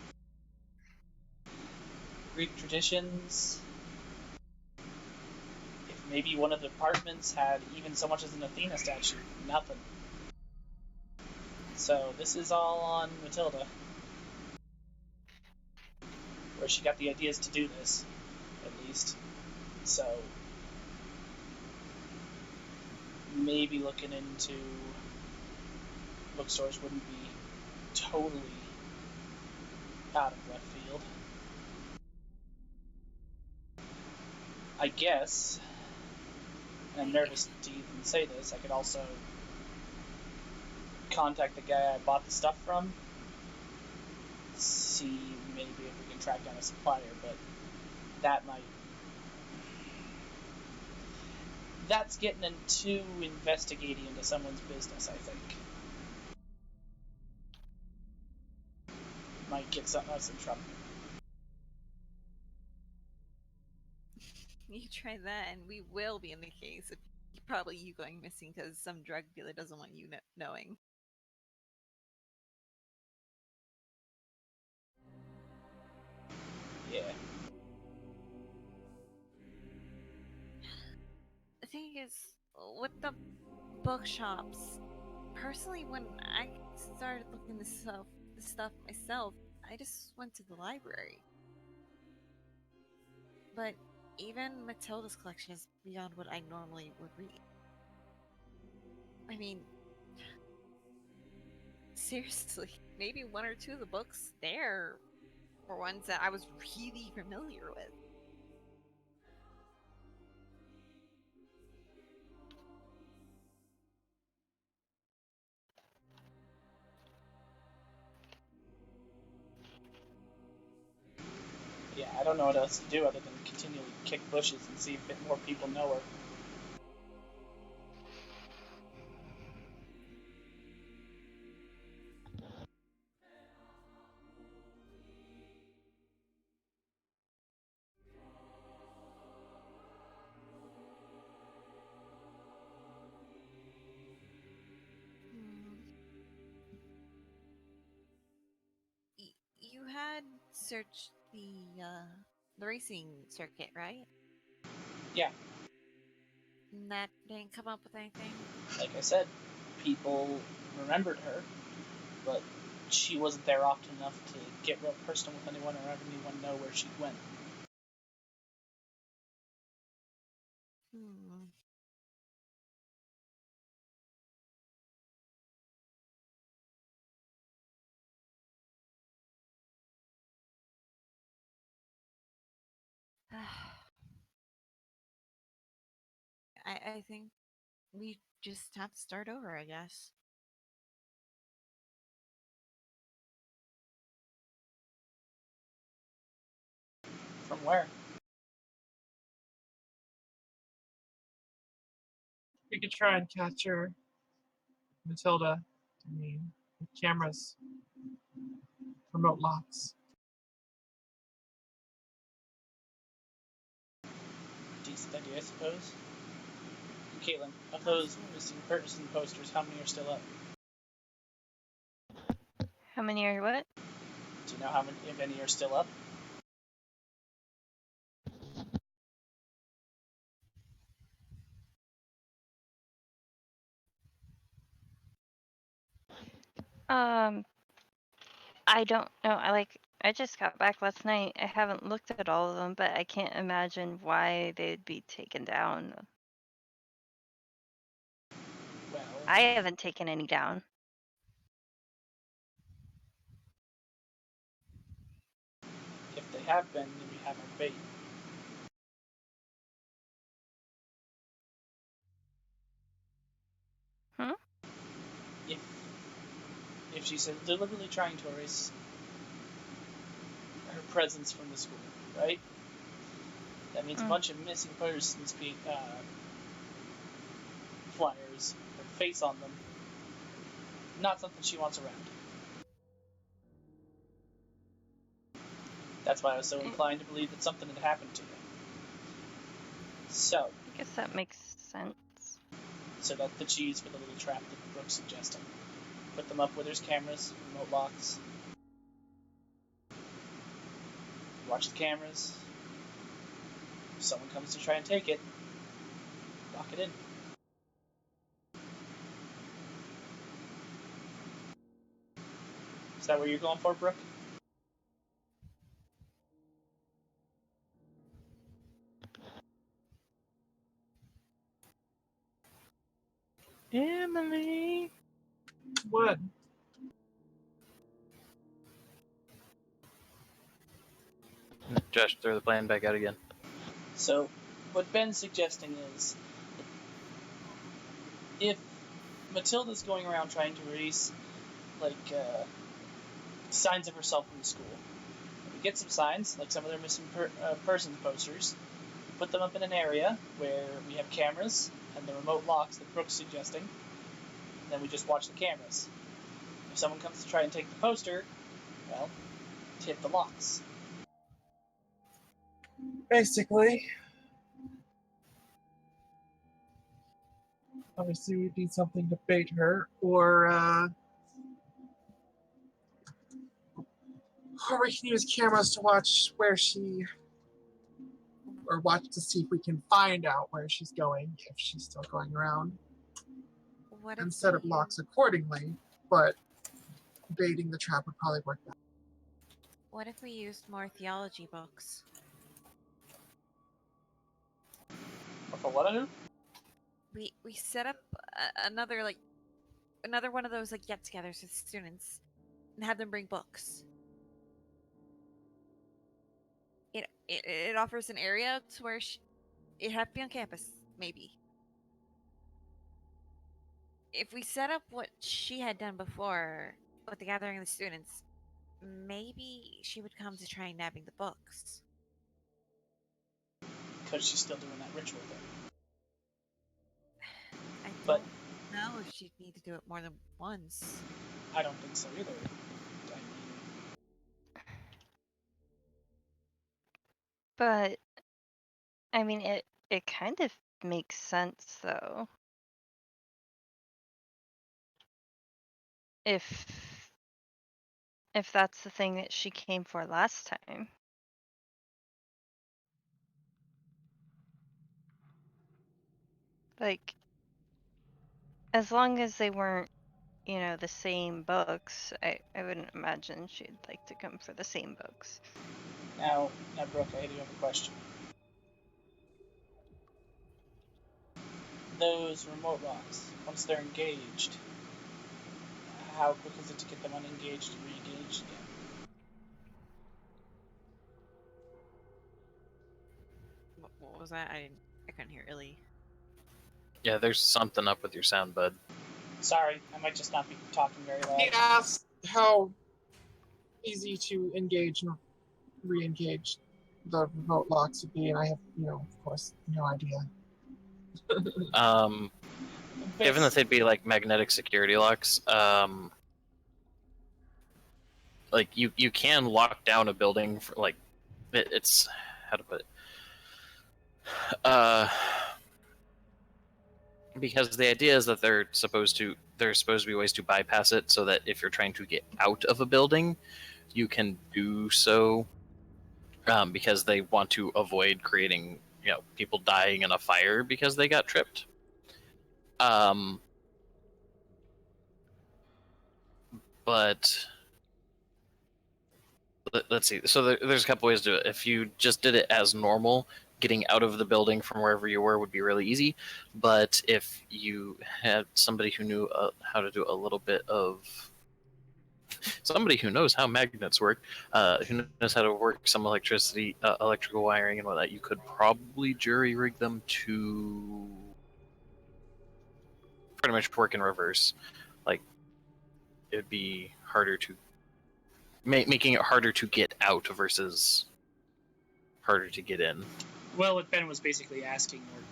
Greek traditions. If maybe one of the departments had even so much as an Athena statue, nothing. So this is all on Matilda, where she got the ideas to do this, at least. So maybe looking into bookstores wouldn't be totally out of left field. I guess, and I'm nervous to even say this, I could also contact the guy I bought the stuff from, see maybe if we can track down a supplier, but that might... That's getting into investigating into someone's business, I think. Might get us in trouble. You try that, and we will be in the case of probably you going missing because some drug dealer doesn't want you knowing. Yeah. The thing is, with the bookshops, personally, when I started looking this stuff myself, I just went to the library. But even Matilda's collection is beyond what I normally would read. I mean, seriously, maybe one or two of the books there were ones that I was really familiar with. Yeah, I don't know what else to do other than continually kick bushes and see if more people know her. You had searched the racing circuit, right? Yeah. And that didn't come up with anything? Like I said, people remembered her, but she wasn't there often enough to get real personal with anyone or have anyone know where she went. I think we just have to start over, I guess. From where? We could try and catch her, Matilda. I mean, with cameras, remote locks. Decent idea, I suppose. Caitlin, of those missing person posters, how many are still up? How many are what? Do you know how many, if any, are still up? I don't know. I just got back last night. I haven't looked at all of them, but I can't imagine why they'd be taken down. Well, I haven't taken any down. if they have been, then we have our bait. If she's deliberately trying to erase her presence from the school, right? That means a bunch of missing persons flyers with her face on them. Not something she wants around. That's why I was so inclined to believe that something had happened to you. So, I guess that makes sense. so that's the cheese for the little trap that Brooke's suggesting. Put them up where there's cameras, remote locks. Watch the cameras. If someone comes to try and take it, lock it in. Is that what you're going for, Brooke? Emily. What? Josh, throw the plan back out again. So, what Ben's suggesting is, if Matilda's going around trying to release, like, signs of herself from the school, we get some signs, like some of their missing persons posters, put them up in an area where we have cameras and the remote locks that Brooke's suggesting, and then we just watch the cameras. If someone comes to try and take the poster, well, hit the locks. Basically, obviously we need something to bait her, or we can use cameras to watch where she, or watch to see if we can find out where she's going, if she's still going around, What and if set up we- locks accordingly. But baiting the trap would probably work better. What if we used more theology books? Or for what I do? We set up another one of those like get-togethers with students and have them bring books. It offers an area to where it have to be on campus, maybe. If we set up what she had done before with the gathering of the students, maybe she would come to try nabbing the books. Because she's still doing that ritual thing. I But- don't know if she'd need to do it more than once. I don't think so either. I mean, But I mean, it kind of makes sense though. If that's the thing that she came for last time. Like, as long as they weren't, the same books, I wouldn't imagine she'd like to come for the same books. now, Brooke, I do have a question. Those remote locks, once they're engaged, how quick is it to get them unengaged and re-engaged again? What was that? I couldn't hear Illy. Yeah, there's something up with your sound, bud. Sorry, I might just not be talking very loud. He asked how easy to engage and re-engage the remote locks would be, and I have, of course, no idea. Given that they'd be like magnetic security locks, like you can lock down a building for like it's how to put it. Because the idea is that there's supposed to be ways to bypass it, so that if you're trying to get out of a building, you can do so, because they want to avoid creating people dying in a fire because they got tripped. But let's see. So there's a couple ways to do it. If you just did it as normal, getting out of the building from wherever you were would be really easy. But if you had somebody who knew how to do a little bit of somebody who knows how magnets work, who knows how to work some electricity, electrical wiring and whatnot, you could probably jury rig them to pretty much work in reverse. Like, it'd be harder to making it harder to get out versus harder to get in. Well, what Ben was basically asking or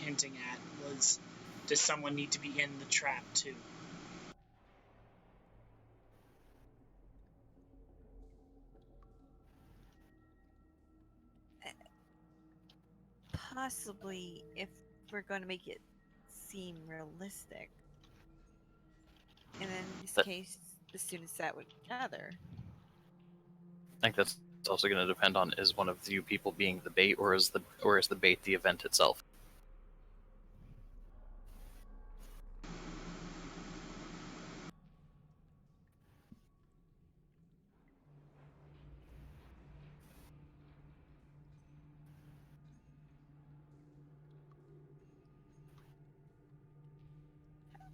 hinting at was, does someone need to be in the trap too? Possibly, if we're going to make it seem realistic. And then in this case, the students that would gather. I think that's also going to depend on, is one of you people being the bait, or is the bait the event itself?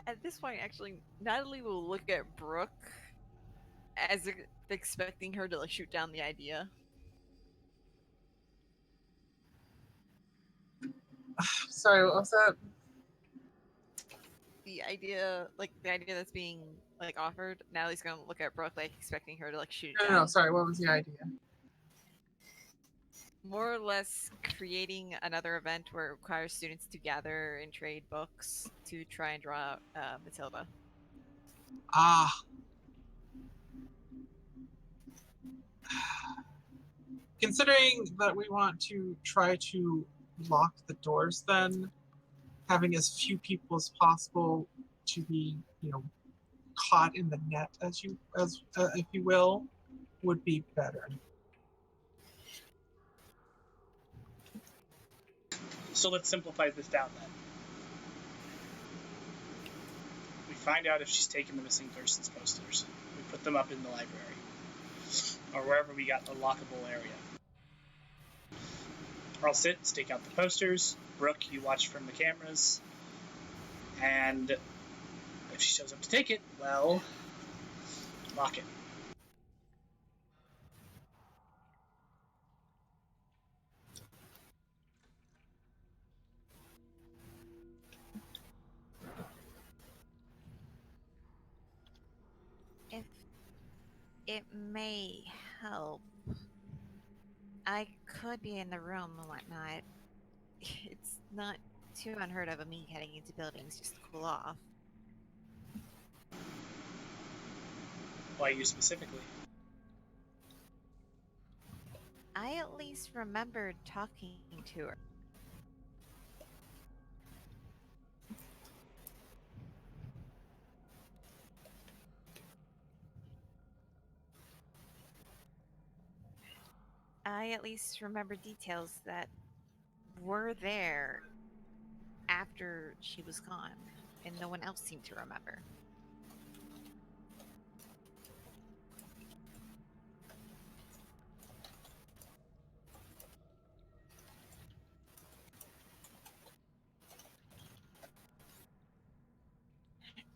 At this point, actually, Natalie will look at Brooke as expecting her to like shoot down the idea. Sorry, what was that? The idea that's being like offered. Natalie's gonna look at Brooke like expecting her to like shoot it No, down. no, sorry, what was the idea? More or less creating another event where it requires students to gather and trade books to try and draw out Matilda. Ah. Considering that we want to try to lock the doors, then having as few people as possible to be, caught in the net, as if you will, would be better. So let's simplify this down then. We find out if she's taken the missing persons posters. We put them up in the library. Or wherever we got the lockable area. I'll sit, stake out the posters. Brooke, you watch from the cameras. And if she shows up to take it, well, lock it. If it may help, I could be in the room and whatnot. It's not too unheard of me heading into buildings just to cool off. Why you specifically? I at least remembered talking to her. I at least remember details that were there after she was gone, and no one else seemed to remember.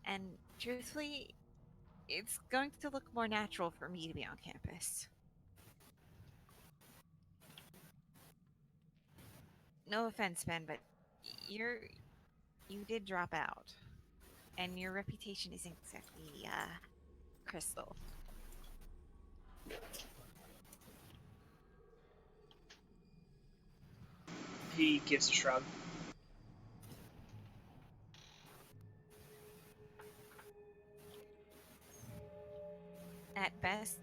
And truthfully, it's going to look more natural for me to be on campus. No offense, Ben, but you did drop out, and your reputation isn't exactly crystal. He gives a shrug. At best,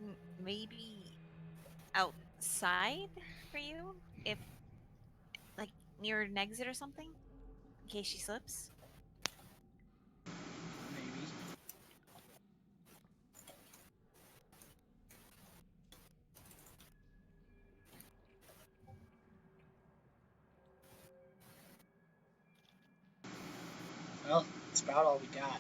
maybe outside for you, if like near an exit or something, in case she slips. Maybe. Well, it's about all we got.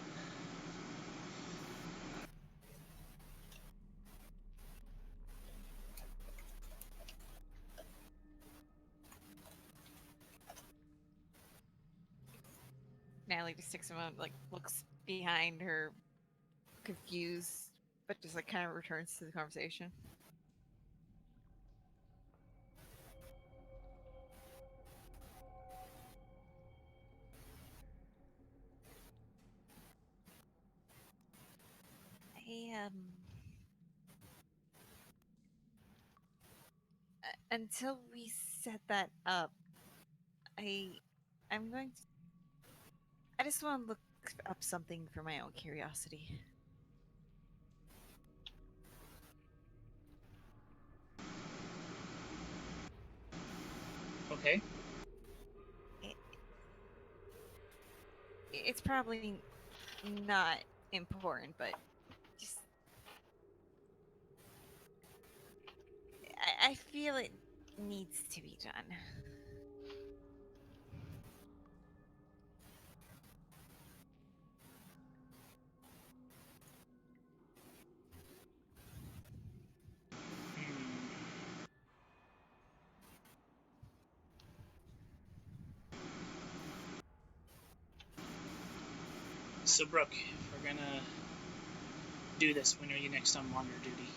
Natalie just takes a moment, like looks behind her, confused, but just like kind of returns to the conversation. Until we set that up, I'm going to. I just want to look up something for my own curiosity. Okay. It's probably not important, but just I feel it needs to be done. So, Brooke, if we're gonna do this, when are you next on wander duty?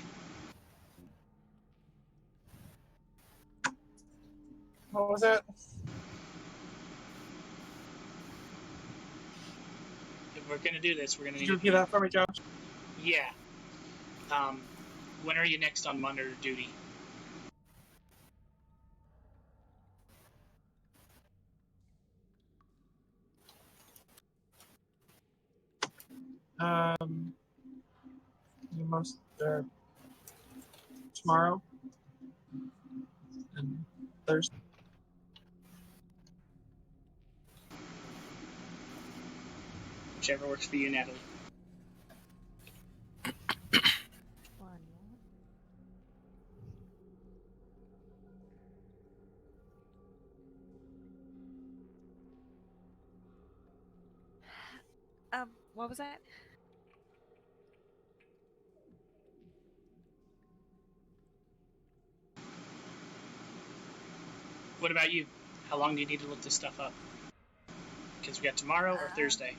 What was that? we're gonna do this, we're gonna Could need you repeat that for me, Josh? Yeah. When are you next on monitor duty? Most tomorrow and Thursday. Whichever works for you, Natalie. One moment. What was that? What about you? How long do you need to look this stuff up? Because we got tomorrow or Thursday.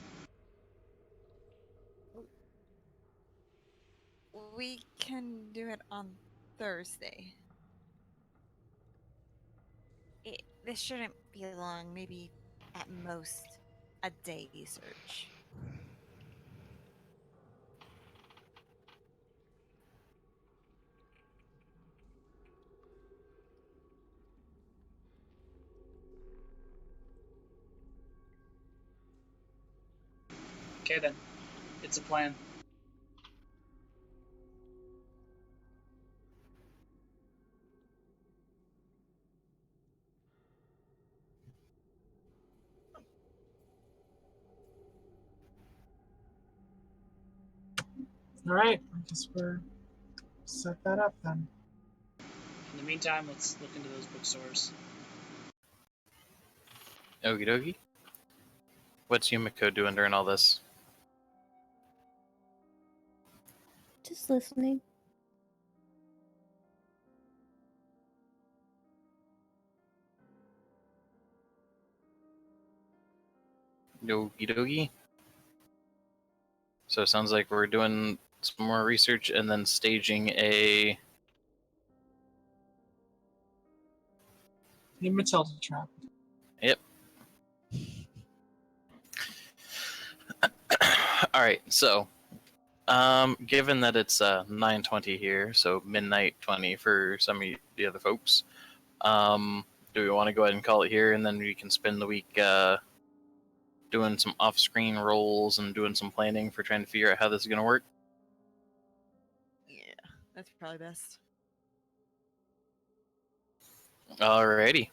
We can do it on Thursday. This shouldn't be long, maybe at most a day search. Okay then. It's a plan. All right, I guess we're set that up then. In the meantime, let's look into those bookstores. Okie dokie. What's Yumiko doing during all this? Just listening. Okie dokie. So it sounds like we're doing some more research and then staging a... The Matilda trap. Yep. Alright, so... given that it's 9:20 here, so midnight 20 for some of the other folks, do we want to go ahead and call it here, and then we can spend the week doing some off-screen rolls and doing some planning for trying to figure out how this is going to work? Yeah, that's probably best. Alrighty.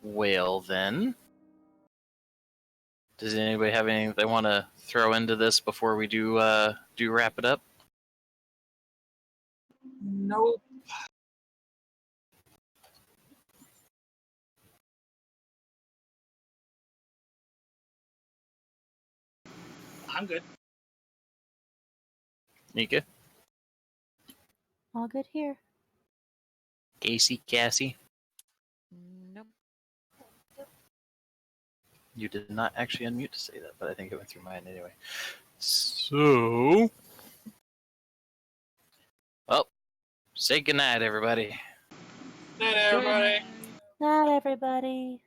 Well then, does anybody have anything they want to throw into this before we do wrap it up? Nope. I'm good. Nika? All good here. Cassie? Nope. You did not actually unmute to say that, but I think it went through mine anyway. So... Well, say goodnight, everybody. Night, everybody. Not everybody.